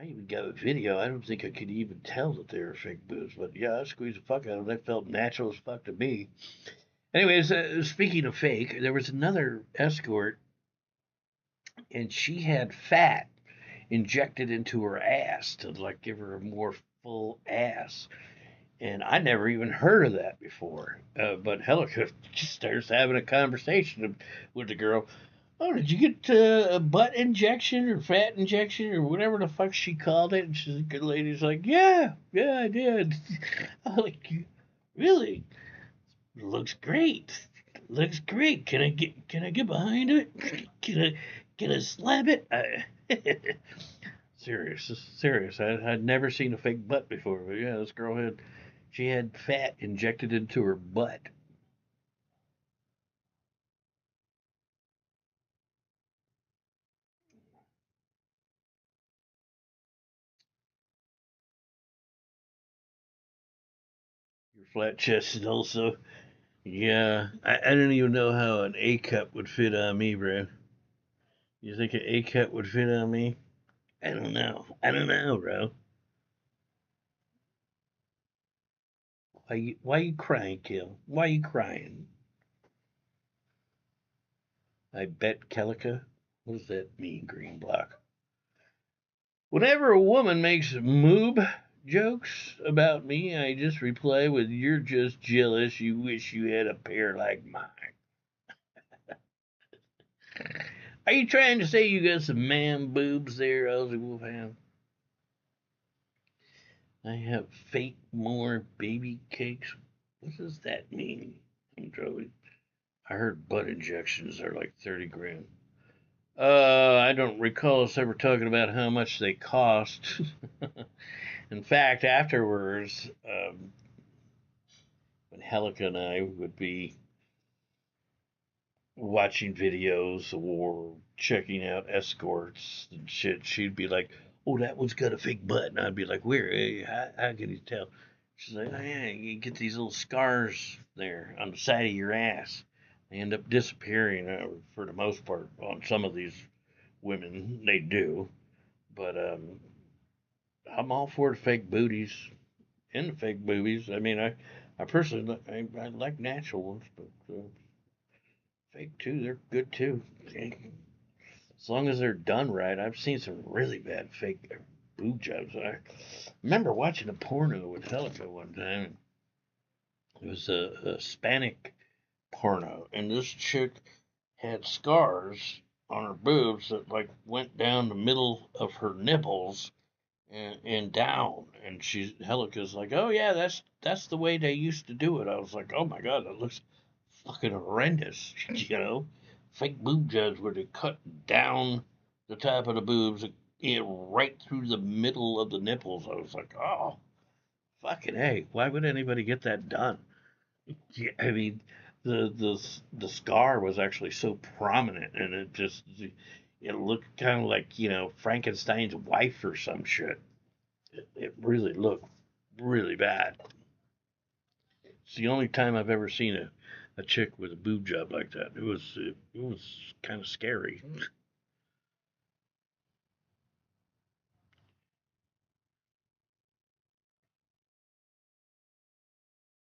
even got a video. I don't think I could even tell that they were fake boobs, but yeah, I squeezed the fuck out of them. They felt natural as fuck to me. Anyways, speaking of fake, there was another escort, and she had fat injected into her ass to like give her a more full ass. And I never even heard of that before. But Helica just starts having a conversation with the girl. Oh, did you get a butt injection or fat injection or whatever the fuck she called it? And she's a good lady's like, yeah, I did. I'm like, really? Looks great. Looks great. Can I get behind it? Can I slap it? Serious. I'd never seen a fake butt before, but yeah, this girl had fat injected into her butt. Your flat chested also. Yeah, I don't even know how an A cup would fit on me, bro. You think an A cup would fit on me? I don't know, bro. Why you crying, Kill? Why you crying? I bet Calica. What does that mean, green block? Whenever a woman makes moob jokes about me, I just reply with, "You're just jealous. You wish you had a pair like mine." Are you trying to say you got some man boobs there, Ozzy Wolfham? I have fake more baby cakes. What does that mean? I'm troubled. I heard butt injections are like 30 grand. I don't recall us ever talking about how much they cost. In fact, afterwards, when Helica and I would be watching videos or checking out escorts and shit, she'd be like, "Oh, that one's got a fake butt," and I'd be like, "Where? Hey, how can you tell?" She's like, "Oh yeah, you get these little scars there on the side of your ass. They end up disappearing for the most part on some of these women. They do, but I'm all for the fake booties and the fake boobies. I mean, I personally I like natural ones, but fake too. They're good too. As long as they're done right. I've seen some really bad fake boob jobs. I remember watching a porno with Helica one time. It was a Hispanic porno, and this chick had scars on her boobs that like went down the middle of her nipples and down. And Helica's like, "Oh yeah, that's the way they used to do it." I was like, "Oh my god, that looks fucking horrendous," you know. Fake boob jobs where they cut down the top of the boobs and right through the middle of the nipples. I was like, "Oh, fucking hey, why would anybody get that done?" Yeah, I mean, the scar was actually so prominent, and it looked kind of like Frankenstein's wife or some shit. It really looked really bad. It's the only time I've ever seen a chick with a boob job like that. It was kind of scary.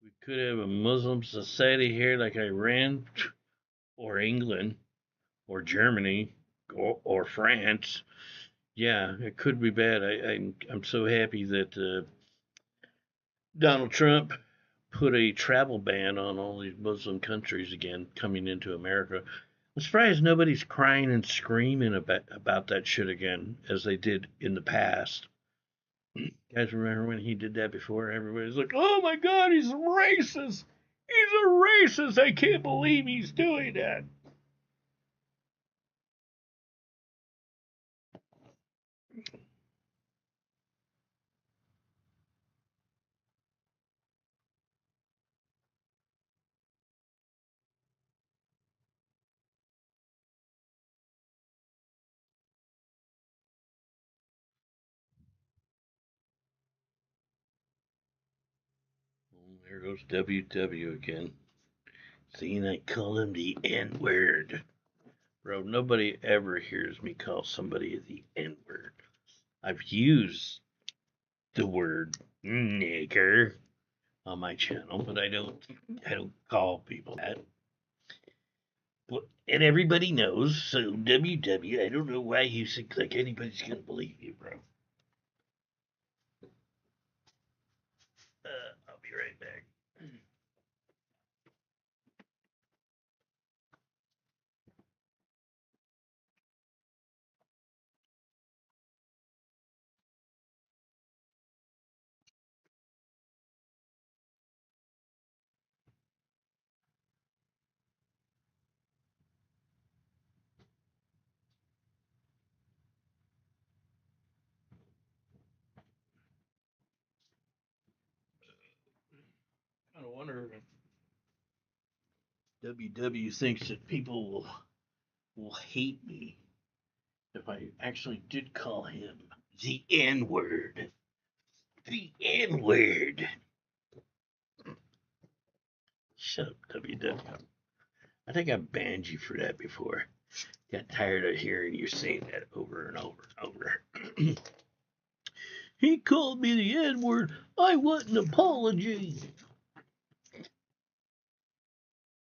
We could have a Muslim society here like Iran or England or Germany or France. Yeah, it could be bad. I'm so happy that Donald Trump put a travel ban on all these Muslim countries again coming into America. I'm surprised nobody's crying and screaming about that shit again as they did in the past. You guys remember when he did that before? Everybody's like, "Oh my god, he's racist! He's a racist! I can't believe he's doing that." Oh, there goes WW again. Seeing I call him the N word. Bro, nobody ever hears me call somebody the N word. I've used the word nigger on my channel, but I don't call people that. And everybody knows, so WW, I don't know why you think like anybody's gonna believe you, bro. I'll be right back. I kind of wonder if WW thinks that people will hate me if I actually did call him the N word. The N word. Shut up, WW. I think I banned you for that before. Got tired of hearing you saying that over and over and over. He called me the N word. I want an apology.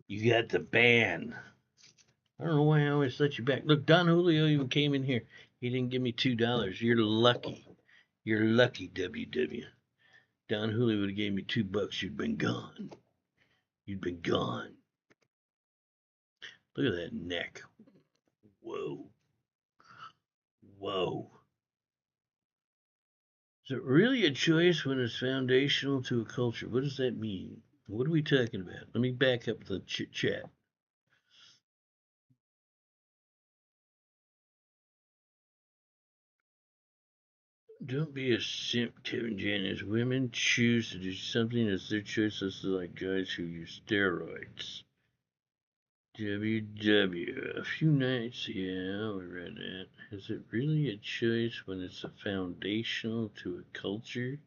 You got the ban. I don't know why I always let you back. Look, Don Julio even came in here. He didn't give me $2. You're lucky. You're lucky, WW. Don Julio would have gave me $2. You'd been gone. You'd been gone. Look at that neck. Whoa. Whoa. Is it really a choice when it's foundational to a culture? What does that mean? What are we talking about? Let me back up the chat. Don't be a simp, Kevin Janis. Women choose to do something as their choice. This is like guys who use steroids. WW. A few nights, yeah, we read that. Is it really a choice when it's a foundational to a culture?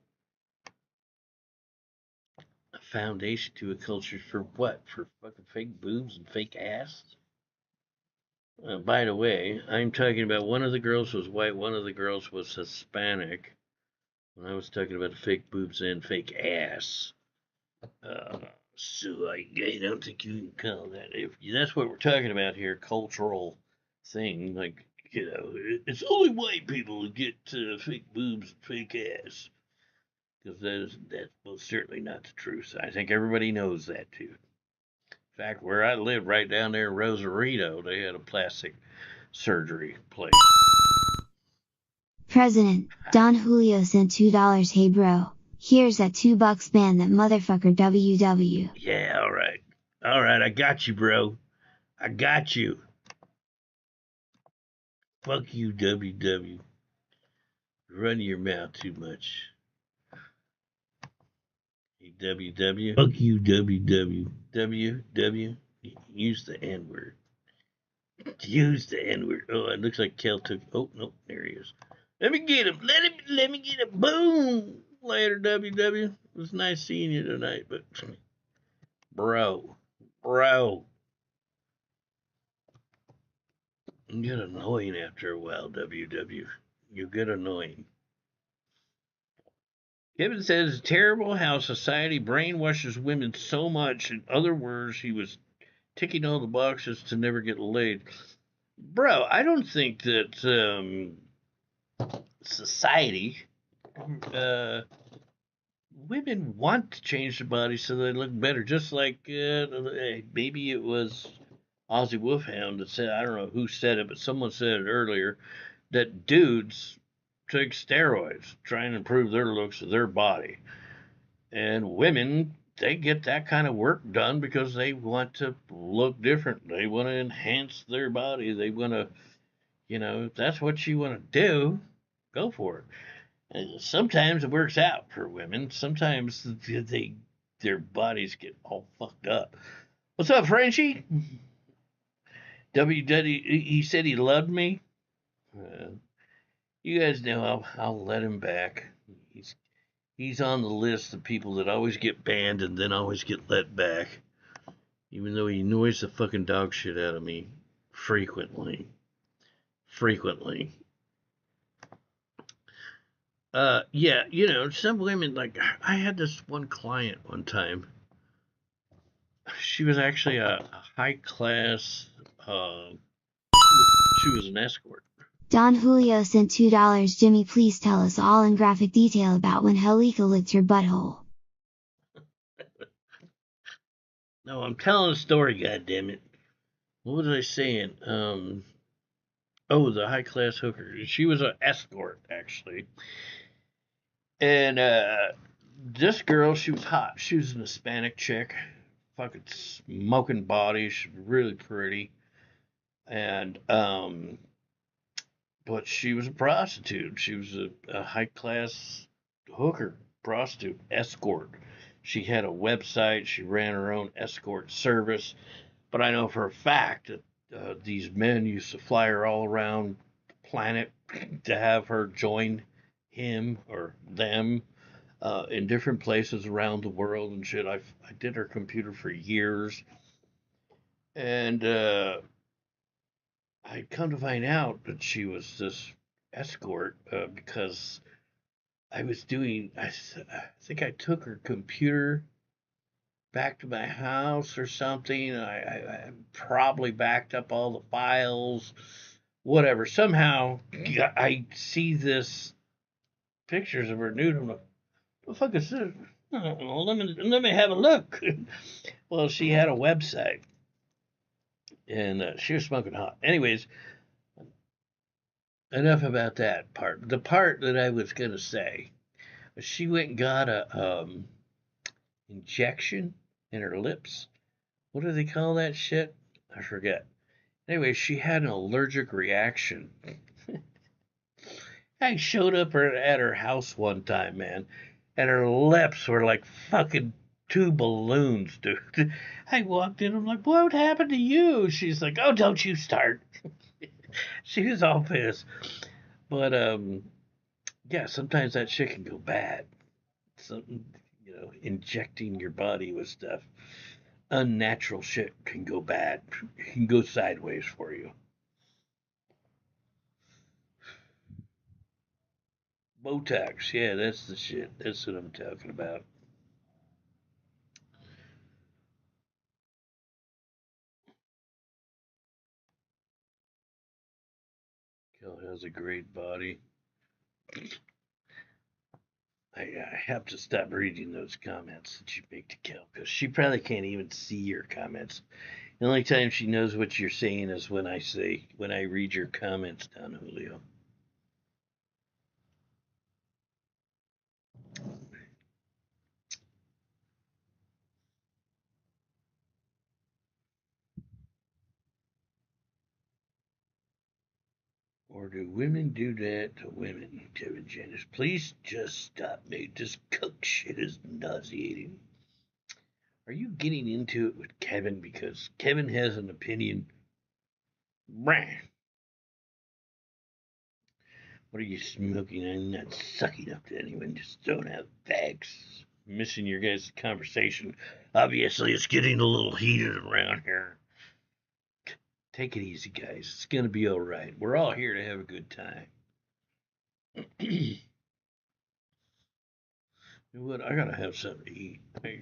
A foundation to a culture for what? For fucking fake boobs and fake ass? By the way, I'm talking about one of the girls was white, one of the girls was Hispanic. When I was talking about the fake boobs and fake ass. So I don't think you can call that. If that's what we're talking about here, cultural thing, like, it's only white people who get fake boobs and fake ass. Because that's most certainly not the truth. I think everybody knows that too. In fact, where I live, right down there in Rosarito, they had a plastic surgery place. President, Don Julio sent $2. Hey bro, here's that $2 ban that motherfucker WW. Yeah, alright. Alright, I got you, bro. I got you. Fuck you, WW. Run your mouth too much. Hey, WW. Fuck you, WW. WW. Use the N-word. Use the N-word. Oh, it looks like Kel took... Oh, no, there he is. Let me get him. Let me get him. Boom. Later, WW. It was nice seeing you tonight, but... Bro. You get annoying after a while, WW. You get annoying. Kevin says it's terrible how society brainwashes women so much. In other words, he was ticking all the boxes to never get laid. Bro, I don't think that society, women want to change their body so they look better. Just like maybe it was Ozzy Wolfhound that said, I don't know who said it, but someone said it earlier, that dudes take steroids trying to improve their looks of their body. And women, they get that kind of work done because they want to look different. They want to enhance their body. They want to, if that's what you want to do, go for it. And sometimes it works out for women. Sometimes their bodies get all fucked up. What's up, Frenchie? He said he loved me. You guys know I'll let him back. He's on the list of people that always get banned and then always get let back. Even though he annoys the fucking dog shit out of me frequently. Yeah, some women, like, I had this one client one time. She was actually a high class, she was an escort. Don Julio sent $2. Jimmy, please tell us all in graphic detail about when Helika licked your butthole. No, I'm telling a story, goddammit. What was I saying? The high class hooker. She was an escort, actually. And this girl, she was hot. She was an Hispanic chick. Fucking smoking body. She was really pretty. And but she was a prostitute. She was a high-class hooker, prostitute, escort. She had a website. She ran her own escort service. But I know for a fact that these men used to fly her all around the planet to have her join him or them in different places around the world and shit. I did her computer for years. And I'd come to find out that she was this escort because I think I took her computer back to my house or something. I probably backed up all the files, whatever. Somehow I see this pictures of her nude. I'm like, what the fuck is this? Well, let me have a look. Well, she had a website. And she was smoking hot. Anyways, enough about that part. The part that I was going to say was she went and got a injection in her lips. What do they call that shit? I forget. Anyway, she had an allergic reaction. I showed up at her house one time, man, and her lips were like fucking 2 balloons, dude. I walked in, I'm like, what happened to you? She's like, oh, don't you start. She was all pissed. But, yeah, sometimes that shit can go bad. Something, injecting your body with stuff. Unnatural shit can go bad. It can go sideways for you. Botox, yeah, that's the shit. That's what I'm talking about. Kel has a great body. I have to stop reading those comments that you make to Kel because she probably can't even see your comments. The only time she knows what you're saying is when I read your comments down, Julio. Or do women do that to women, Kevin Janis? Please just stop me. This cook shit is nauseating. Are you getting into it with Kevin because Kevin has an opinion? What are you smoking? I'm not sucking up to anyone. Just don't have bags. Missing your guys' conversation. Obviously, it's getting a little heated around here. Take it easy, guys. It's going to be all right. We're all here to have a good time. You know what? I got to have something to eat. I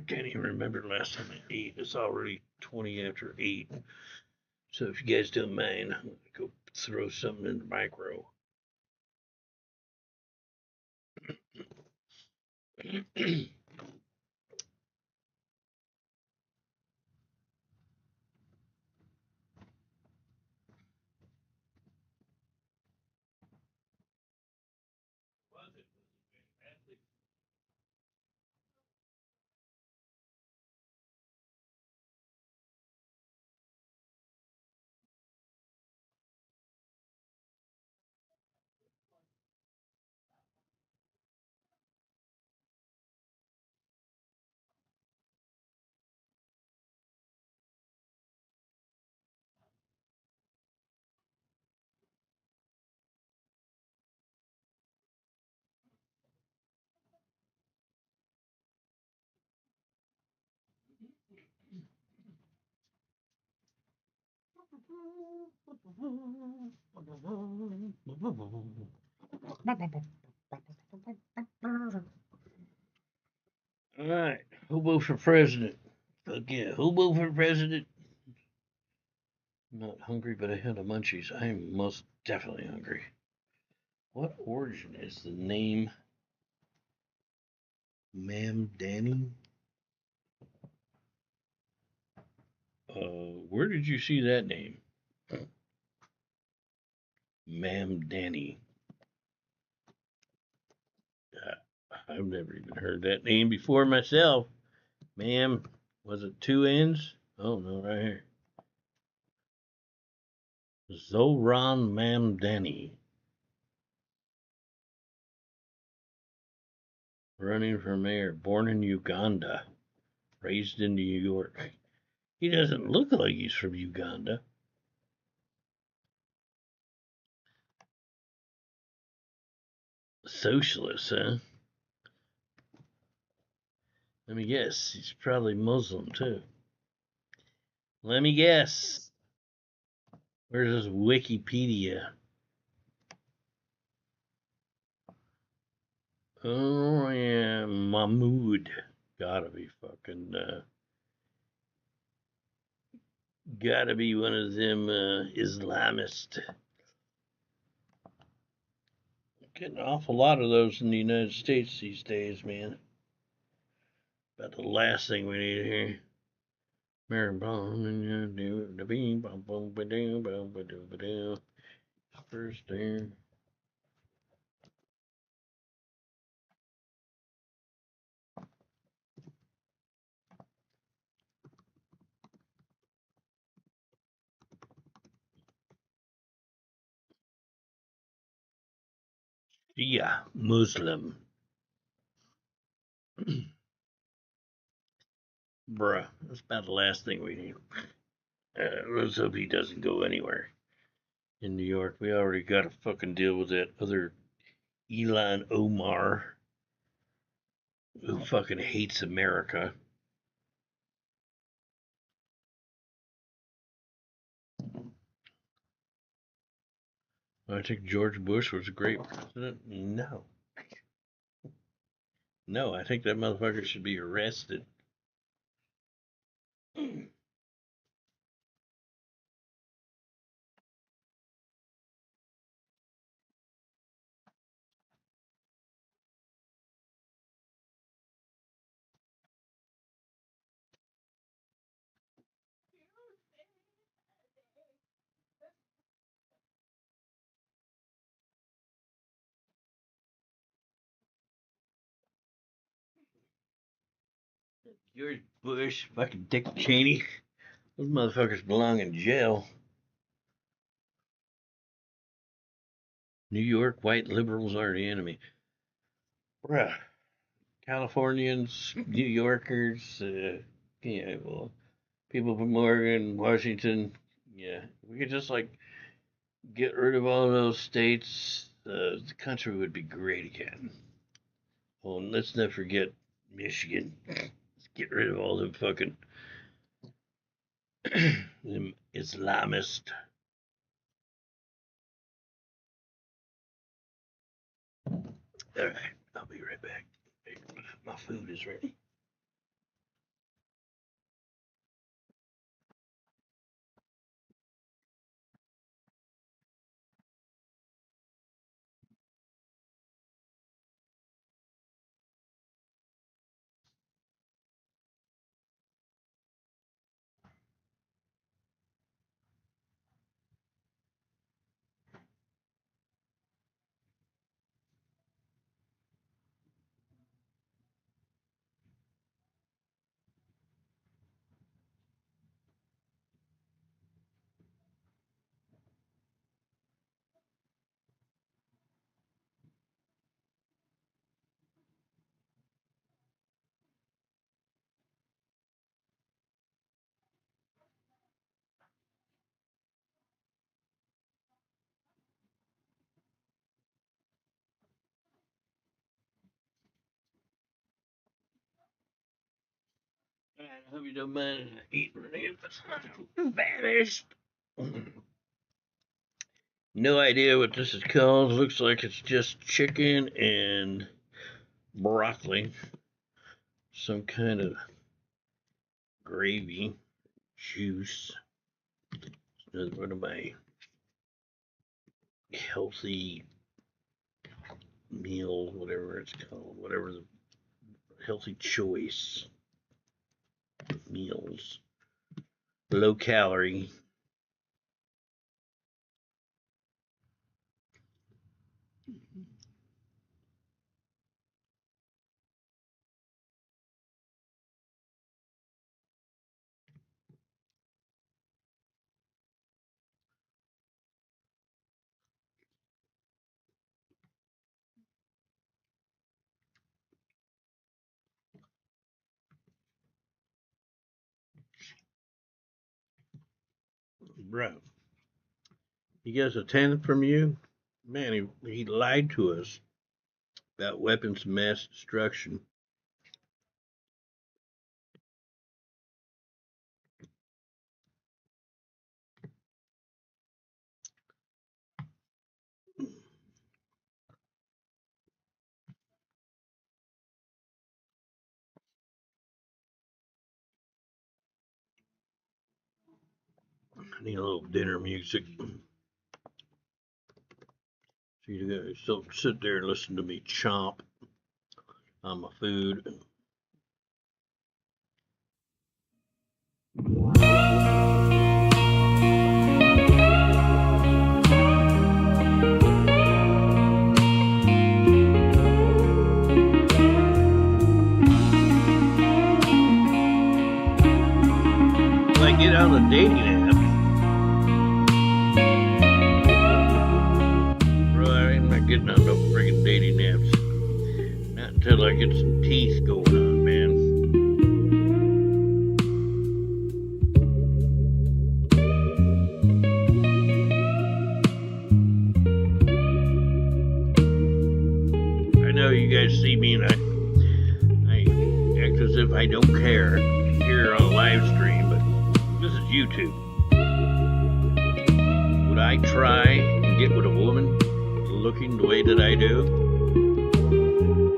can't even remember the last time I ate. It's already 20 after 8. So if you guys don't mind, I'm going to go throw something in the micro. All right, Hobo for president. Fuck yeah, Hobo for president. I'm not hungry, but I had a munchies. I am most definitely hungry. What origin is the name Ma'am Danny? Where did you see that name? Ma'am Danny. I've never even heard that name before myself. Ma'am, was it 2 N's? Oh no, right here. Zoran Mamdani. Running for mayor, born in Uganda, raised in New York. He doesn't look like he's from Uganda. Socialist, huh? Let me guess. He's probably Muslim, too. Let me guess. Where's his Wikipedia? Oh, yeah. Mahmoud. Gotta be fucking, gotta be one of them, Islamists. Getting an awful lot of those in the United States these days, man. About the last thing we need here. Mary First there. Shia Muslim. Bruh, that's about the last thing we need. Let's hope he doesn't go anywhere in New York. We already got to fucking deal with that other Elon Omar who fucking hates America. I think George Bush was a great president. No. No, I think that motherfucker should be arrested. George Bush, fucking Dick Cheney. Those motherfuckers belong in jail. New York white liberals are the enemy. Bruh. Californians, New Yorkers, yeah, well, people from Oregon, Washington, yeah. We could just like get rid of all those states. The country would be great again. Oh, and let's not forget Michigan. Let's get rid of all them fucking them Islamists. All right, I'll be right back. My food is ready. I hope you don't mind eating it. Vanished. No idea what this is called. Looks like it's just chicken and broccoli. Some kind of gravy, juice. Another one of my healthy meals, whatever it's called, whatever the healthy choice meals. Low calorie. Bro, he gets a 10 from you? Man, he lied to us about weapons of mass destruction. I need a little dinner music. So you guys don't sit there and listen to me chomp on my food. I get on the dating app. Bro, I ain't not getting on no friggin' dating apps. Not until I get some teeth going on, man. YouTube. Would I try and get with a woman looking the way that I do?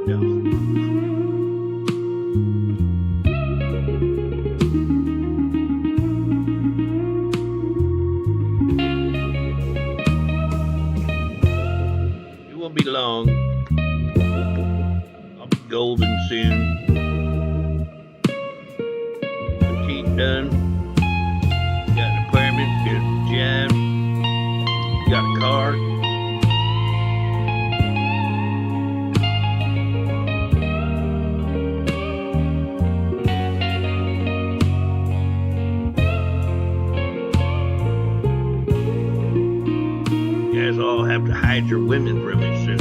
No. It won't be long. I'll be golden soon. Petite done. Got an apartment, got a job, got a car. You guys all have to hide your women from me soon.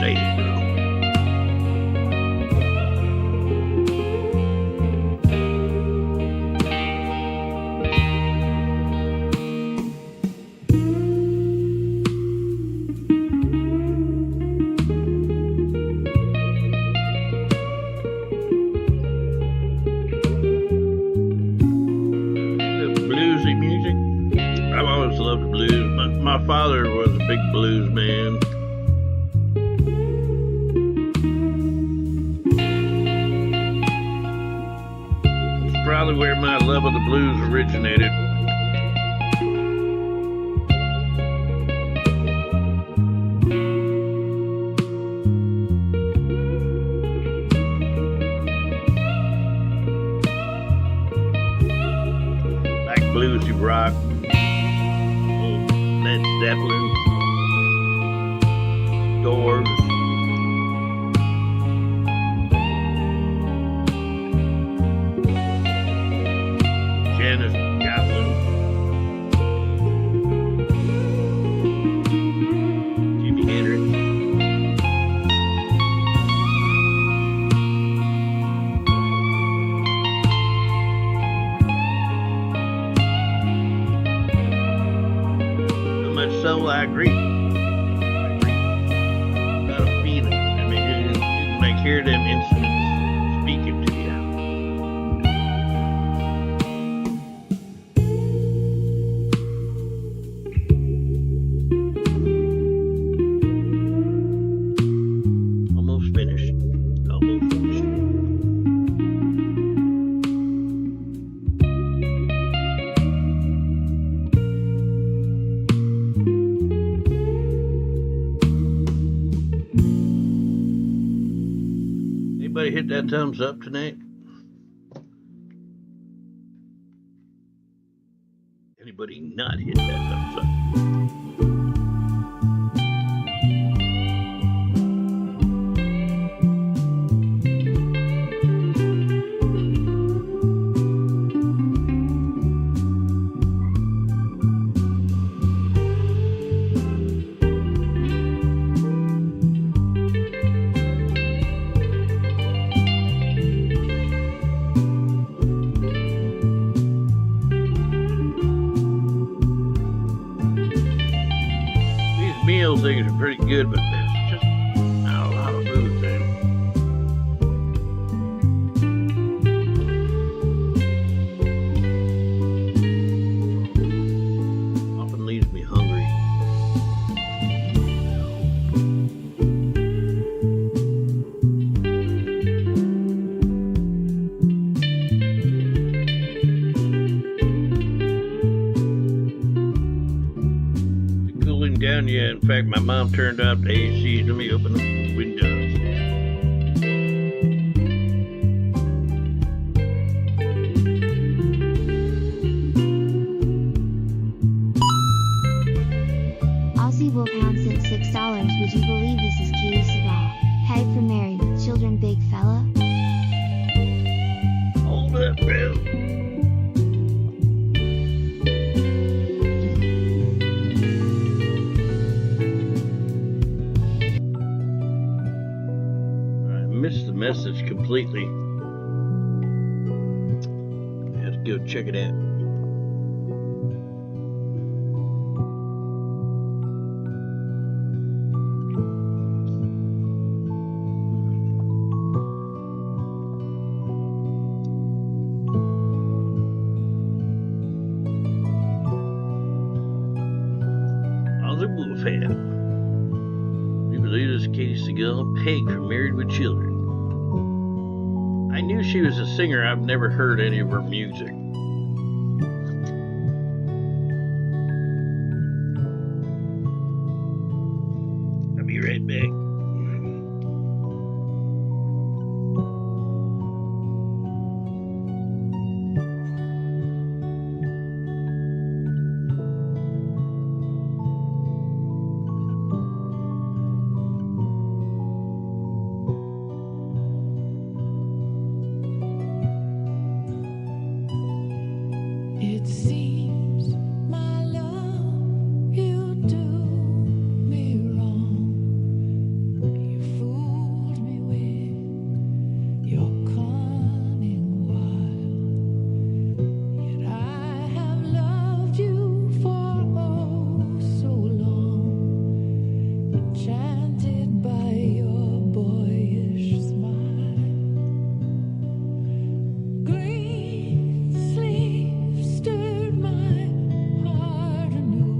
Say it, bro. The bluesy music. I've always loved the blues. My father was a big blues man. It's probably where my love of the blues originated. Like bluesy rock, old Led Zeppelin, Doors. Janis Joplin, Jimi Hendrix. So much so, I agree. Got a feeling. I mean, you can like hear them instruments speaking to you. Almost finished. Almost finished. Anybody hit that thumbs up tonight? Anybody not hit that thumbs up? These meal things are pretty good, but there's just not a lot of food there. Often leaves me hungry. Is it cooling down yet? In fact, my mom turned off the AC. Let me open the windows. Aussie Wolfhound sent $6. Would you believe this is Katie Sabah? Hey for married with children, big fella. Hold up, bro. I missed the message completely. I have to go check it out. fan. You believe this? Katie Seagal, Peg from Married with Children. I knew she was a singer. I've never heard any of her music. I'll be right back. It seems, my love, you do me wrong. You fooled me with your cunning wile. Yet I have loved you for oh so long, enchanted by your boyish smile. Green sleeves stirred my heart anew.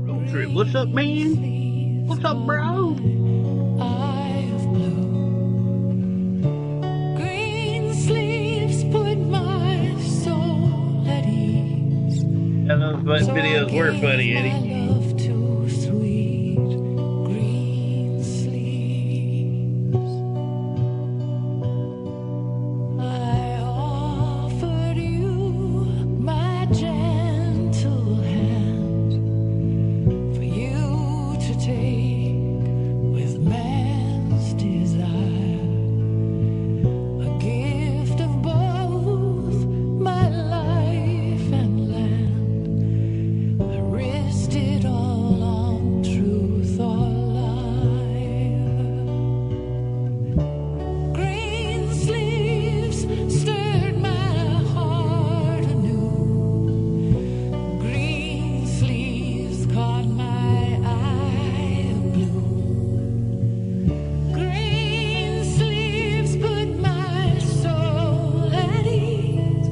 Road trip. What's up, man? What's up, bro? Eye of blue. Green sleeves put my soul at ease. Yeah, those videos were funny, My Eddie. love to sweet green sleeves. I offered you my gentle hand for you to take with man's desire, a gift of both my life and land. I risked it all on truth or lie. Green sleeves stirred my heart anew. Green sleeves caught my eye of blue. Green sleeves put my soul at ease.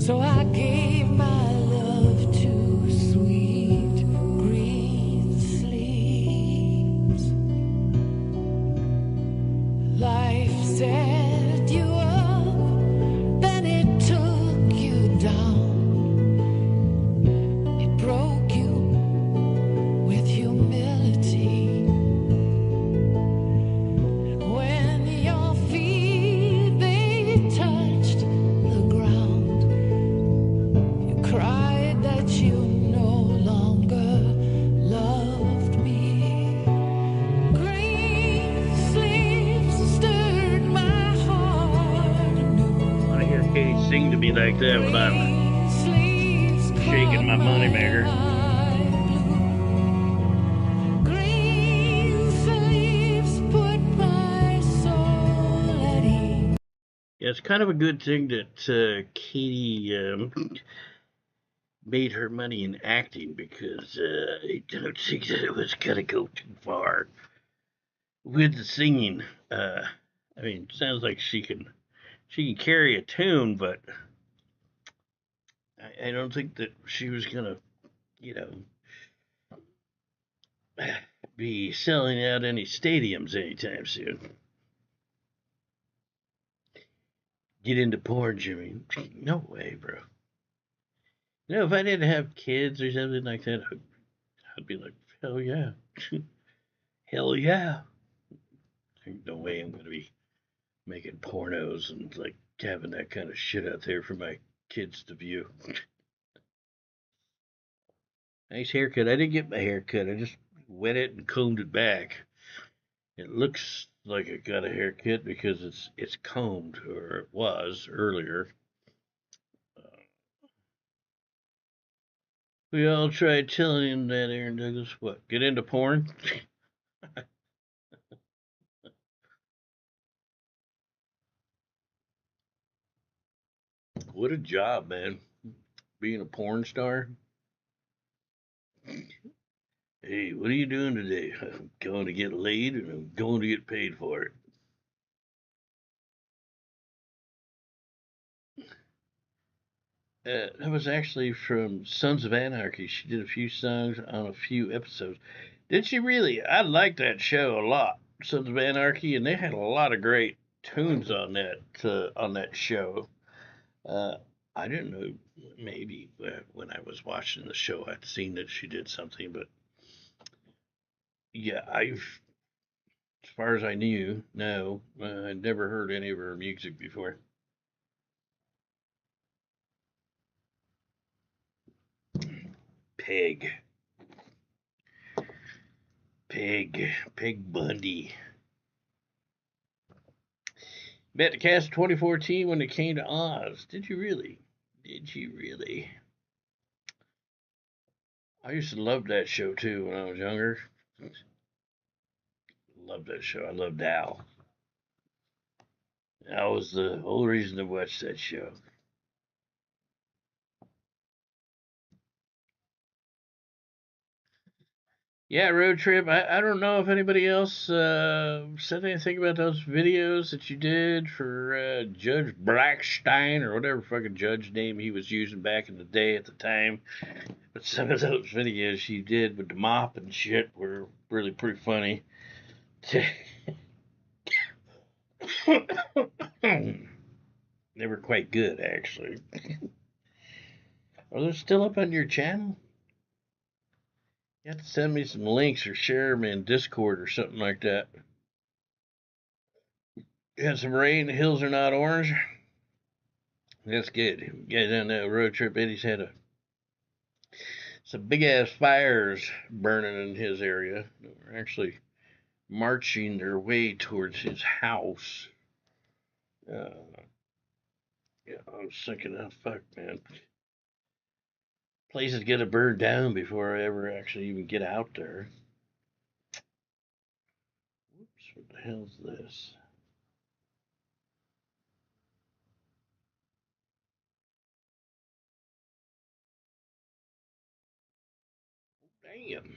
So I gave my love to sweet green sleeves. Life set you up, then it took you down. It broke you with humility. And when your feet they touched the ground, you cried that you no longer loved me. Green sleeves stirred my heart anew. I hear Katie sing to me like that when I'm Green sleeves shaking my moneymaker. Green sleeves put my soul at ease. Yeah, it's kind of a good thing that Katie made her money in acting because I don't think that it was gonna go too far with the singing. I mean, it sounds like she can carry a tune, but I don't think that she was gonna, you know, be selling out any stadiums anytime soon. Get into porn, Jimmy? No way, bro. You know, if I didn't have kids or something like that, I'd be like, hell yeah. Hell yeah. There's no way I'm going to be making pornos and like having that kind of shit out there for my kids to view. Nice haircut. I didn't get my haircut. I just wet it and combed it back. It looks like I got a haircut because it's combed, or it was earlier. We all tried telling him that, Aaron Douglas. What? Get into porn? What a job, man. Being a porn star. Hey, what are you doing today? I'm going to get laid and I'm going to get paid for it. That was actually from Sons of Anarchy. She did a few songs on a few episodes. Did she really? I liked that show a lot, Sons of Anarchy, and they had a lot of great tunes on that show. I didn't know. Maybe when I was watching the show, I'd seen that she did something, but yeah, as far as I knew, no, I'd never heard any of her music before. Peg. Peg Bundy. Met the cast in 2014 when they came to Oz. Did you really? Did you really? I used to love that show too when I was younger. Loved that show. I loved Al. That was the whole reason to watch that show. Yeah, road trip. I don't know if anybody else said anything about those videos that you did for Judge Blackstein or whatever fucking judge name he was using back in the day at the time. But some of those videos you did with the mop and shit were really pretty funny. They were quite good, actually. Are they still up on your channel? You have to send me some links or share them in Discord or something like that. You had some rain, the hills are not orange. That's good. Yeah, on that road trip, Eddie's had some big ass fires burning in his area. They're actually marching their way towards his house. Yeah, I was thinking, oh fuck, man. Places get to burn down before I ever actually even get out there. Whoops, what the hell's this? Damn.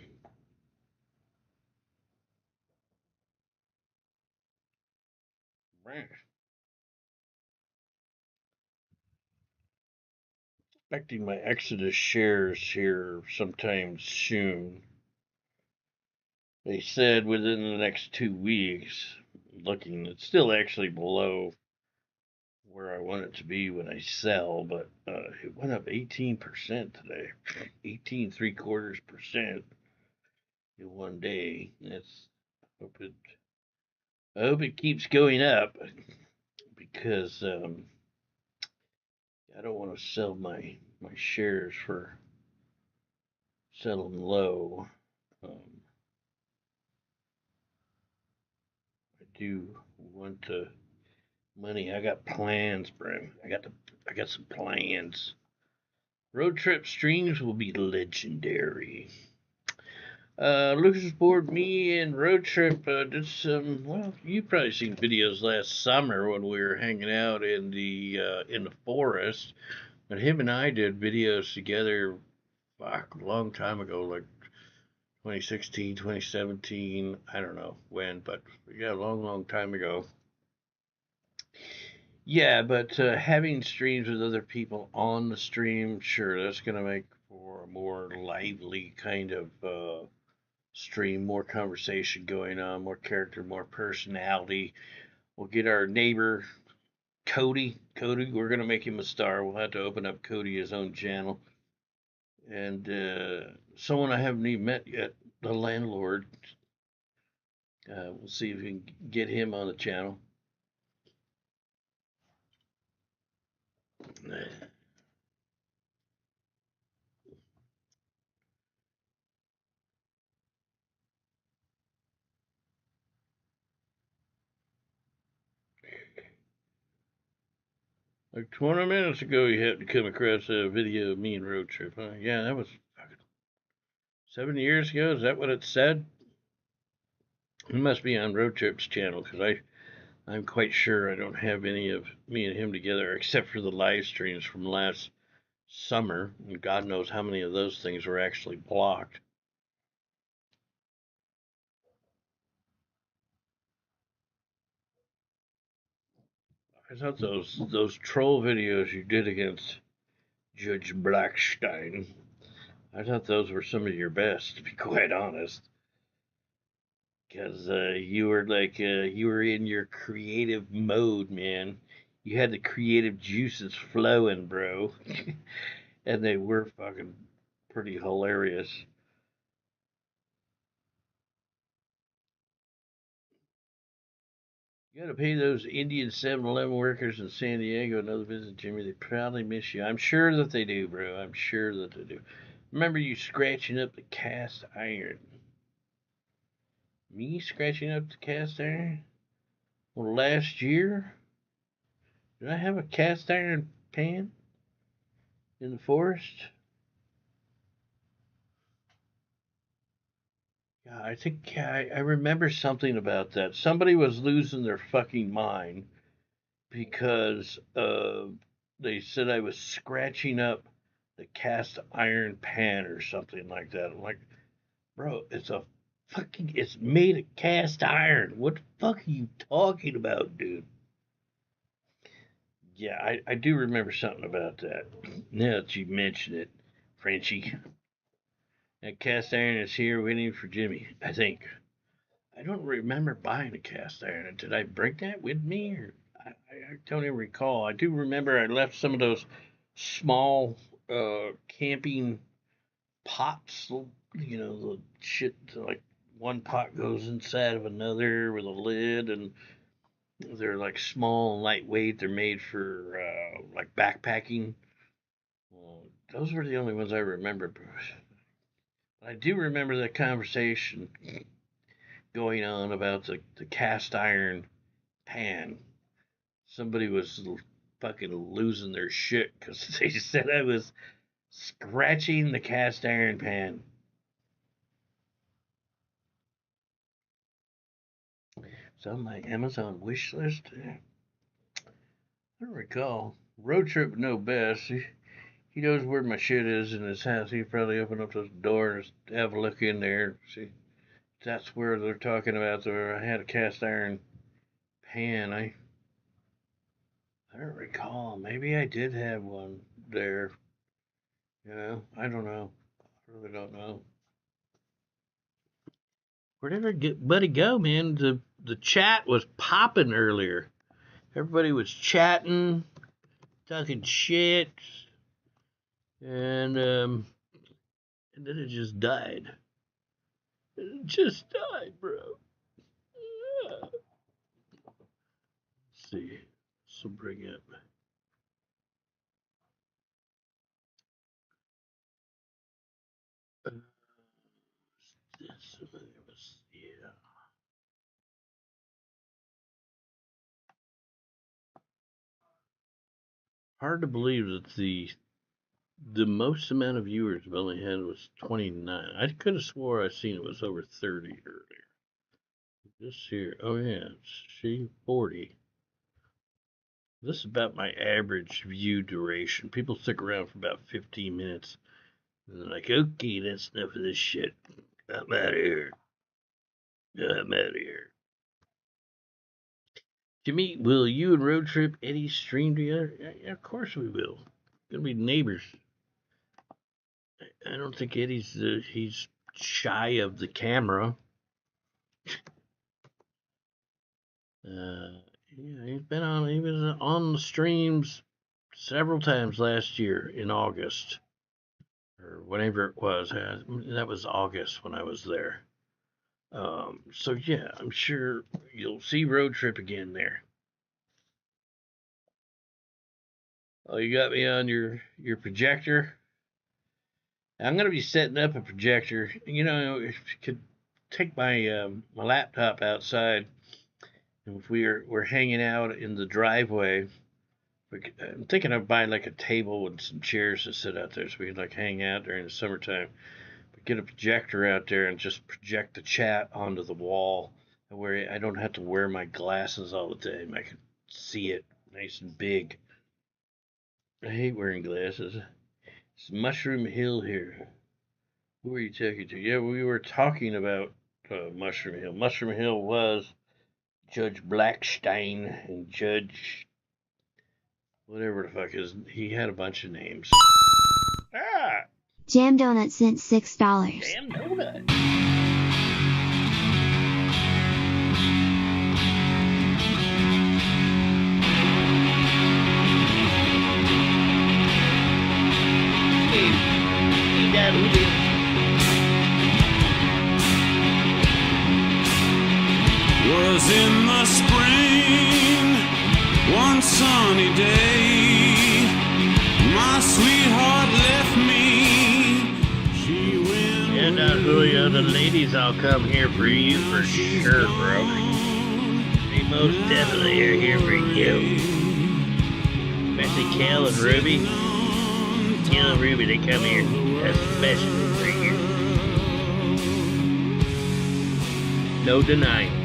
Right. Expecting my Exodus shares here sometime soon. They said within the next 2 weeks. Looking, it's still actually below where I want it to be when I sell, but it went up 18% today. 18.75% in one day. I hope it keeps going up because I don't want to sell my shares for sell them low. I do want to money. I got plans, Brim. I got some plans. Road trip streams will be legendary. Lucas Board, me and Road Trip did some. Well, you've probably seen videos last summer when we were hanging out in the forest. But him and I did videos together, fuck, a long time ago, like 2016, 2017. I don't know when, but yeah, a long time ago. Yeah, but having streams with other people on the stream, sure, that's gonna make for a more lively kind of stream, more conversation going on, more character, more personality. We'll get our neighbor Cody. We're gonna make him a star. We'll have to open up Cody his own channel, and someone I haven't even met yet, the landlord. We'll see if we can get him on the channel. Like 20 minutes ago, you happened to come across a video of me and Road Trip. Huh? Yeah, that was 7 years ago. Is that what it said? It must be on Road Trip's channel because I'm quite sure I don't have any of me and him together except for the live streams from last summer. And God knows how many of those things were actually blocked. I thought those troll videos you did against Judge Blackstein. I thought those were some of your best, to be quite honest. Because you were like, you were in your creative mode, man. You had the creative juices flowing, bro. And they were fucking pretty hilarious. You gotta pay those Indian 7-Eleven workers in San Diego another visit, Jimmy. They probably miss you. I'm sure that they do, bro. I'm sure that they do. Remember you scratching up the cast iron? Me scratching up the cast iron? Well, last year, did I have a cast iron pan in the forest? Yeah, I think I remember something about that. Somebody was losing their fucking mind because they said I was scratching up the cast iron pan or something like that. I'm like, bro, it's made of cast iron. What the fuck are you talking about, dude? Yeah, I do remember something about that. Now that you mention it, Frenchie. That cast iron is here waiting for Jimmy, I think. I don't remember buying a cast iron. Did I bring that with me? Or I don't even recall. I do remember I left some of those small camping pots, you know, the shit, like one pot goes inside of another with a lid, and they're like small and lightweight. They're made for like backpacking. Well, those were the only ones I remember, Bruce. I do remember that conversation going on about the cast iron pan. Somebody was fucking losing their shit because they said I was scratching the cast iron pan. It's on my Amazon wish list. I don't recall. Road trip would know best. He knows where my shit is in his house. He'd probably open up those doors, have a look in there, see. That's where they're talking about. Where I had a cast iron pan. I don't recall. Maybe I did have one there. You know, I don't know. I really don't know. Where'd everybody go, man? The chat was popping earlier. Everybody was chatting, talking shit, and then it just died. It just died, bro. Yeah. Let's see. So bring up. This was, yeah. Hard to believe that the most amount of viewers I've only had was 29. I could have swore I seen it was over 30 earlier. This here, oh yeah, see, 40. This is about my average view duration. People stick around for about 15 minutes. And they're like, okay, that's enough of this shit. I'm out of here. I'm out of here. Jimmy, will you and Road Trip Eddie stream together? Yeah, of course we will. Gonna be neighbors. I don't think Eddie's he's shy of the camera. Yeah, he was on the streams several times last year in August or whenever it was. That was August when I was there. So yeah, I'm sure you'll see Road Trip again there. Oh, you got me on your projector. I'm gonna be setting up a projector. You know, if you could take my my laptop outside, and if we're hanging out in the driveway, I'm thinking of buying like a table with some chairs to sit out there, so we could like hang out during the summertime. But get a projector out there and just project the chat onto the wall, where I don't have to wear my glasses all the time. I can see it nice and big. I hate wearing glasses. It's Mushroom Hill here. Who are you talking to? Yeah, we were talking about Mushroom Hill. Mushroom Hill was Judge Blackstein and Judge whatever the fuck he had a bunch of names. Ah, Jam Donut sent $6. Jam Donut. Was in the spring, one sunny day, my sweetheart left me. She went. Yeah, now Julio, the ladies all come here for you for sure, bro. They most definitely are here for you. Especially Kel and Ruby. Kel and Ruby, they come here especially for you. No denying.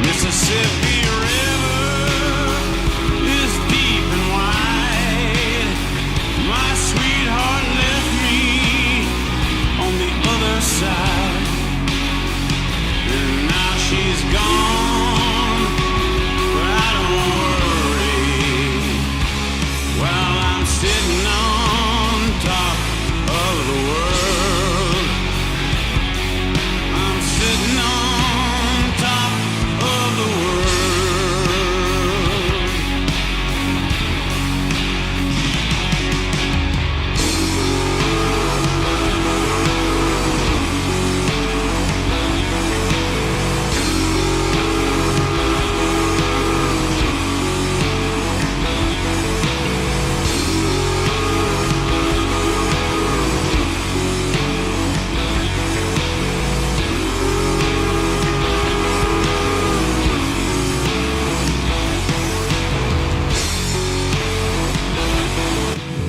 Mississippi River is deep and wide. My sweetheart left me on the other side, and now she's gone, but I don't worry. While I'm sitting on top of the world, I'm sitting on top of the world.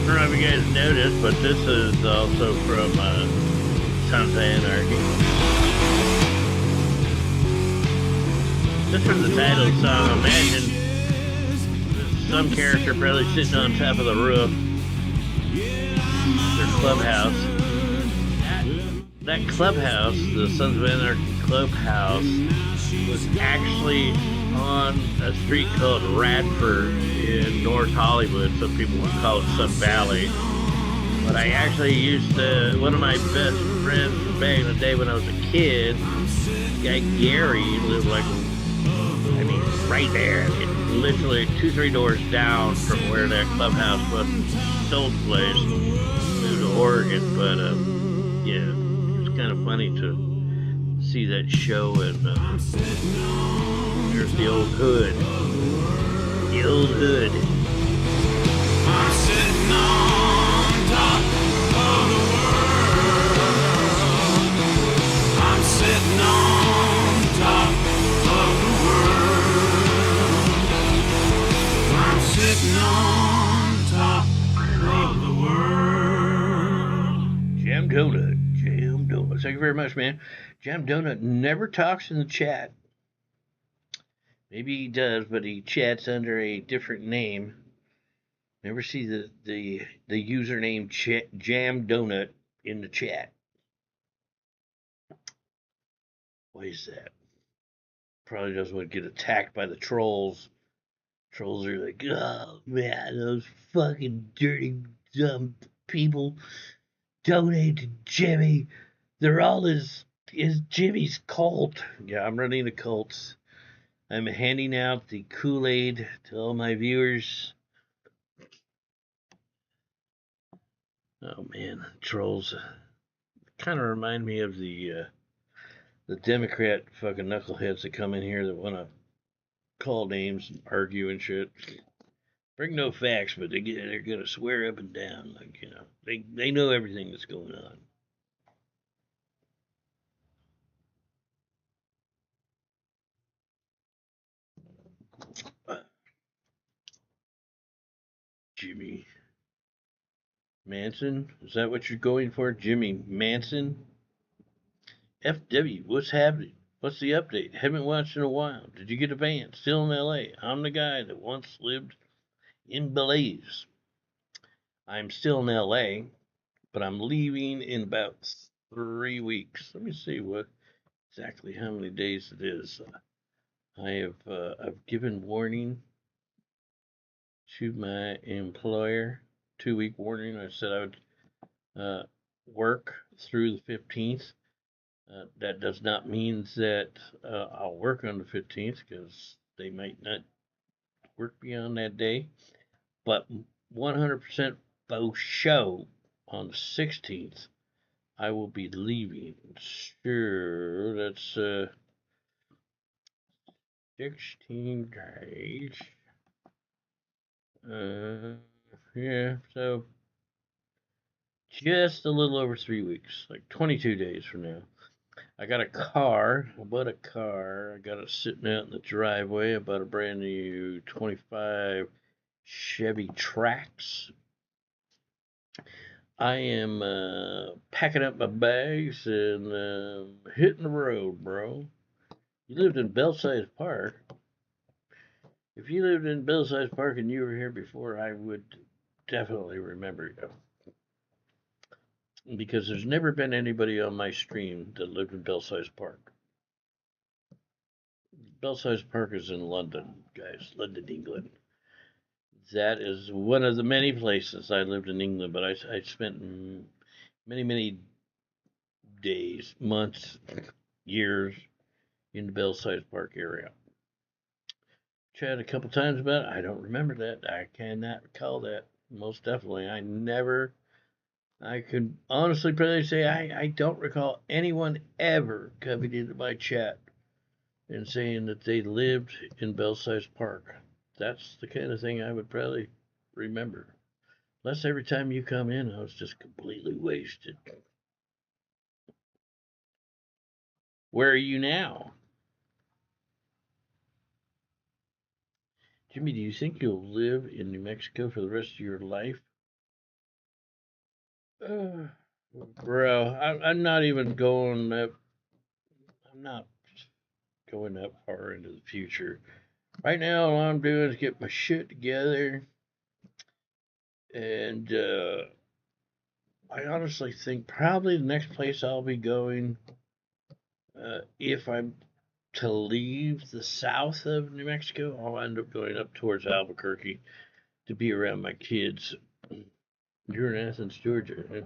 I don't know if you guys noticed, but this is also from Sons of Anarchy. This is the title of the song. Imagine some character probably sitting on top of the roof, their clubhouse. That clubhouse, the Sons of Anarchy clubhouse, was actually on a street called Radford in North Hollywood. Some people would call it Sun Valley. But I actually used to, one of my best friends from back in the day when I was a kid, guy Gary, lived like, I mean, right there. Literally 2-3 doors down from where that clubhouse was, sold place, moved to Oregon. But yeah, it's kind of funny to see that show, and there's the old hood. The old hood. I'm sitting on top of the world. I'm sitting on top of the world. I'm sitting on top of the world. Jam Donut. Jam Donut. Thank you very much, man. Jam Donut never talks in the chat. Maybe he does, but he chats under a different name. Never see the username Jam Donut in the chat. Why is that? Probably doesn't want to get attacked by the trolls. Trolls are like, oh man, those fucking dirty, dumb people donate to Jimmy. They're all his Jimmy's cult. Yeah, I'm running a cult. I'm handing out the Kool-Aid to all my viewers. Oh man, trolls kind of remind me of the Democrat fucking knuckleheads that come in here that want to call names and argue and shit. Bring no facts, but they're gonna swear up and down, like, you know, they know everything that's going on. Jimmy Manson? Is that what you're going for? Jimmy Manson? FW, what's happening? What's the update? Haven't watched in a while. Did you get a van? Still in LA. I'm the guy that once lived in Belize. I'm still in LA. but I'm leaving in about 3 weeks. Let me see exactly how many days it is. I've given warning to my employer, 2 week warning. I said I would work through the 15th. That does not mean that I'll work on the 15th, because they might not work beyond that day. But 100% faux show on the 16th, I will be leaving. Sure, that's 16 days. Yeah, so just a little over 3 weeks, like 22 days from now. I got a car. I bought a car. I got it sitting out in the driveway. I bought a brand new 25 Chevy Trax. I am packing up my bags and hitting the road, bro. You lived in Belsize Park. If you lived in Belsize Park and you were here before, I would definitely remember you. Because there's never been anybody on my stream that lived in Belsize Park. Belsize Park is in London, guys. London, England. That is one of the many places I lived in England, but I spent many, many days, months, years in the Belsize Park area. Chatted a couple times about it. I don't remember that. I cannot recall that. Most definitely. I could honestly probably say I don't recall anyone ever coming into my chat and saying that they lived in Belsize Park. That's the kind of thing I would probably remember. Unless every time you come in, I was just completely wasted. Where are you now? Jimmy, do you think you'll live in New Mexico for the rest of your life? Bro, I'm not even going up. I'm not going that far into the future. Right now, all I'm doing is get my shit together. And I honestly think probably the next place I'll be going, if I'm to leave the south of New Mexico, I'll end up going up towards Albuquerque to be around my kids. You're in Athens, Georgia.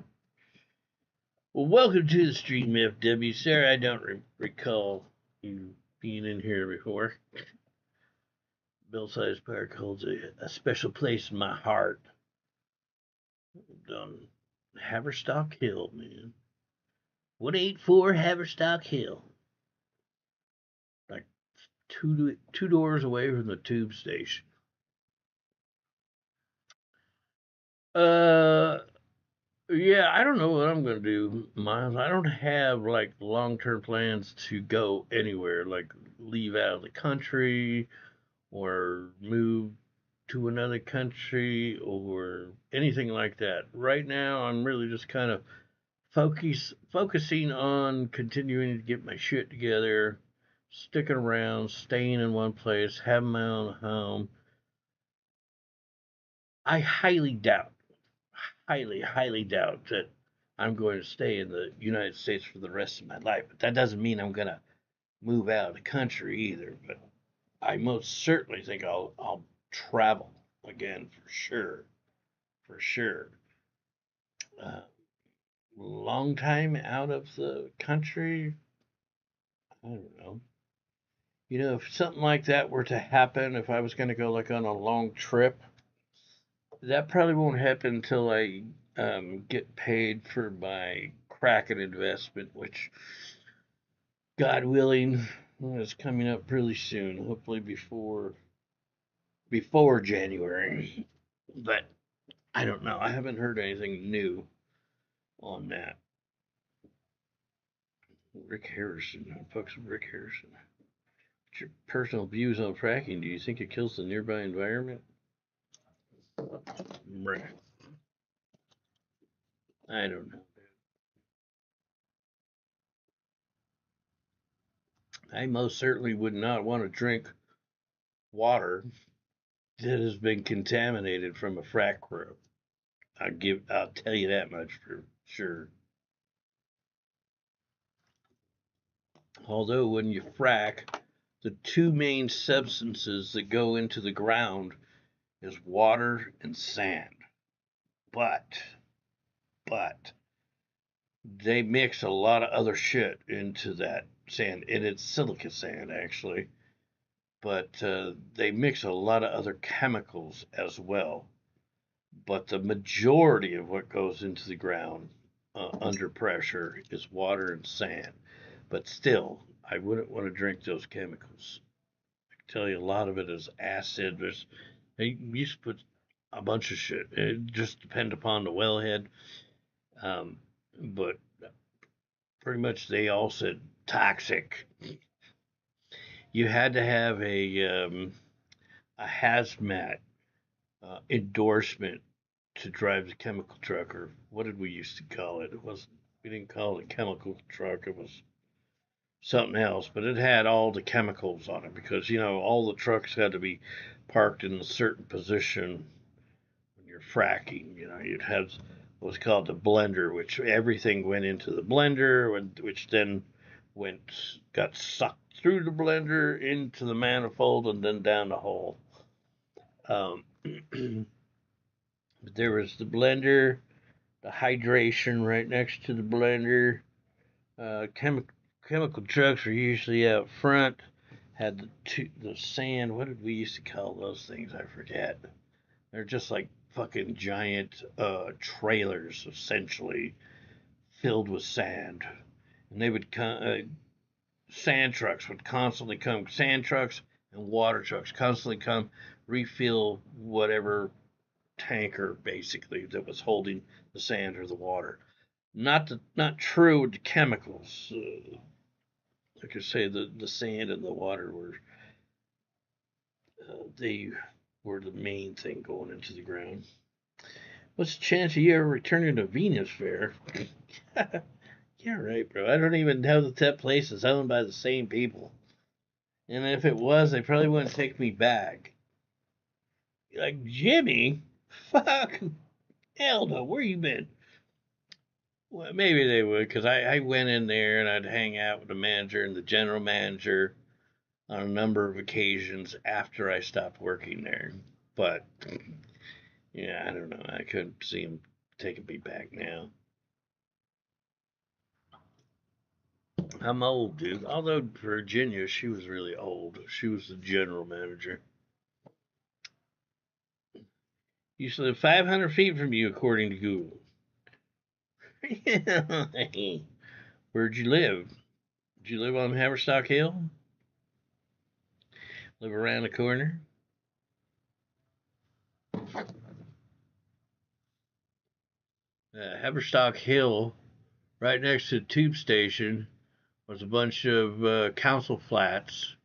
Well, welcome to the stream, FW. Sir, I don't recall you being in here before. Belsize Park holds a special place in my heart. On Haverstock Hill, man. 184 Haverstock Hill. Like two doors away from the tube station. Yeah, I don't know what I'm gonna do, Miles. I don't have like long-term plans to go anywhere, like leave out of the country or move to another country or anything like that. Right now, I'm really just kind of focusing on continuing to get my shit together, sticking around, staying in one place, having my own home. I highly doubt that I'm going to stay in the United States for the rest of my life. But that doesn't mean I'm going to move out of the country either. But I most certainly think I'll travel again for sure. For sure. Long time out of the country, I don't know. You know, if something like that were to happen, if I was going to go like on a long trip, that probably won't happen until I get paid for my Kraken investment, which, God willing, is coming up really soon. Hopefully before January. But I don't know. I haven't heard anything new on that. Rick Harrison. Who the fuck's Rick Harrison? What's your personal views on fracking? Do you think it kills the nearby environment? I don't know. I most certainly would not want to drink water that has been contaminated from a frack crew. I'll tell you that much Sure. Although when you frack, the two main substances that go into the ground is water and sand. But they mix a lot of other shit into that sand, and it's silica sand actually. But they mix a lot of other chemicals as well. But the majority of what goes into the ground under pressure is water and sand. But still, I wouldn't want to drink those chemicals. I can tell you a lot of it is acid. They used to put a bunch of shit. It just depends upon the wellhead. But pretty much they all said toxic. You had to have a hazmat endorsement to drive the chemical truck, or what did we used to call it? We didn't call it a chemical truck. It was something else, but it had all the chemicals on it because all the trucks had to be parked in a certain position when you're fracking. You'd have what was called the blender, which everything went into the blender, which then got sucked through the blender into the manifold and then down the hole. But there was the blender, the hydration right next to the blender. Chemical trucks were usually out front. Had the sand. What did we used to call those things? I forget. They're just like fucking giant trailers, essentially, filled with sand. And they would sand trucks would constantly come. Sand trucks and water trucks constantly come refill whatever tanker basically that was holding the sand or the water. Not true with the chemicals. Like I say, the sand and the water they were the main thing going into the ground. What's the chance of you ever returning to Venus Fair? Yeah, right, bro. I don't even know that place is owned by the same people. And if it was, they probably wouldn't take me back. Like, Jimmy? Fuck. Hell no, where you been? Well, maybe they would, because I went in there and I'd hang out with the manager and the general manager on a number of occasions after I stopped working there. But, yeah, I don't know. I couldn't see him taking me back now. I'm old, dude. Although Virginia, she was really old. She was the general manager. Used to live 500 feet from you, according to Google. Where'd you live? Did you live on Haverstock Hill? Live around the corner? Haverstock Hill, right next to the tube station, was a bunch of council flats.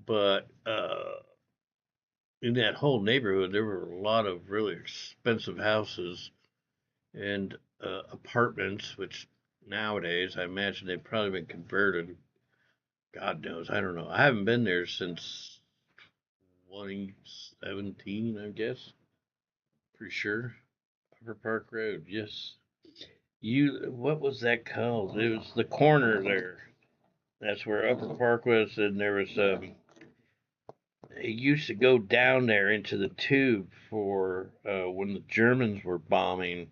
But in that whole neighborhood, there were a lot of really expensive houses and apartments, which nowadays I imagine they've probably been converted. God knows, I don't know. I haven't been there since 2017, I guess. Pretty sure. Upper Park Road, yes. What was that called? It was the corner there. That's where Upper Park was, and there was it used to go down there into the tube for when the Germans were bombing.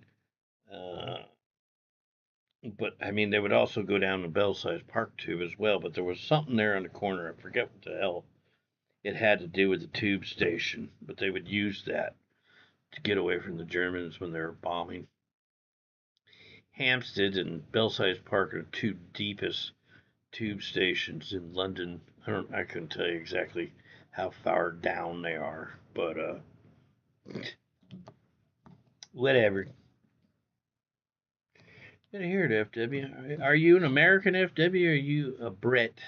But I mean, they would also go down the Belsize Park tube as well. But there was something there on the corner. I forget what the hell it had to do with the tube station. But they would use that to get away from the Germans when they were bombing. Hampstead and Belsize Park are the two deepest tube stations in London. I couldn't tell you exactly how far down they are, but whatever. Good to hear it, FW. Are you an American, FW, or are you a Brit?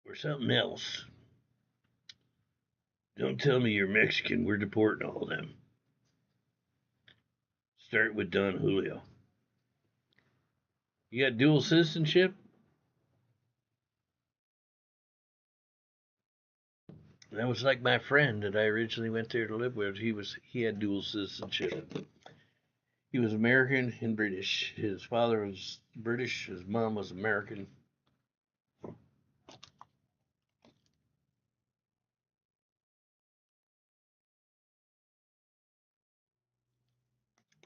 Or something else? Don't tell me you're Mexican. We're deporting all of them. Start with Don Julio. You got dual citizenship? That was like my friend that I originally went there to live with. He had dual citizenship. He was American and British. His father was British. His mom was American.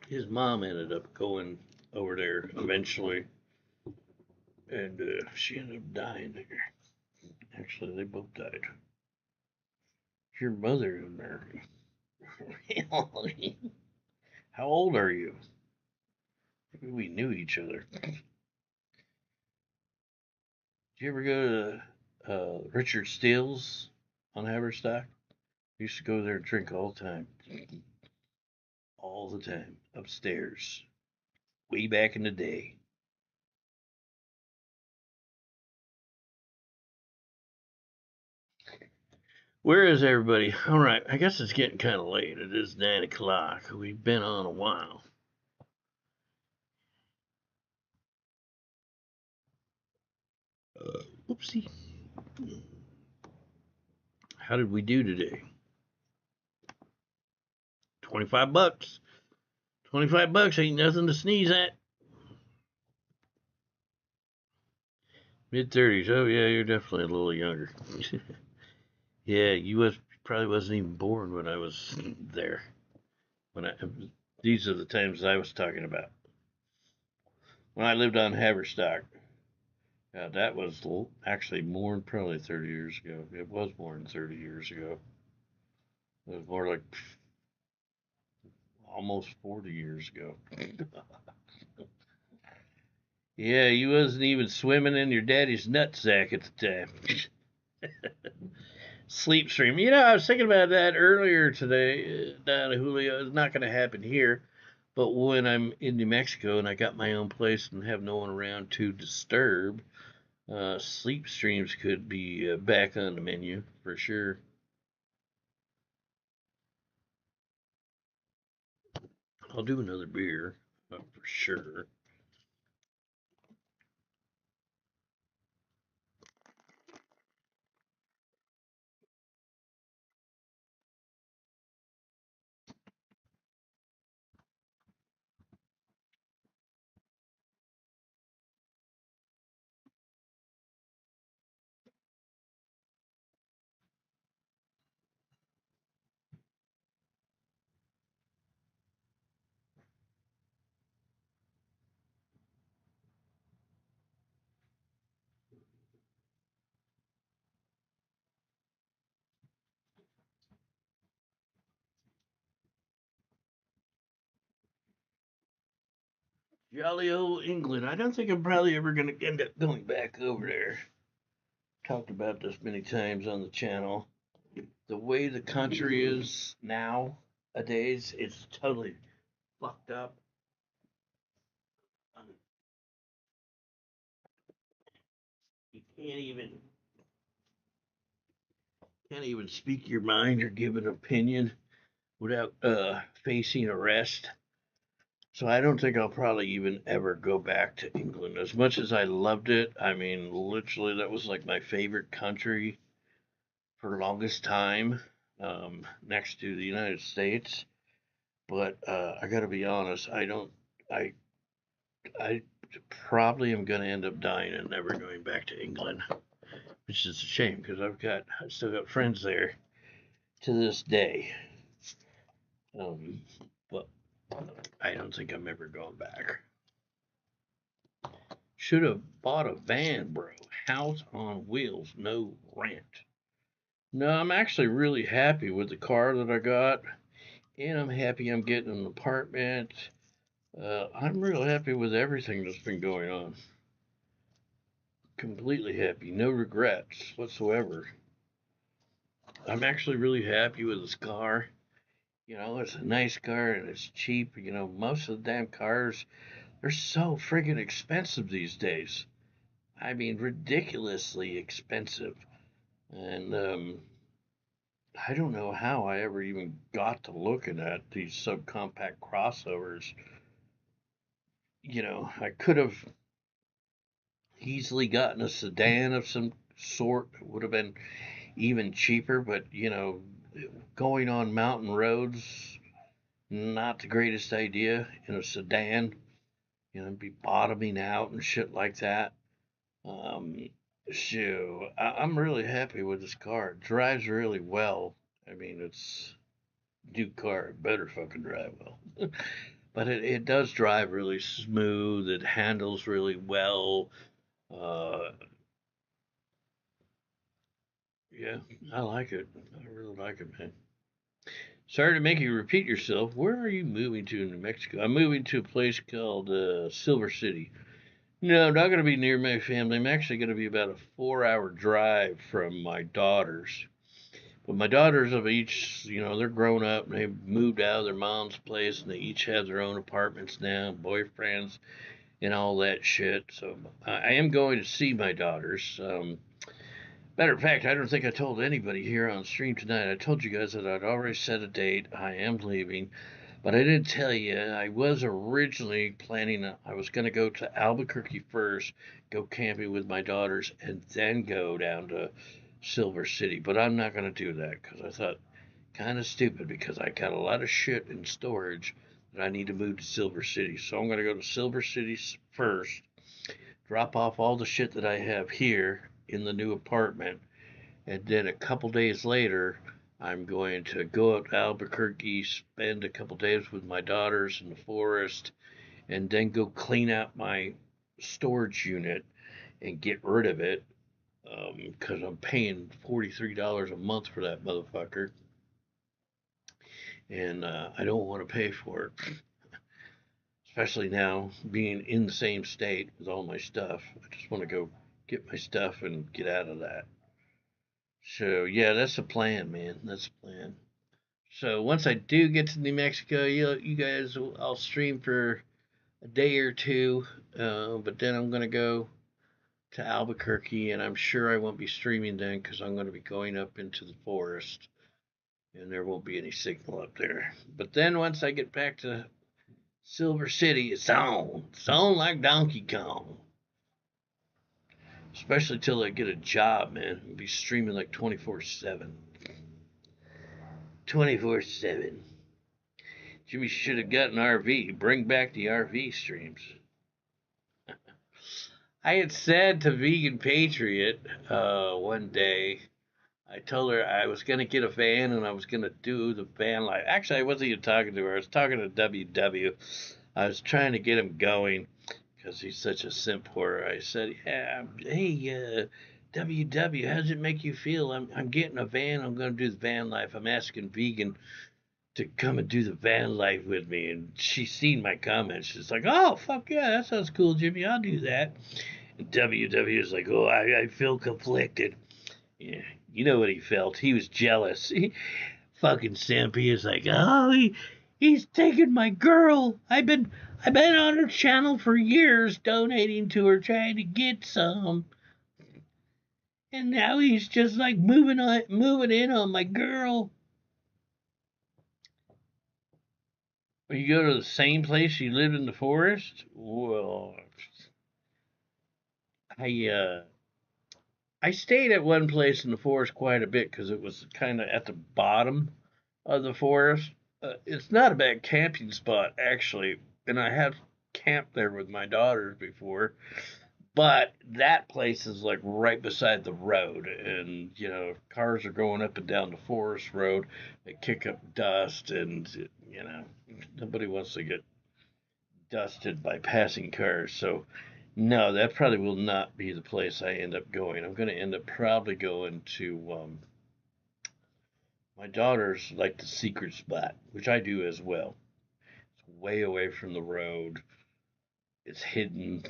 His mom ended up going over there eventually, and she ended up dying there. Actually, they both died. Your mother is American. Really? How old are you? Maybe we knew each other. Did you ever go to Richard Steele's on Haverstock? I used to go there and drink all the time. All the time. Upstairs. Way back in the day. Where is everybody? All right, I guess it's getting kind of late. It is 9 o'clock. We've been on a while. Oopsie. How did we do today? 25 bucks. 25 bucks ain't nothing to sneeze at. Mid-30s. Oh, yeah, you're definitely a little younger. Yeah, probably wasn't even born when I was there. These are the times I was talking about. When I lived on Haverstock. That was actually more than probably 30 years ago. It was more than 30 years ago. It was more like almost 40 years ago. Yeah, you wasn't even swimming in your daddy's nutsack at the time. Sleep stream. I was thinking about that earlier today down at Julio. It's not going to happen here. But when I'm in New Mexico and I got my own place and have no one around to disturb, sleep streams could be back on the menu for sure. I'll do another beer for sure. Jolly old England. I don't think I'm probably ever going to end up going back over there. Talked about this many times on the channel. The way the country is nowadays, it's totally fucked up. You can't even speak your mind or give an opinion without facing arrest. So I don't think I'll probably even ever go back to England. As much as I loved it, I mean, literally, that was like my favorite country for the longest time, next to the United States. But I got to be honest, I probably am going to end up dying and never going back to England, which is a shame because I still got friends there to this day. But I don't think I'm ever going back. Should have bought a van, bro. House on wheels, no rent. No, I'm actually really happy with the car that I got, and I'm happy I'm getting an apartment. I'm real happy with everything that's been going on. Completely happy, no regrets whatsoever. I'm actually really happy with this car. It's a nice car and it's cheap. Most of the damn cars, they're so friggin' expensive these days. I mean, ridiculously expensive. And I don't know how I ever even got to looking at these subcompact crossovers. I could have easily gotten a sedan of some sort. It would have been even cheaper, but going on mountain roads, not the greatest idea in a sedan. Be bottoming out and shit like that. So I'm really happy with this car. It drives really well. I mean, it's a new car. It better fucking drive well. But it does drive really smooth. It handles really well. Yeah, I like it. I really like it, man. Sorry to make you repeat yourself. Where are you moving to in New Mexico? I'm moving to a place called Silver City. No, I'm not going to be near my family. I'm actually going to be about a 4-hour drive from my daughters. But my daughters have each, they're grown up and they've moved out of their mom's place and they each have their own apartments now, boyfriends and all that shit. So I am going to see my daughters. Matter of fact, I don't think I told anybody here on stream tonight. I told you guys that I'd already set a date. I am leaving. But I didn't tell you, I was originally planning, I was going to go to Albuquerque first, go camping with my daughters, and then go down to Silver City. But I'm not going to do that because I thought, kind of stupid, because I got a lot of shit in storage that I need to move to Silver City. So I'm going to go to Silver City first, drop off all the shit that I have here in the new apartment, and then a couple days later, I'm going to go up to Albuquerque, spend a couple days with my daughters in the forest, and then go clean out my storage unit and get rid of it, because I'm paying $43 a month for that motherfucker, and I don't want to pay for it, especially now being in the same state with all my stuff. I just want to go get my stuff and get out of that. So, yeah, that's the plan, man. That's the plan. So, once I do get to New Mexico, you guys, I'll stream for a day or two. But then I'm going to go to Albuquerque, and I'm sure I won't be streaming then because I'm going to be going up into the forest, and there won't be any signal up there. But then once I get back to Silver City, it's on. It's on like Donkey Kong. Especially till I get a job, man. I'll be streaming like 24/7. 24/7. Jimmy should have got an RV. Bring back the RV streams. I had said to Vegan Patriot one day, I told her I was going to get a van and I was going to do the van life. Actually, I wasn't even talking to her. I was talking to WW. I was trying to get him going, because he's such a simp whore. I said, yeah, hey, WW, how does it make you feel? I'm getting a van. I'm going to do the van life. I'm asking Vegan to come and do the van life with me. And she's seen my comments. She's like, oh, fuck yeah, that sounds cool, Jimmy. I'll do that. And WW is like, oh, I feel conflicted. Yeah, you know what he felt. He was jealous. Fucking simp. He is like, oh, he's taking my girl. I've been on her channel for years, donating to her, trying to get some, and now he's just like moving in on my girl. You go to the same place you lived in the forest? Well, I stayed at one place in the forest quite a bit because it was kind of at the bottom of the forest. It's not a bad camping spot, actually, and I have camped there with my daughters before, but that place is like right beside the road, and cars are going up and down the forest road. They kick up dust, and nobody wants to get dusted by passing cars. So no, that probably will not be the place I end up going. I'm going to end up probably going to my daughters like the secret spot, which I do as well. It's way away from the road. It's hidden.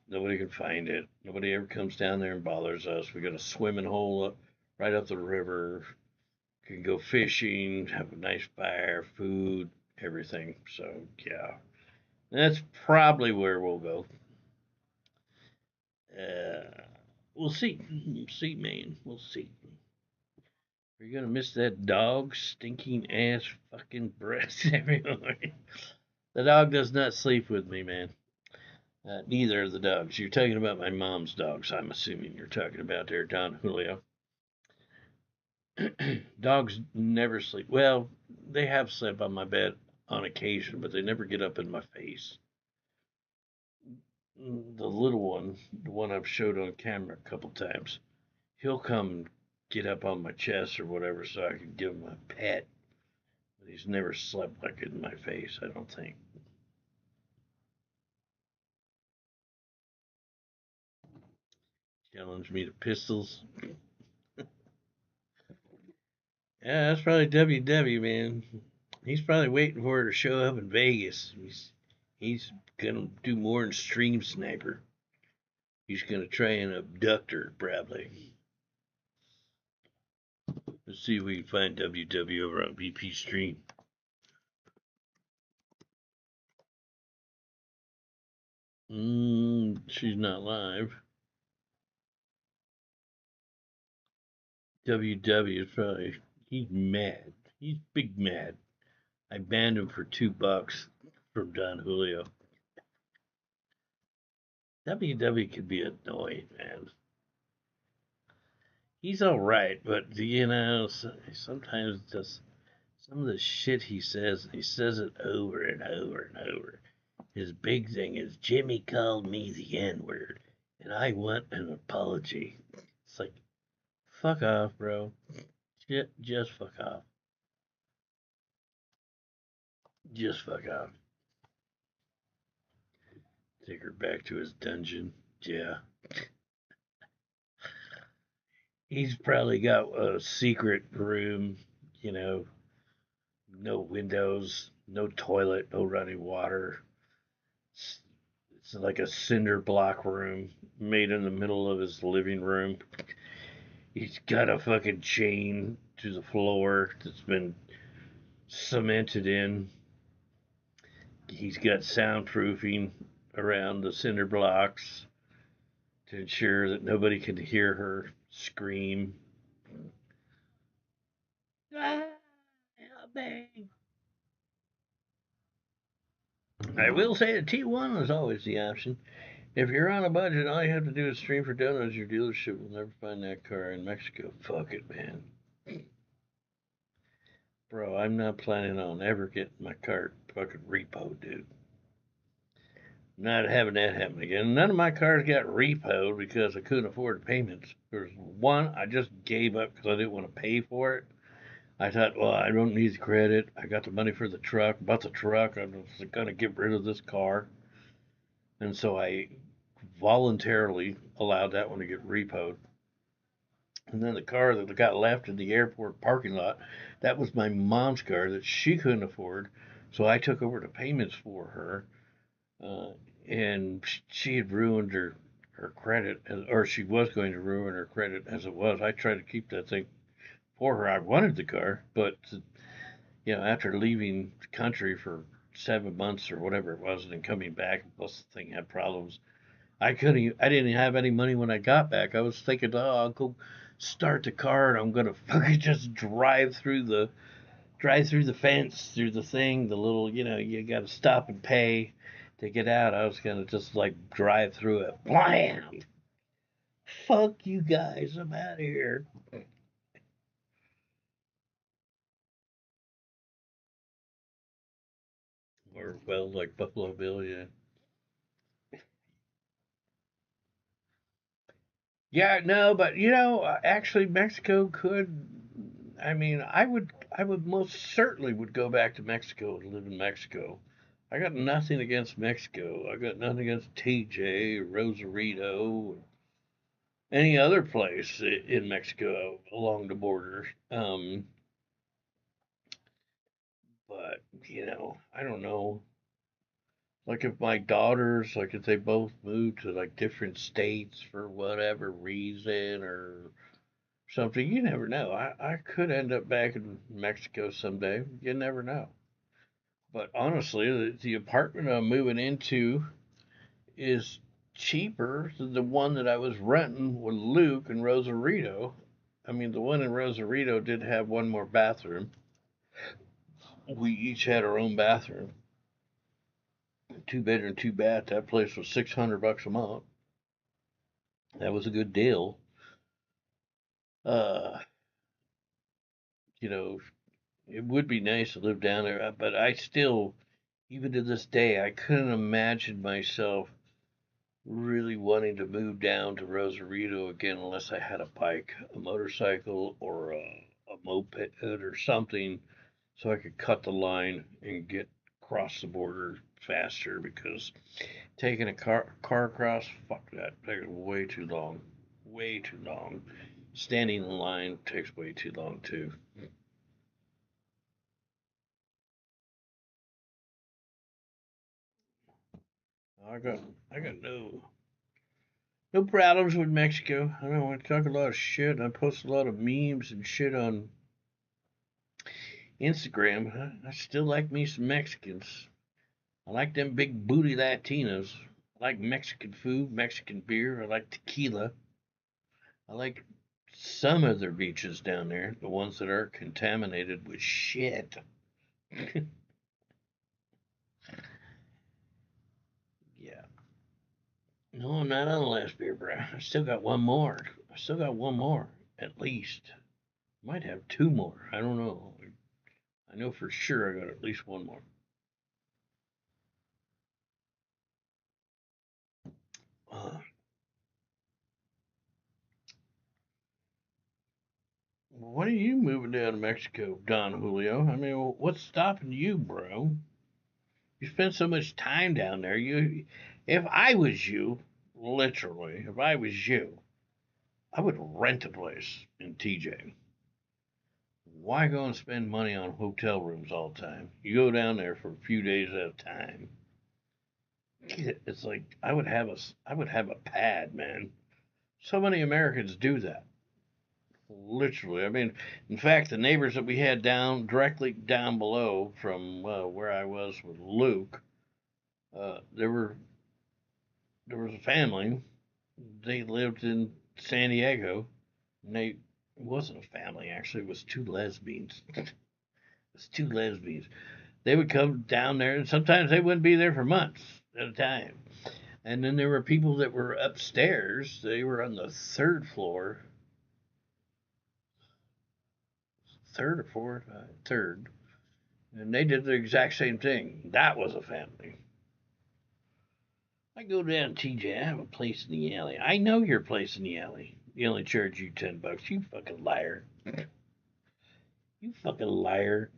Nobody can find it. Nobody ever comes down there and bothers us. We got a swimming hole right up the river. Can go fishing, have a nice fire, food, everything. So yeah, that's probably where we'll go. We'll see. We'll see, man. We'll see. Are you gonna miss that dog stinking ass fucking breath everywhere? The dog does not sleep with me, man. Neither of the dogs. You're talking about my mom's dogs, I'm assuming you're talking about there, Don Julio. Dogs never sleep. Well, they have slept on my bed on occasion, but they never get up in my face. The little one, the one I've showed on camera a couple times, he'll come and get up on my chest or whatever so I can give him a pet. But he's never slept like in my face, I don't think. Challenge me to pistols. Yeah, that's probably WW, man. He's probably waiting for her to show up in Vegas. He's gonna do more than stream sniper. He's gonna try and abduct her, probably. Let's see if we can find WW over on BP Stream. She's not live. WW is probably, he's mad. He's big mad. I banned him for $2 from Don Julio. WW could be annoying, man. He's all right, but you know, sometimes just some of the shit he says it over and over and over. His big thing is Jimmy called me the N-word, and I want an apology. It's like, fuck off, bro. Just fuck off. Just fuck off. Take her back to his dungeon. Yeah. He's probably got a secret room, you know, no windows, no toilet, no running water. It's like a cinder block room made in the middle of his living room. He's got a fucking chain to the floor that's been cemented in. He's got soundproofing around the cinder blocks to ensure that nobody can hear her scream. Ah, help me. I will say that T1 is always the option. If you're on a budget, all you have to do is stream for donuts. Your dealership will never find that car in Mexico. Fuck it, man. Bro, I'm not planning on ever getting my car fucking repoed, dude. Not having that happen again. None of my cars got repoed because I couldn't afford the payments. There's one I just gave up because I didn't want to pay for it. I thought, well, I don't need the credit. I got the money for the truck. Bought the truck. I was going to get rid of this car. And so I voluntarily allowed that one to get repoed. And then the car that got left in the airport parking lot, that was my mom's car that she couldn't afford. So I took over the payments for her. And she had ruined her credit, or she was going to ruin her credit as it was. I tried to keep that thing for her. I wanted the car, but you know, after leaving the country for 7 months or whatever it was, and then coming back, plus the thing had problems. I didn't have any money when I got back. I was thinking, oh, I'll go start the car and I'm gonna fucking just drive through the fence, through the thing, the little, you know, you gotta stop and pay to get out. I was gonna just like drive through it. Blam! Fuck you guys, I'm out of here. Or, well, like Buffalo Bill, yeah. Yeah, no, but you know, actually, Mexico could. I mean, I would most certainly would go back to Mexico and live in Mexico. I got nothing against Mexico. I got nothing against TJ, Rosarito, any other place in Mexico along the border. But you know, I don't know. Like if my daughters, like if they both moved to like different states for whatever reason or something, you never know. I could end up back in Mexico someday. You never know. But honestly, the apartment I'm moving into is cheaper than the one that I was renting with Luke in Rosarito. I mean, the one in Rosarito did have one more bathroom. We each had our own bathroom. 2 bedroom, 2 bath. That place was $600 a month. That was a good deal. Uh, you know, it would be nice to live down there, but I still, even to this day, I couldn't imagine myself really wanting to move down to Rosarito again unless I had a bike, a motorcycle, or a moped or something so I could cut the line and get across the border faster because taking a car across, fuck that. Takes way too long. Way too long. Standing in line takes way too long too. I got I got no problems with Mexico. I don't want to talk a lot of shit. I post a lot of memes and shit on Instagram. I still like me some Mexicans. I like them big booty Latinos. I like Mexican food, Mexican beer. I like tequila. I like some of their beaches down there, the ones that are contaminated with shit. Yeah. No, I'm not on the last beer, bro. I still got one more. I still got one more, at least. Might have two more. I don't know. I know for sure I got at least one more. Uh, When are you moving down to Mexico, Don Julio? I mean, what's stopping you, bro? You spend so much time down there. If I was you, literally, if I was you, I would rent a place in TJ. Why go and spend money on hotel rooms all the time? You go down there for a few days at a time. It's like I would have a pad, man. So many Americans do that. Literally, I mean, in fact, the neighbors that we had directly down below from where I was with Luke, there was a family. They lived in San Diego, and it wasn't a family actually. It was two lesbians. It was two lesbians. They would come down there, and sometimes they wouldn't be there for months at a time. And then there were people that were upstairs. They were on the third floor, third or fourth, third, and they did the exact same thing. That was a family. I go down to TJ. I have a place in the alley. I know your place in the alley. They only charge you $10. You fucking liar. You fucking liar.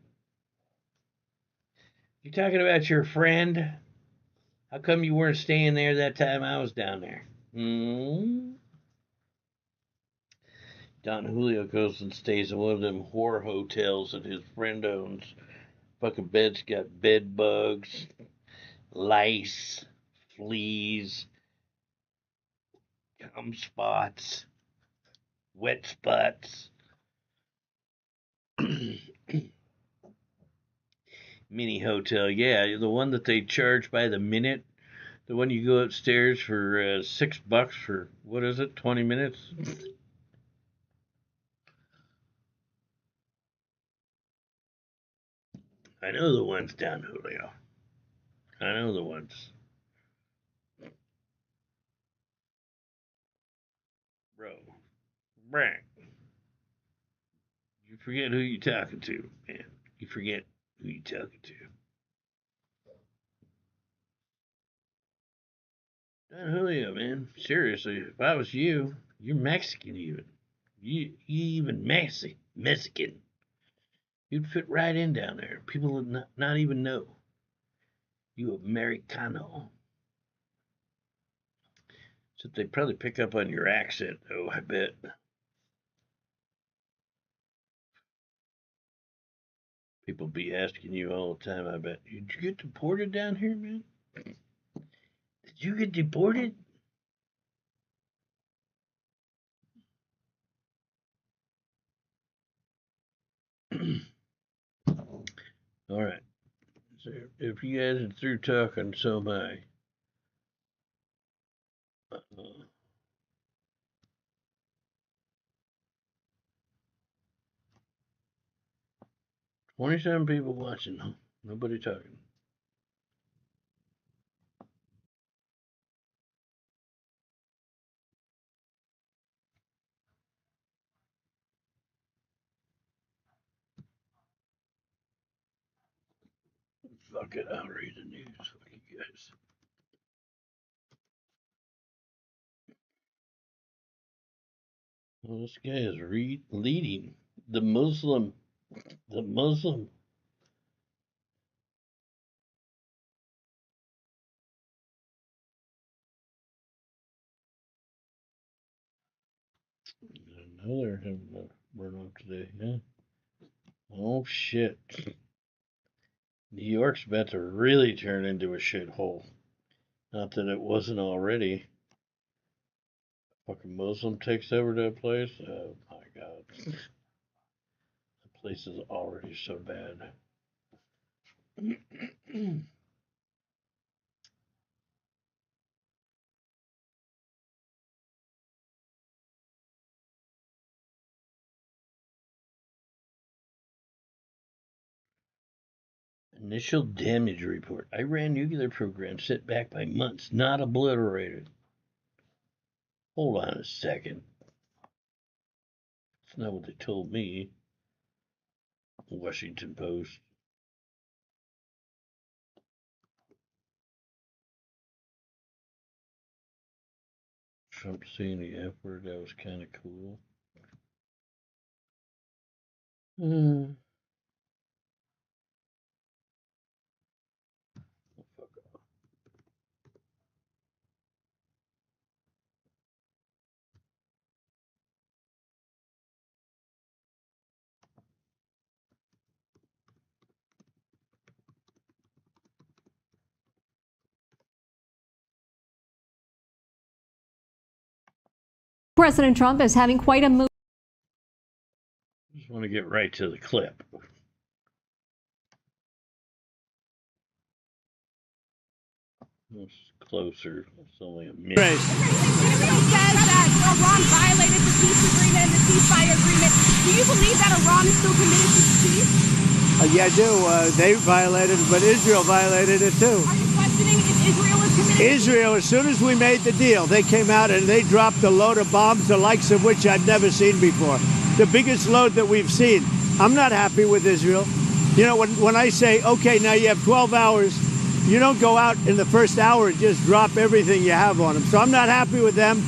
You talking about your friend? How come you weren't staying there that time I was down there? Don Julio goes and stays in one of them whore hotels that his friend owns. Fucking bed's got bed bugs, lice, fleas, cum spots, wet spots. Mini hotel, yeah, the one that they charge by the minute. The one you go upstairs for $6 for what is it, 20 minutes? I know the ones down Julio. I know the ones. Bro. Brack. You forget who you're talking to, man. You forget who you're talking to. Don Julio, man. Seriously, if I was you, you're Mexican even. You even Mexican. You'd fit right in down there. People would not even know. You Americano. So they'd probably pick up on your accent, though, I bet. People be asking you all the time, I bet. Did you get deported down here, man? Did you get deported? All right. So if you guys are through talking, so am I. 27 people watching. Nobody talking. Fuck it, I'll read the news. Fuck you guys. Well, this guy is leading the Muslim. I know they're having a burn off today, huh? Oh shit. New York's about to really turn into a shithole. Not that it wasn't already. Fucking Muslim takes over that place. Oh my god. The place is already so bad. Initial damage report. Iran nuclear program set back by months, not obliterated. Hold on a second. That's not what they told me. Washington Post. Trump saying the F word, that was kind of cool. Fuck off. President Trump is having quite a move. Just want to get right to the clip. It's closer. It's only a minute. Israel says that Iran violated the peace agreement and the ceasefire agreement. Do you believe that Iran is still committed to peace? Yeah, I do. They violated it, but Israel violated it too. Are you questioning if Israel is committed? Israel, as soon as we made the deal, they came out and they dropped a load of bombs, the likes of which I'd never seen before. The biggest load that we've seen. I'm not happy with Israel. You know, when I say, okay, now you have 12 hours, you don't go out in the first hour and just drop everything you have on them. So I'm not happy with them.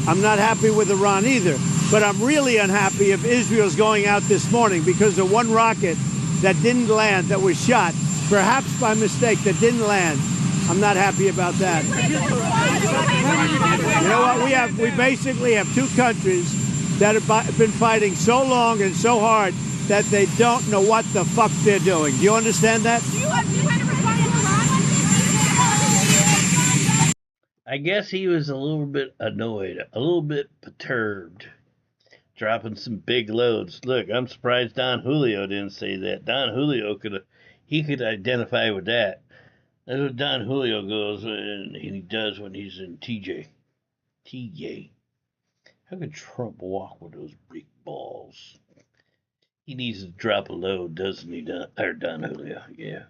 I'm not happy with Iran either. But I'm really unhappy if Israel's going out this morning because of one rocket that didn't land, that was shot, perhaps by mistake, that didn't land. I'm not happy about that. You know what? We basically have two countries that have been fighting so long and so hard that they don't know what the fuck they're doing. Do you understand that? I guess he was a little bit annoyed, a little bit perturbed, dropping some big loads. Look, I'm surprised Don Julio didn't say that. Don Julio could identify with that. That's what Don Julio goes and he does when he's in TJ. How could Trump walk with those big balls? He needs to drop a load, doesn't he, Don Julio? Yeah.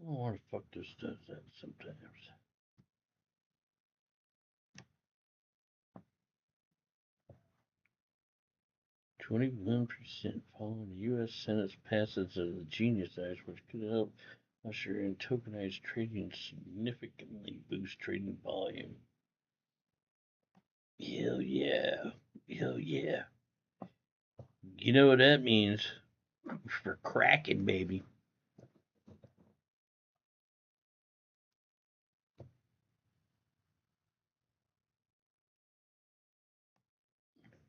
I don't know why the fuck this does that sometimes. 21% following the U.S. Senate's passage of the Genius Act, which could help usher in tokenized trading significantly boost trading volume. Hell yeah. You know what that means? For cracking, baby.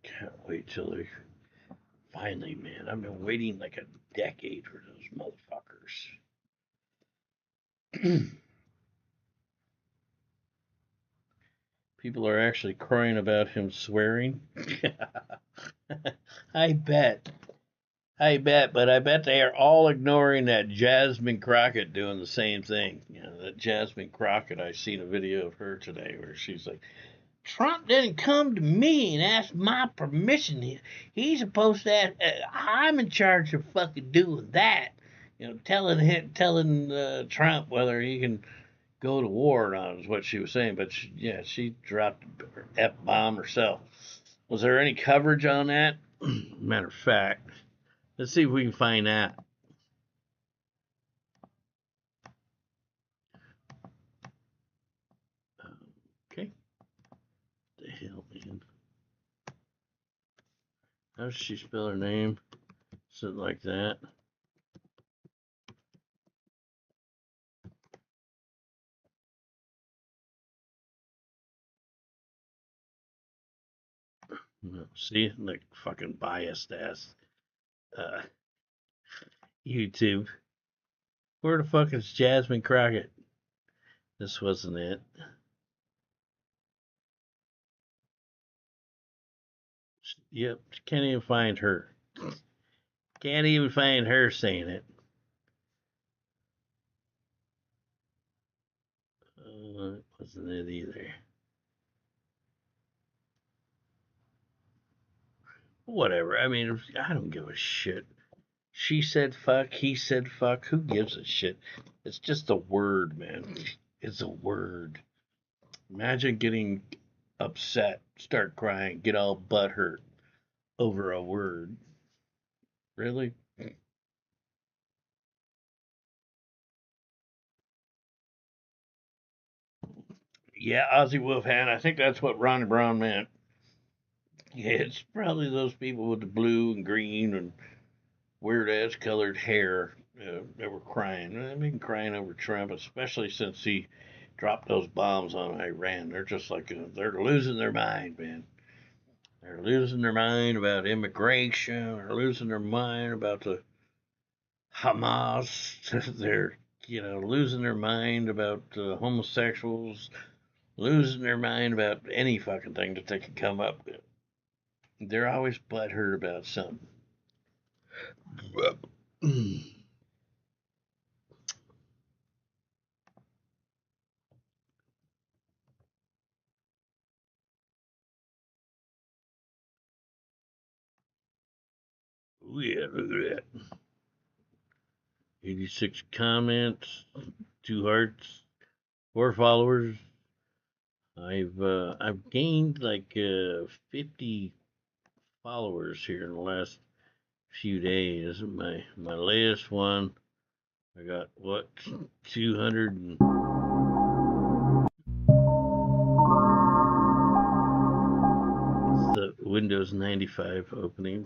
Can't wait till they finally, man. I've been waiting like a decade for those motherfuckers. People are actually crying about him swearing. I bet I bet, but I bet they are all ignoring that Jasmine Crockett doing the same thing. You know, that Jasmine Crockett, I seen a video of her today where she's like, Trump didn't come to me and ask my permission. He's supposed to ask, I'm in charge of fucking doing that. You know, telling Trump whether he can go to war or not is what she was saying. But she dropped her F-bomb herself. Was there any coverage on that? Matter of fact, let's see if we can find that. Okay. The hell, man. How does she spell her name? Something like that. No, see, like fucking biased ass YouTube. Where the fuck is Jasmine Crockett? This wasn't it. Yep, can't even find her. Can't even find her saying it. It wasn't it either. Whatever. I mean, I don't give a shit. She said fuck, he said fuck. Who gives a shit? It's just a word, man. It's a word. Imagine getting upset, start crying, get all butthurt over a word. Really? Yeah, Ozzy Wolfhan. I think that's what Ronnie Brown meant. Yeah, it's probably those people with the blue and green and weird ass colored hair that were crying. They've been crying over Trump, especially since he dropped those bombs on Iran. They're just like, they're losing their mind, man. They're losing their mind about immigration. They're losing their mind about the Hamas. They're, losing their mind about homosexuals. Losing their mind about any fucking thing that they can come up with. They're always butthurt about something. Oh yeah, look at that. 86 comments, 2 hearts, 4 followers. I've gained like 50 followers here in the last few days. My latest one, I got 200 and it's the Windows 95 opening.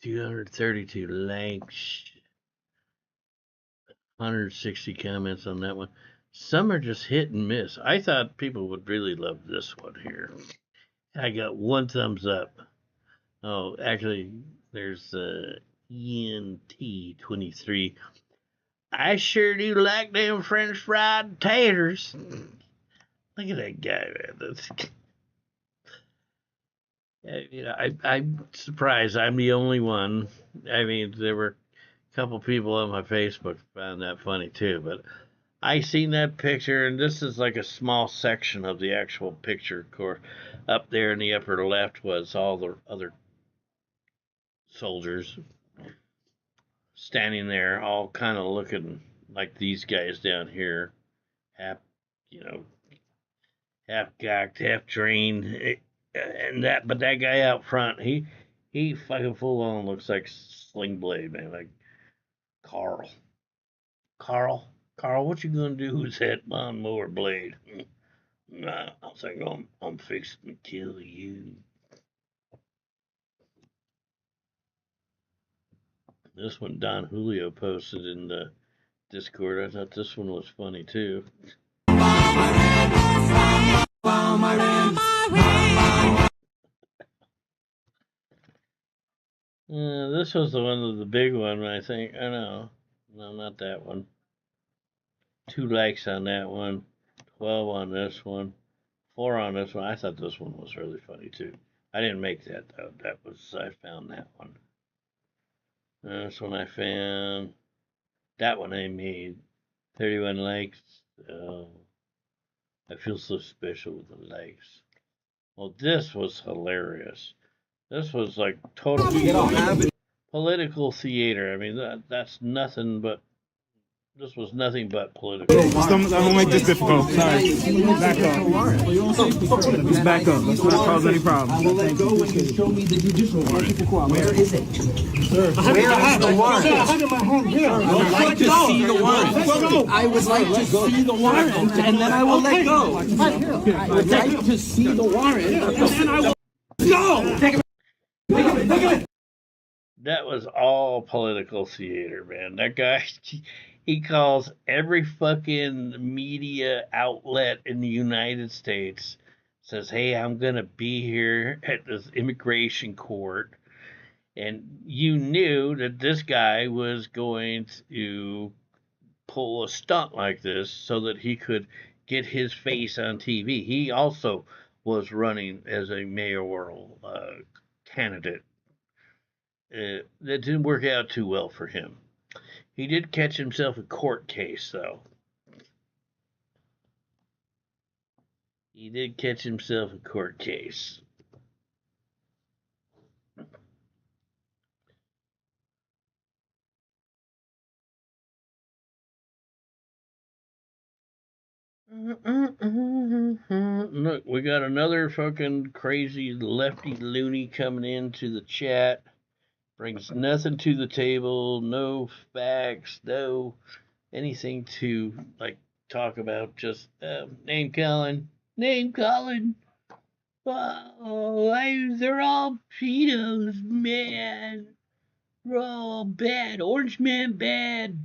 232 likes, 160 comments on that one. Some are just hit and miss. I thought people would really love this one here. I got 1 thumbs up. Oh, actually, there's ENT23. I sure do like them French fried taters. Look at that guy, man. I'm surprised I'm the only one. I mean, there were a couple people on my Facebook found that funny too, but I seen that picture, and this is like a small section of the actual picture. Of course, up there in the upper left was all the other soldiers standing there, all kind of looking like these guys down here, half, half gacked, half drained, but that guy out front, he fucking full on looks like Sling Blade, man, like Carl. Carl, what you gonna do with that lawnmower blade? Nah, I think I'm fixing to kill you. This one Don Julio posted in the Discord. I thought this one was funny too. This was the one of the big one, I think. I know. No, not that one. 2 likes on that one. 12 on this one. 4 on this one. I thought this one was really funny too. I didn't make that though. I found that one. That's when I found that one I made. 31 likes. Oh, I feel so special with the likes. Well, this was hilarious. This was like total political theater. I mean, that's nothing but. This was nothing but political. I'm gonna make this difficult. Sorry. Back up. Just back up. Let's not cause any problems. I will let go when you show me the judicial warrant. Where is it? Sir, where is the warrant? Sir, I have it in my hand here. I would like to see the warrant. I would like to see the warrant, and then I will let go. I would like to see the warrant, and then I will go. Take it. That was all political theater, man. That guy, he calls every fucking media outlet in the United States, says, hey, I'm going to be here at this immigration court. And you knew that this guy was going to pull a stunt like this so that he could get his face on TV. He also was running as a mayoral candidate. That didn't work out too well for him. He did catch himself a court case, though. He did catch himself a court case. Look, we got another fucking crazy lefty loony coming into the chat. Brings nothing to the table, no facts, no anything to like talk about. Just name calling. Oh, they're all pedos, man. They're all bad. Orange man bad.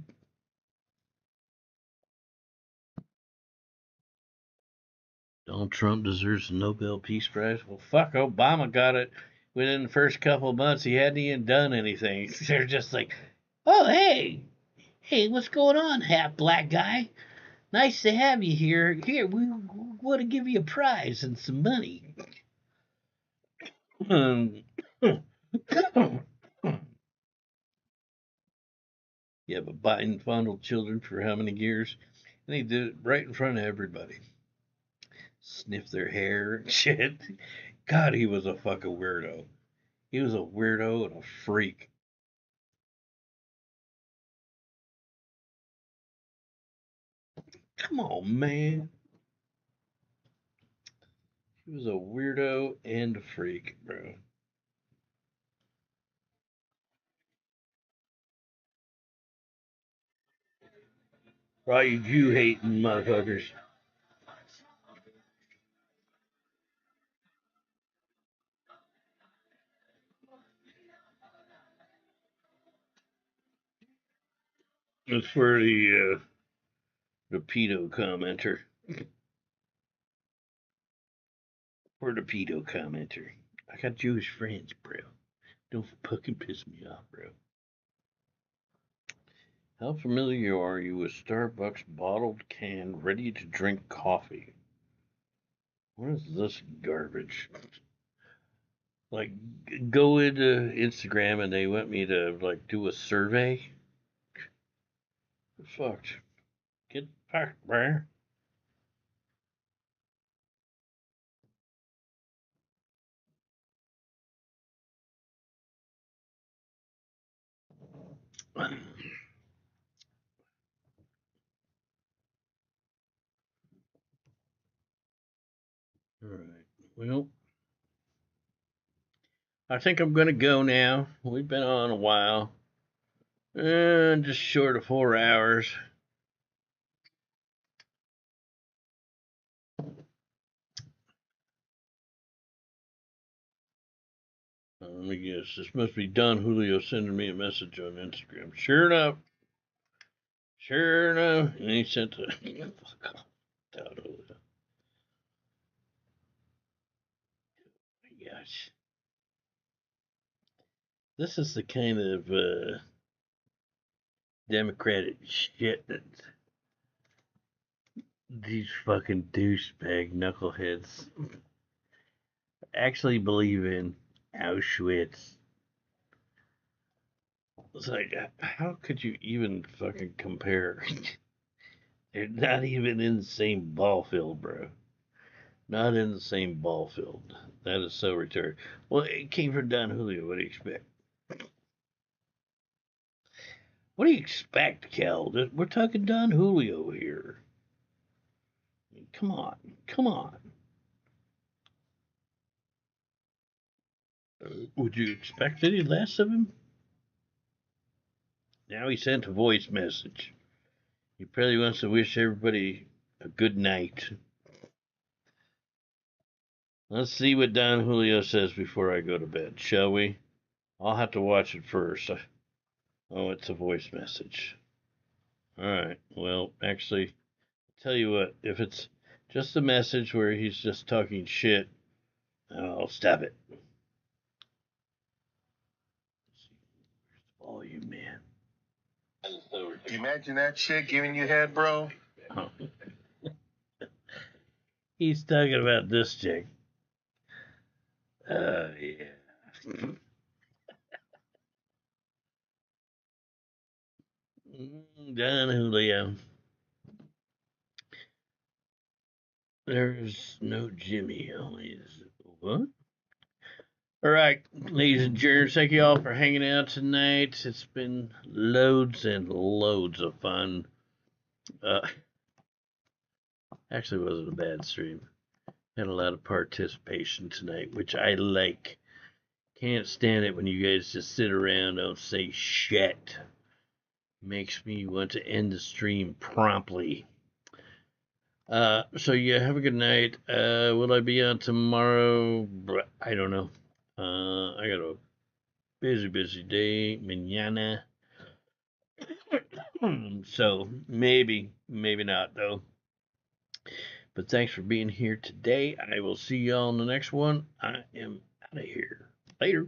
Donald Trump deserves the Nobel Peace Prize. Well, fuck, Obama got it within the first couple of months. He hadn't even done anything. They're just like, oh, hey, what's going on, half black guy? Nice to have you here. Here, we want to give you a prize and some money. Yeah, but Biden fondled children for how many years? And he did it right in front of everybody. Sniff their hair and shit. God, he was a fucking weirdo. He was a weirdo and a freak. Come on, man. He was a weirdo and a freak, bro. All you Jew hating motherfuckers. It's for the pedo commenter. For the pedo commenter. I got Jewish friends, bro. Don't fucking piss me off, bro. How familiar are you with Starbucks bottled can ready to drink coffee? What is this garbage? Like, go into Instagram and they want me to like do a survey. Fucked. Get fucked, bro. All right. Well, I think I'm gonna go now. We've been on a while. Just short of 4 hours. Let me guess. This must be Don Julio sending me a message on Instagram. Sure enough. And he sent a fuck off. Don Julio. Oh my gosh. This is the kind of Democratic shit that these fucking douchebag knuckleheads actually believe in Auschwitz. It's like, how could you even fucking compare? They're not even in the same ball field, bro. Not in the same ball field. That is so retarded. Well, it came from Don Julio. What do you expect? What do you expect, Cal? We're talking Don Julio here. Come on. Come on. Would you expect any less of him? Now he sent a voice message. He probably wants to wish everybody a good night. Let's see what Don Julio says before I go to bed, shall we? I'll have to watch it first. Oh, it's a voice message. Alright, well, actually, I'll tell you what, if it's just a message where he's just talking shit, I'll stop it. Volume, man. Imagine that chick giving you head, bro. Oh. He's talking about this chick. Yeah. Don Julio. There's no Jimmy, only what? All right, ladies and gents, thank you all for hanging out tonight. It's been loads and loads of fun. Actually, wasn't a bad stream. Had a lot of participation tonight, which I like. Can't stand it when you guys just sit around and don't say shit. Makes me want to end the stream promptly. So yeah, have a good night. Will I be on tomorrow? I don't know. I got a busy day. Mañana. So maybe not though. But thanks for being here today. I will see y'all in the next one. I am out of here. Later.